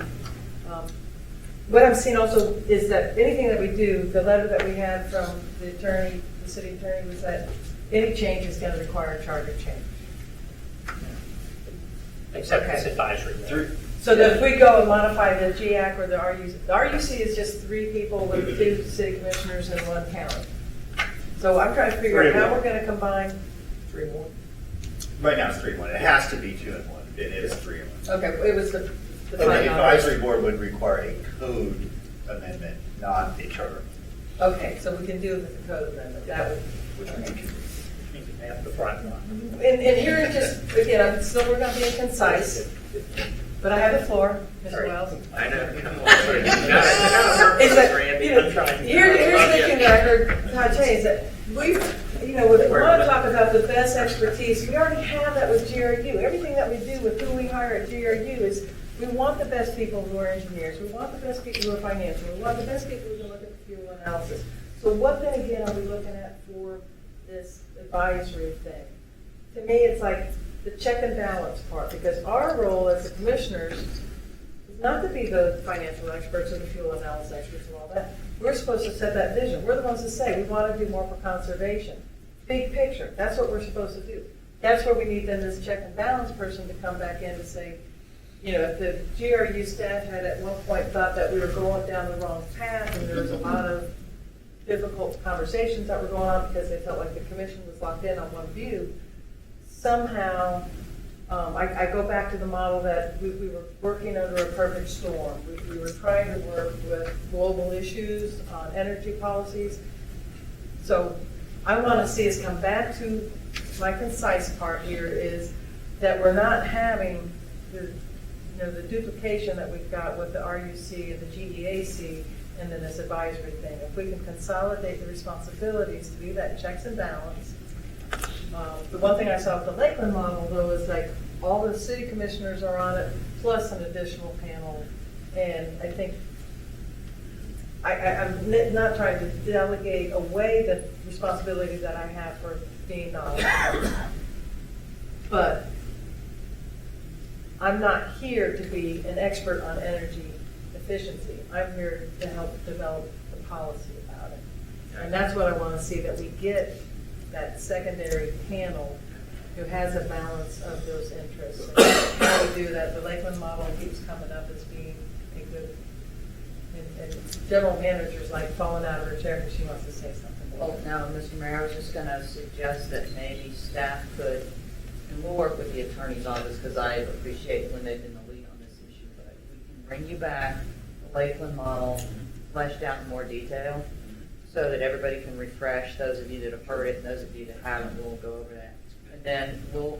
what I'm seeing also is that anything that we do, the letter that we had from the attorney, the city attorney, was that any change is going to require a charter change. except Okay. it's advisory. So that if we go and modify the GAC or the RUC is just 3 people with 2 city commissioners and 1 county. So I'm trying to figure out how we're going to combine. 3 more. Right now it's 3-1. It has to be 2 and 1. It is 3 and 1. Okay, it was the The final. advisory board would require a code amendment, not a charter. Okay, so we can do it with the code amendment. That would. Which we can. Which means we have the front one. And here, just again, I'm still working on being concise, but I have the floor, Mr. Wells. I know, come on. You got Is that, Randy. here's the thing that I heard Todd say, is that we want to talk about the best expertise. We already have that with GRU. Everything that we do with who we hire at GRU is, we want the best people who are engineers. We want the best people who are financial. We want the best people who can look at the fuel analysis. So what then again are we looking at for this advisory thing? To me, it's like the check and balance part, because our role as the commissioners is not to be the financial experts or the fuel analysis experts and all that. We're supposed to set that vision. We're the ones that say we want to do more for conservation. Big picture, that's what we're supposed to do. That's where we need then this check and balance person to come back in to say, if the GRU staff had at one point thought that we were going down the wrong path and there was a lot of difficult conversations that were going on because they felt like the commission was locked in on one view, somehow, I go back to the model that we were working under a perfect storm. We were trying to work with global issues on energy policies. So I want to see us come back to my concise part here is that we're not having the duplication that we've got with the RUC and the GEAC and then this advisory thing. If we can consolidate the responsibilities to do that checks and balance. The one thing I saw with the Lakeland model, though, is like all the city commissioners are on it, plus an additional panel. And I think I'm not trying to delegate away the responsibility that I have for being knowledgeable. But I'm not here to be an expert on energy efficiency. I'm here to help develop the policy about it. And that's what I want to see, that we get that secondary panel who has a balance of those interests. And how we do that, the Lakeland model keeps coming up as being a good, and general managers like falling out of her chair because she wants to say something. Well, now, Mr. Mayor, I was just going to suggest that maybe staff could, and we'll work with the attorney's office because I appreciate when they've been the lead on this issue, but we can bring you back the Lakeland model fleshed out in more detail so that everybody can refresh, those of you that have heard it and those of you that haven't, we'll go over that. And then we'll,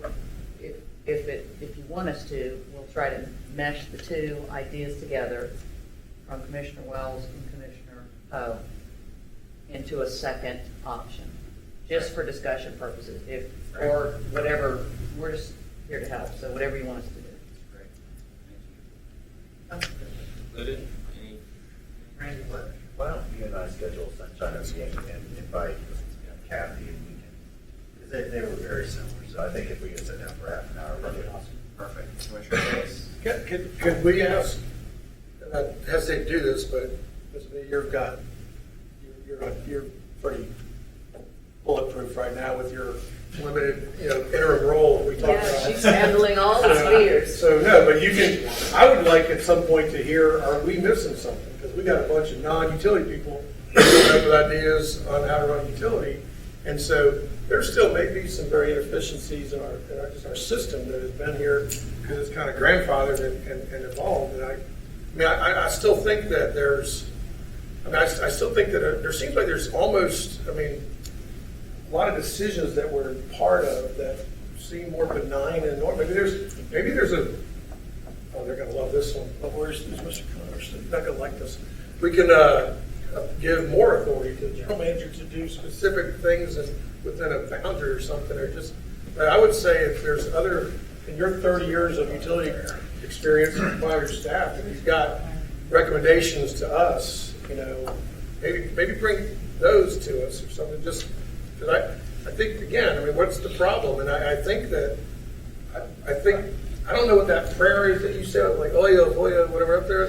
if you want us to, we'll try to mesh the 2 ideas together from Commissioner Wells and Commissioner Poe into a second option, just for discussion purposes, or whatever. We're just here to help, so whatever you want us to do. Great. Thank you. Included? Randy, what? Why don't you and I schedule sunshine of meeting and invite Kathy and we can, because they were very similar. So I think if we could sit down for half an hour, that'd be awesome. Perfect. Commissioner Chase? Could we ask, and I hesitate to do this, but Ms. B, you're pretty bulletproof right now with your limited, interim role that we talked about. Yeah, she's handling all the spheres. So, no, but you can, I would like at some point to hear, are we missing something? Because we got a bunch of non-utility people coming up with ideas on how to run utility. And so there still may be some very inefficiencies in our system that has been here because it's kind of grandfathered and evolved. And I mean, I still think that I still think that there seems like there's almost, I mean, a lot of decisions that we're part of that seem more benign and normal. Maybe there's a, oh, they're gonna love this one. Oh, where's Mr. Connors? He's not gonna like this. We can give more authority to the general manager to do specific things within a boundary or something, or just, but I would say if there's other, in your 30 years of utility experience by your staff, if you've got recommendations to us, you know, maybe bring those to us or something, just, because I think, again, I mean, what's the problem? And I think that, I don't know what that prayer is that you said, like, oya, whatever up there.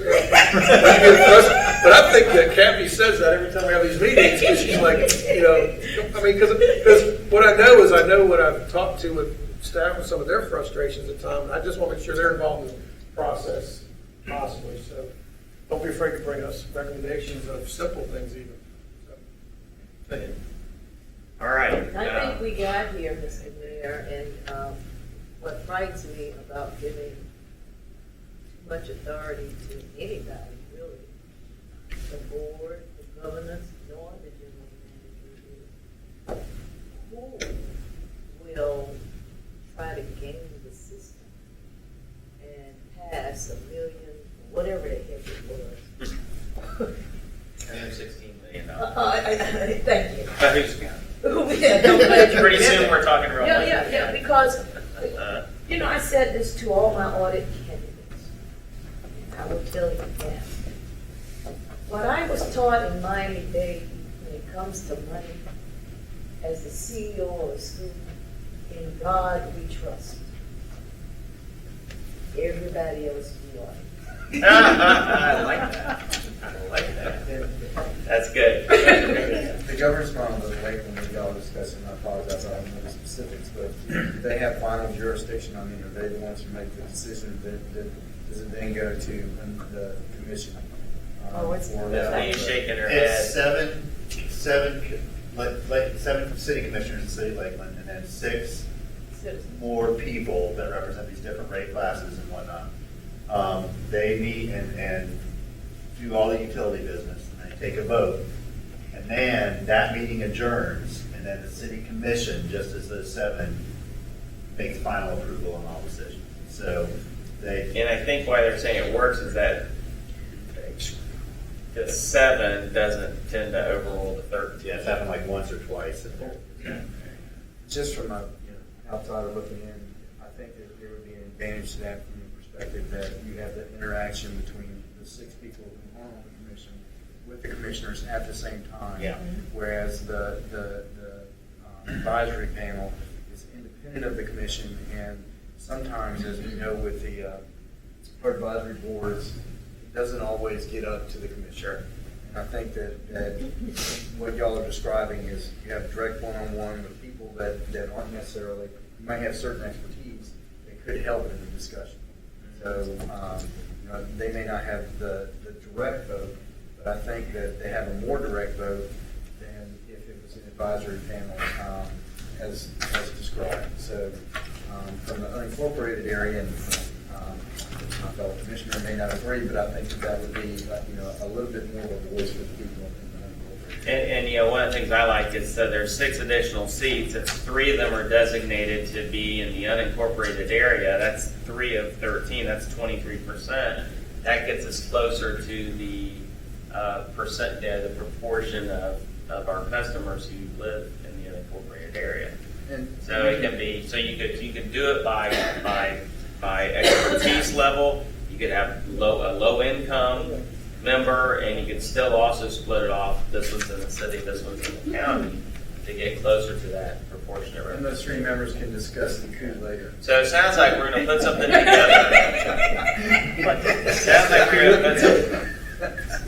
But I think that Kathy says that every time we have these meetings, because she's like, you know, I mean, because what I know is I know what I've talked to with staff and some of their frustrations at times, and I just want to make sure they're involved in the process, possibly. So don't be afraid to bring us recommendations of simple things even. So. All right. I think we got here, Mr. Mayor, and what frightens me about giving too much authority to anybody, really, the board, the governance, nor the general manager, who will try to game the system and pass $1 million, whatever the heck it was. $116 million. Thank you. Who's counting? Yeah, don't let you Pretty forget soon it. we're talking real money. Yeah, because, you know, I said this to all my audit candidates. I will tell you again. What I was taught in Miami-Dade when it comes to money, as the CEO of a school, in God we trust. Everybody else we are. I like that. I like that. That's good. The governance model doesn't wait when y'all are discussing, I apologize, I don't know the specifics, but they have final jurisdiction on it, or they're the ones who make the decision that does it then go to the commission. Oh, it's- for Bethany's shaking her It's head. seven city commissioners in City Lakeland, and then 6 Citizens. more people that represent these different rate classes and whatnot. They meet and do all the utility business, and they take a vote. And then that meeting adjourns, and then the city commission, just as those 7, makes final approval on all decisions. So they, And I think why they're saying it works is that the 7 doesn't tend to overrule the 13. yeah, it's happened like once or twice. Just from a outsider looking in, I think that there would be an advantage to that from the perspective that you have the interaction between the 6 people who are on the commission with the commissioners at the same time. Yeah. Whereas the advisory panel is independent of the commission, and sometimes, as we know with the our advisory boards, it doesn't always get up to the commissioner. And I think that what y'all are describing is you have direct one-on-one with people that aren't necessarily, you might have certain expertise that could help in the discussion. So, they may not have the direct vote, but I think that they have a more direct vote than if it was an advisory panel, as described. So, from the unincorporated area, and my fellow commissioner may not agree, but I think that would be, a little bit more of a voice for the people in the unincorporated. And one of the things I like is that there's 6 additional seats. If 3 of them are designated to be in the unincorporated area, that's 3 of 13. That's 23%. That gets us closer to the the proportion of our customers who live in the unincorporated area. And So it can be, so you could do it by expertise level. You could have a low income member, and you could still also split it off. This one's in the city, this one's in the county, to get closer to that proportionate And those 3 representation. members can discuss the coup later. So it sounds like we're going to put something together. It sounds like we're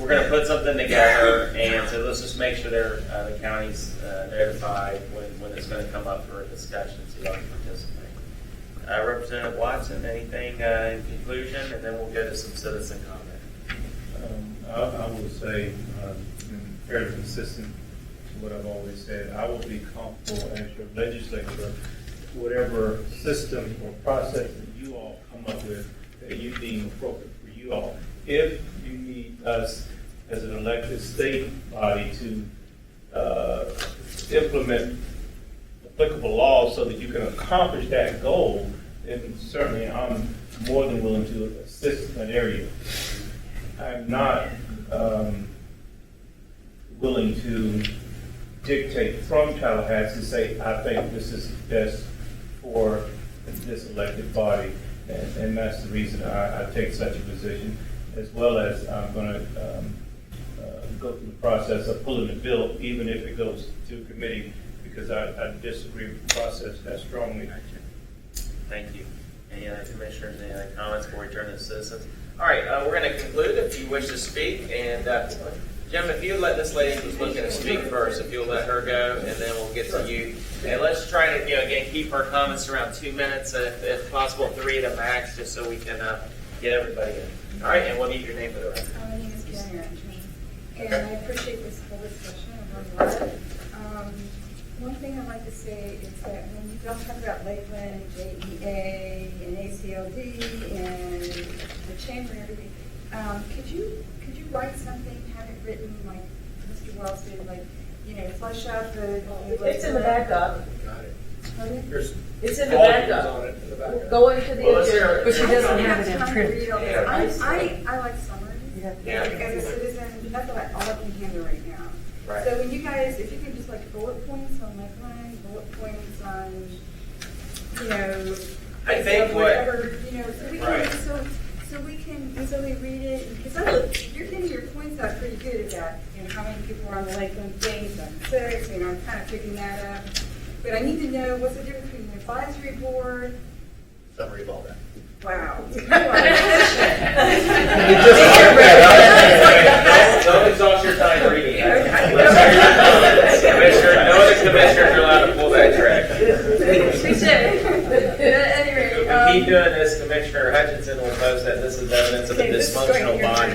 going to put something together, and so let's just make sure the county's notified when it's going to come up for a discussion, so y'all can participate. Representative Watson, anything in conclusion, and then we'll go to some citizen comment. I would say, fairly consistent to what I've always said, I would be comfortable as your legislature, whatever system or process that you all come up with that you deem appropriate for you all, if you need us as an elected state body to implement applicable laws so that you can accomplish that goal, then certainly I'm more than willing to assist in that area. I'm not willing to dictate from Tallahassee, say, I think this is best for this elected body, and that's the reason I take such a position, as well as I'm going to go through the process of pulling the bill, even if it goes to committee, because I disagree with the process that strongly. Thank you. Any other commissioners, any other comments before we turn to citizens? All right, we're going to conclude if you wish to speak. And Jim, if you let this lady who's looking to speak first, if you'll let her go, and then we'll get to you. And let's try to, again, keep our comments around 2 minutes, if possible, 3 at a max, just so we can get everybody in. All right, and we'll need your name for the rest. My name is Karen, and I appreciate this whole discussion. I've learned a lot. One thing I'd like to say is that when you don't talk about Lakeland, JEA, and ACLD, and the chamber and everything, could you write something, have it written like Mr. Wells did, like, flush out the. It's in the backup. Got it. Pardon? There's It's in the volumes backup. on it in the backup. Go into the Well, let's hear agenda. it. But she I doesn't don't have it in time to print. read all this. Yeah. I like summaries. Yeah. As a citizen, that's all I can handle right now. Right. So when you guys, if you can just like bullet points on Lakeland, bullet points on, I think whatever, so we can, Right. so we can easily read it. Because you're getting your points out pretty good about, how many people are on the Lakeland thing, 76, I'm kind of picking that up. But I need to know what's the difference between the advisory board. Summary of all that. Wow. Don't exhaust your time reading. Let's hear your comments. Commissioner, no other commissioners are allowed to pull that track. Anyway, If we keep doing this, Commissioner Hutchinson will post that this is evidence of a Okay, this is going dysfunctional here. body.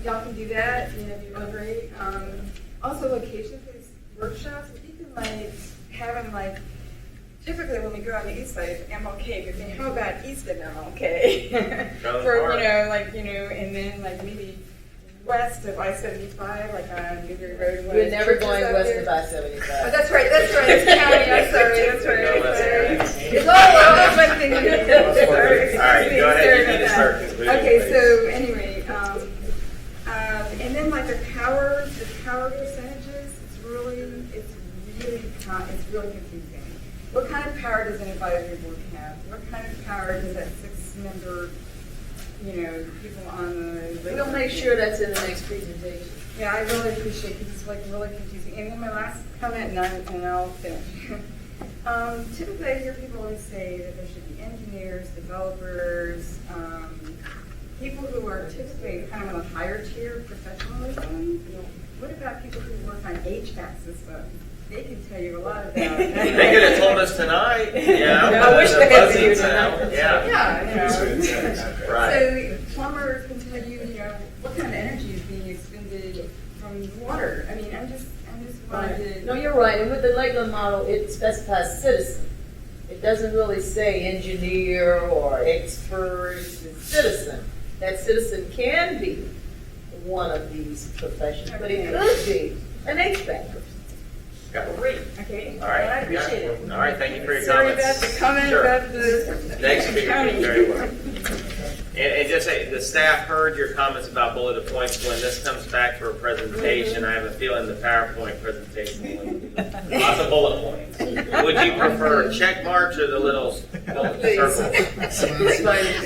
Y'all can do that, be real great. Also, location for these workshops, if you can have them typically when we go on the east side of MLK, but then how about east of MLK? For, and then maybe west of I-75, on Newberry Road. We're never going west of Oh, I-75. that's right, it's county, I'm sorry, that's right. It's all one thing. Sorry, All right, go ahead, you need to that. start concluding. Okay, please. so anyway, and then the power percentages, it's really confusing. What kind of power does an advisory board have? What kind of power does that 6-member, people on the. We'll make sure that's in the next presentation. Yeah, I really appreciate it because it's really confusing. And then my last comment, and I'll finish. Typically, I hear people always say that there should be engineers, developers, people who are typically kind of on a higher tier professionalism. What about people who work on HVAC systems? They can tell you a lot about. They could have told us tonight. Yeah, I wish the they had buzzing been sound. tonight. Yeah. Right. So plumbers can tell you, what kind of energy is being expended from water. I mean, I'm just wanted to. No, you're right, and with the Lakeland model, it specifies citizen. It doesn't really say engineer or expert, it's citizen. That citizen can be one of these professions, but it could be an HVAC person. Great. Okay. All right. I appreciate it. All right, thank you for your Sorry comments. about the comment Sure. about the. Next speaker, county. very well. And just say, the staff heard your comments about bulleted points. When this comes back for a presentation, I have a feeling the PowerPoint presentation will be lots of bullet points. Would you prefer check marks or the little circles?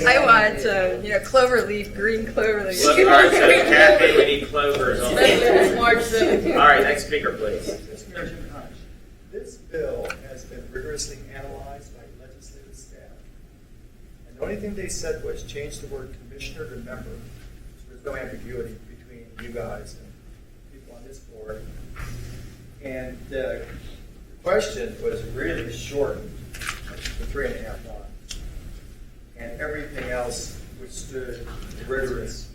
I want, clover leaf, green clover leaf. All right, so Kathy, we need clovers on It's it. March 7th. All right, next speaker, please. This bill has been rigorously analyzed by legislative staff. And the only thing they said was change the word commissioner to member. So there's no ambiguity between you guys and people on this board. And the question was really shortened to 3.5 lines. And everything else withstood rigorous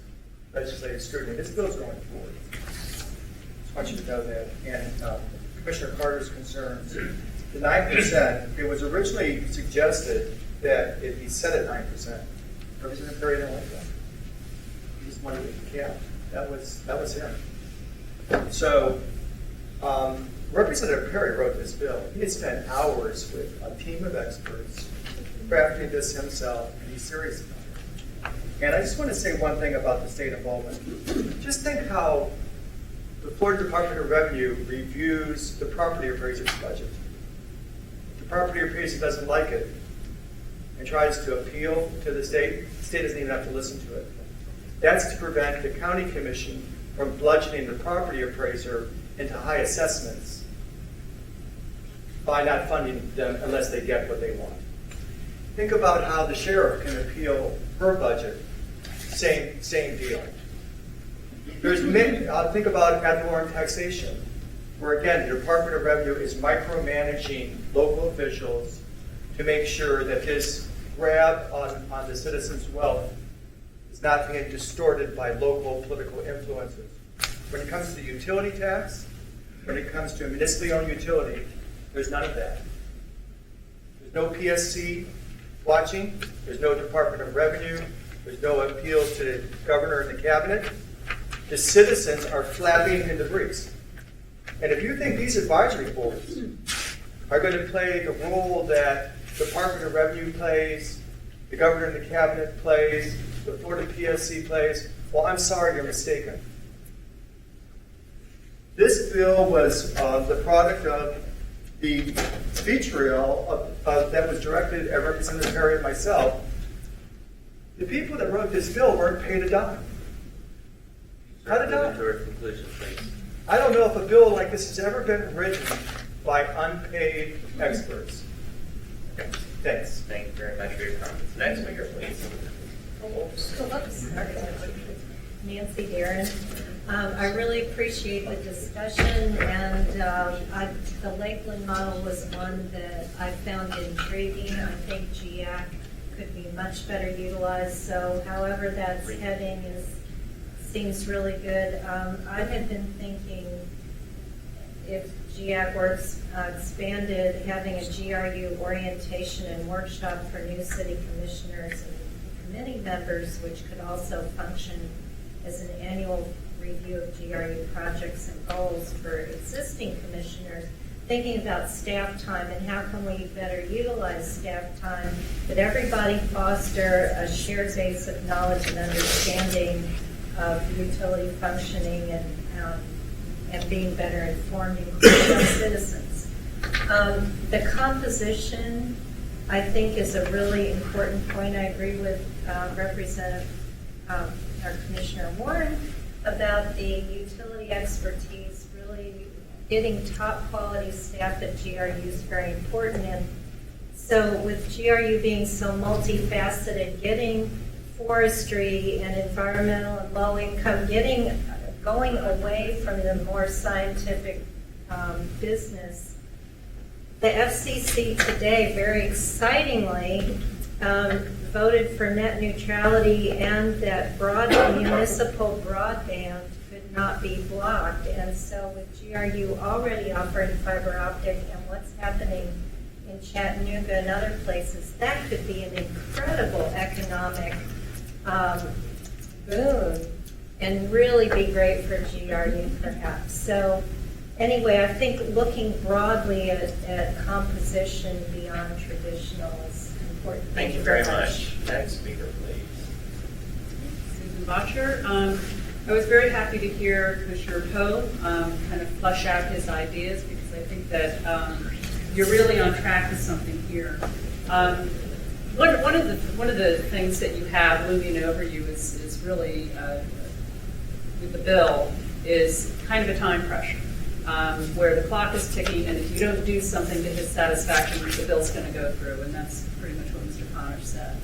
legislative scrutiny. This bill's going forward. Just want you to know that. And Commissioner Carter's concerns the 9%, it was originally suggested that it be set at 9%. Representative Perry didn't like that. He just wanted it to cap. That was him. So, Representative Perry wrote this bill. He had spent hours with a team of experts crafting this himself, and he's serious about it. And I just want to say one thing about the state involvement. Just think how the Florida Department of Revenue reviews the property appraiser's budget. If the property appraiser doesn't like it and tries to appeal to the state doesn't even have to listen to it. That's to prevent the county commission from bludgeoning the property appraiser into high assessments by not funding them unless they get what they want. Think about how the sheriff can appeal her budget. Same deal. Think about ad valorem taxation, where again, the Department of Revenue is micromanaging local officials to make sure that this grab on the citizens' wealth is not being distorted by local political influences. When it comes to the utility tax, when it comes to a municipally owned utility, there's none of that. There's no PSC watching, there's no Department of Revenue, there's no appeals to the governor and the cabinet. The citizens are flapping in the breeze. And if you think these advisory boards are going to play the role that the Department of Revenue plays, the governor and the cabinet plays, the Florida PSC plays, well, I'm sorry, you're mistaken. This bill was the product of the speech reel that was directed at Representative Perry and myself. The people that wrote this bill weren't paid a dime. Not a dime. I don't know if a bill like this has ever been written by unpaid experts. Thanks. Thank you very much for your comments. Next speaker, please. Nancy Darren. I really appreciate the discussion, and the labeling model was one that I found intriguing. I think GIAC could be much better utilized, so however that's heading seems really good. I had been thinking if GIAC were expanded, having a GRU orientation and workshop for new city commissioners and committee members, which could also function as an annual review of GRU projects and goals for existing commissioners, thinking about staff time and how can we better utilize staff time, that everybody foster a shared base of knowledge and understanding of utility functioning and being better informed, including our citizens. The composition, I think, is a really important point. I agree with Representative our Commissioner Warren about the utility expertise. Really getting top quality staff at GRU is very important. And so with GRU being so multifaceted, getting forestry and environmental and low income, going away from the more scientific business. The FCC today, very excitingly, voted for net neutrality and that municipal broadband could not be blocked. And so with GRU already offering fiber optic and what's happening in Chattanooga and other places, that could be an incredible economic boon and really be great for GRU perhaps. So anyway, I think looking broadly at composition beyond traditional is important. Thank you very much. Next speaker, please. Susan Botcher. I was very happy to hear Commissioner Poe kind of flesh out his ideas, because I think that you're really on track with something here. One of the things that you have looming over you is really with the bill is kind of a time pressure, where the clock is ticking, and if you don't do something to his satisfaction, the bill's going to go through, and that's pretty much what Mr. Connor said.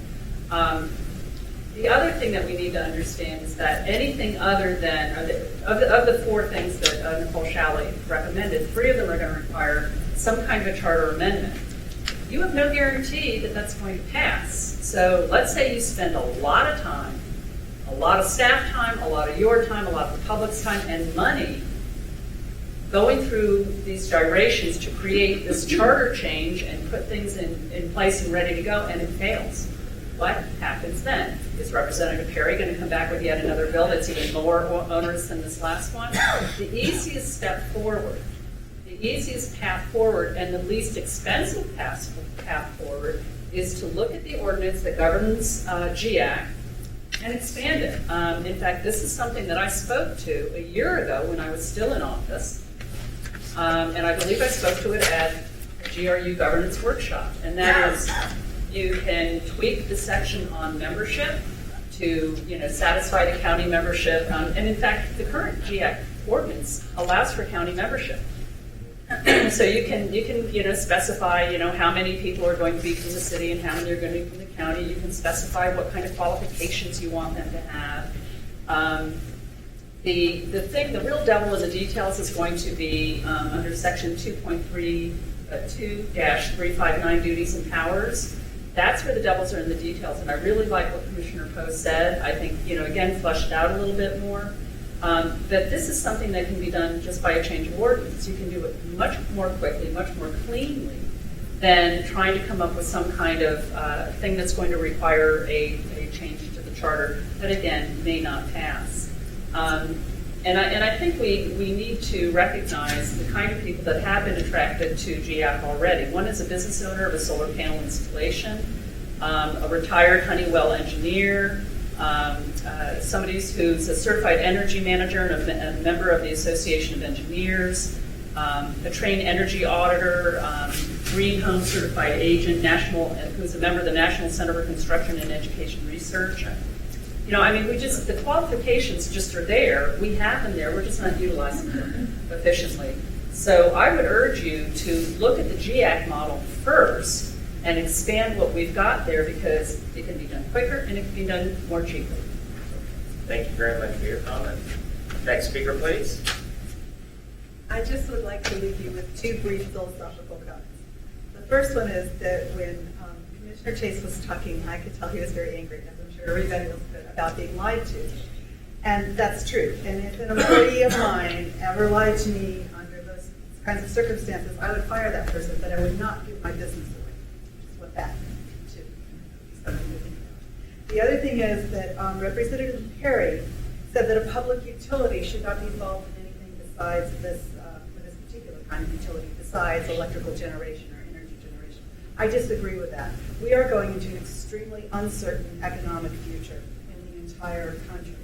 The other thing that we need to understand is that anything other than, of the four things that Nicole Shalley recommended, 3 of them are going to require some kind of a charter amendment. You have no guarantee that that's going to pass. So let's say you spend a lot of time, a lot of staff time, a lot of your time, a lot of the public's time, and money going through these gyrations to create this charter change and put things in place and ready to go, and it fails. What happens then? Is Representative Perry going to come back with yet another bill that's even more onerous than this last one? The easiest step forward, the easiest path forward, and the least expensive path forward is to look at the ordinance that governs GAC and expand it. In fact, this is something that I spoke to a year ago when I was still in office. And I believe I spoke to it at a GRU governance workshop. And that is, you can tweak the section on membership to, satisfy the county membership. And in fact, the current GAC ordinance allows for county membership. So you can specify, how many people are going to be from the city and how many are going to be from the county. You can specify what kind of qualifications you want them to have. The real devil in the details is going to be under section 2.2-359 duties and powers. That's where the devils are in the details, and I really like what Commissioner Poe said. I think, again, fleshed out a little bit more. That this is something that can be done just by a change of ordinance. You can do it much more quickly, much more cleanly than trying to come up with some kind of thing that's going to require a change to the charter that, again, may not pass. And I think we need to recognize the kind of people that have been attracted to GAC already. One is a business owner of a solar panel installation, a retired Honeywell engineer, somebody who's a certified energy manager and a member of the Association of Engineers, a trained energy auditor, green home certified agent, who's a member of the National Center for Construction and Education Research. The qualifications just are there. We have them there. We're just not utilizing them efficiently. So I would urge you to look at the GAC model first and expand what we've got there, because it can be done quicker and it can be done more cheaply. Thank you very much for your comment. Next speaker, please. I just would like to leave you with two brief philosophical comments. The first one is that when Commissioner Chase was talking, I could tell he was very angry, as I'm sure everybody else could, about being lied to. And that's true. And if an employee of mine ever lied to me under those kinds of circumstances, I would fire that person, but I would not give my business away. Which is what that should be something to think about. The other thing is that Representative Perry said that a public utility should not be involved in anything besides this, for this particular kind of utility, besides electrical generation or energy generation. I disagree with that. We are going into an extremely uncertain economic future in the entire country.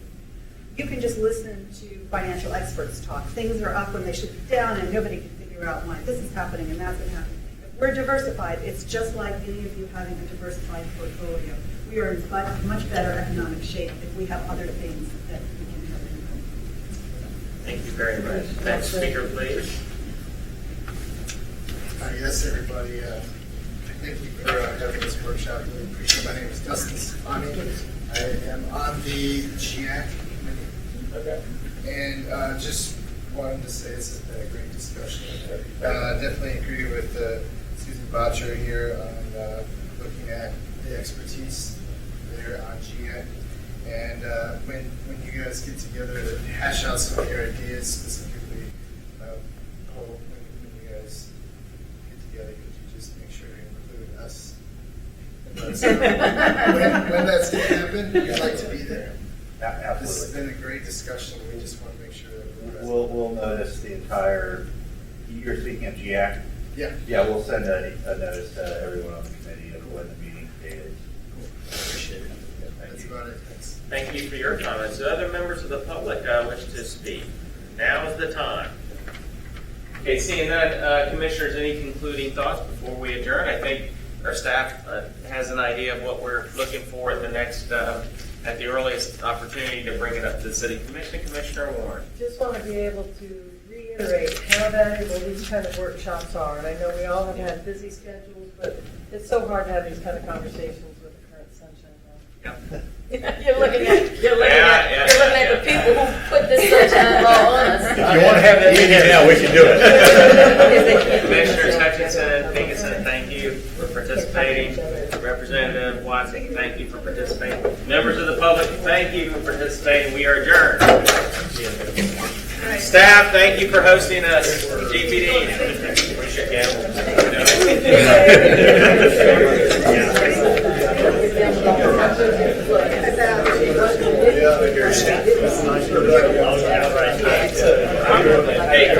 You can just listen to financial experts talk. Things are up when they should be down, and nobody can figure out why this is happening and that's happening. If we're diversified, it's just like any of you having a diversified portfolio. We are in much better economic shape if we have other things that we can have income. Thank you very much. Next speaker, please. Yes, everybody. Thank you for having this workshop. Really appreciate it. My name is Dustin Stefani. I am on the GAC committee. Okay. And just wanted to say this has been a great discussion. Definitely agree with Susan Botcher here on looking at the expertise there on GAC. And when you guys get together to hash out some of your ideas, specifically, when you guys get together, could you just make sure to include us? When that's going to happen, we'd like to be there. Absolutely. This has been a great discussion. We just want to make sure that we're present. We'll notice the entire, you're speaking of GAC? Yeah. Yeah, we'll send a notice to everyone on the committee of when the meeting date is. Appreciate it. That's about it. Thanks. Thank you for your comments. Do other members of the public wish to speak? Now is the time. Okay, seeing none, commissioners, any concluding thoughts before we adjourn? I think our staff has an idea of what we're looking for at the next, at the earliest opportunity to bring it up to the City Commission. Commissioner Warren. Just want to be able to reiterate how valuable these kind of workshops are. And I know we all have had busy schedules, but it's so hard to have these kind of conversations with the current sunshine law. Yeah. You're looking at the people who put this sunshine law on us. If you want to have that meeting now, we can do it. Commissioners Hutchinson and Pinkerton, thank you for participating. Representative Watson, thank you for participating. Members of the public, thank you for participating. We are adjourned. Staff, thank you for hosting us. GPD.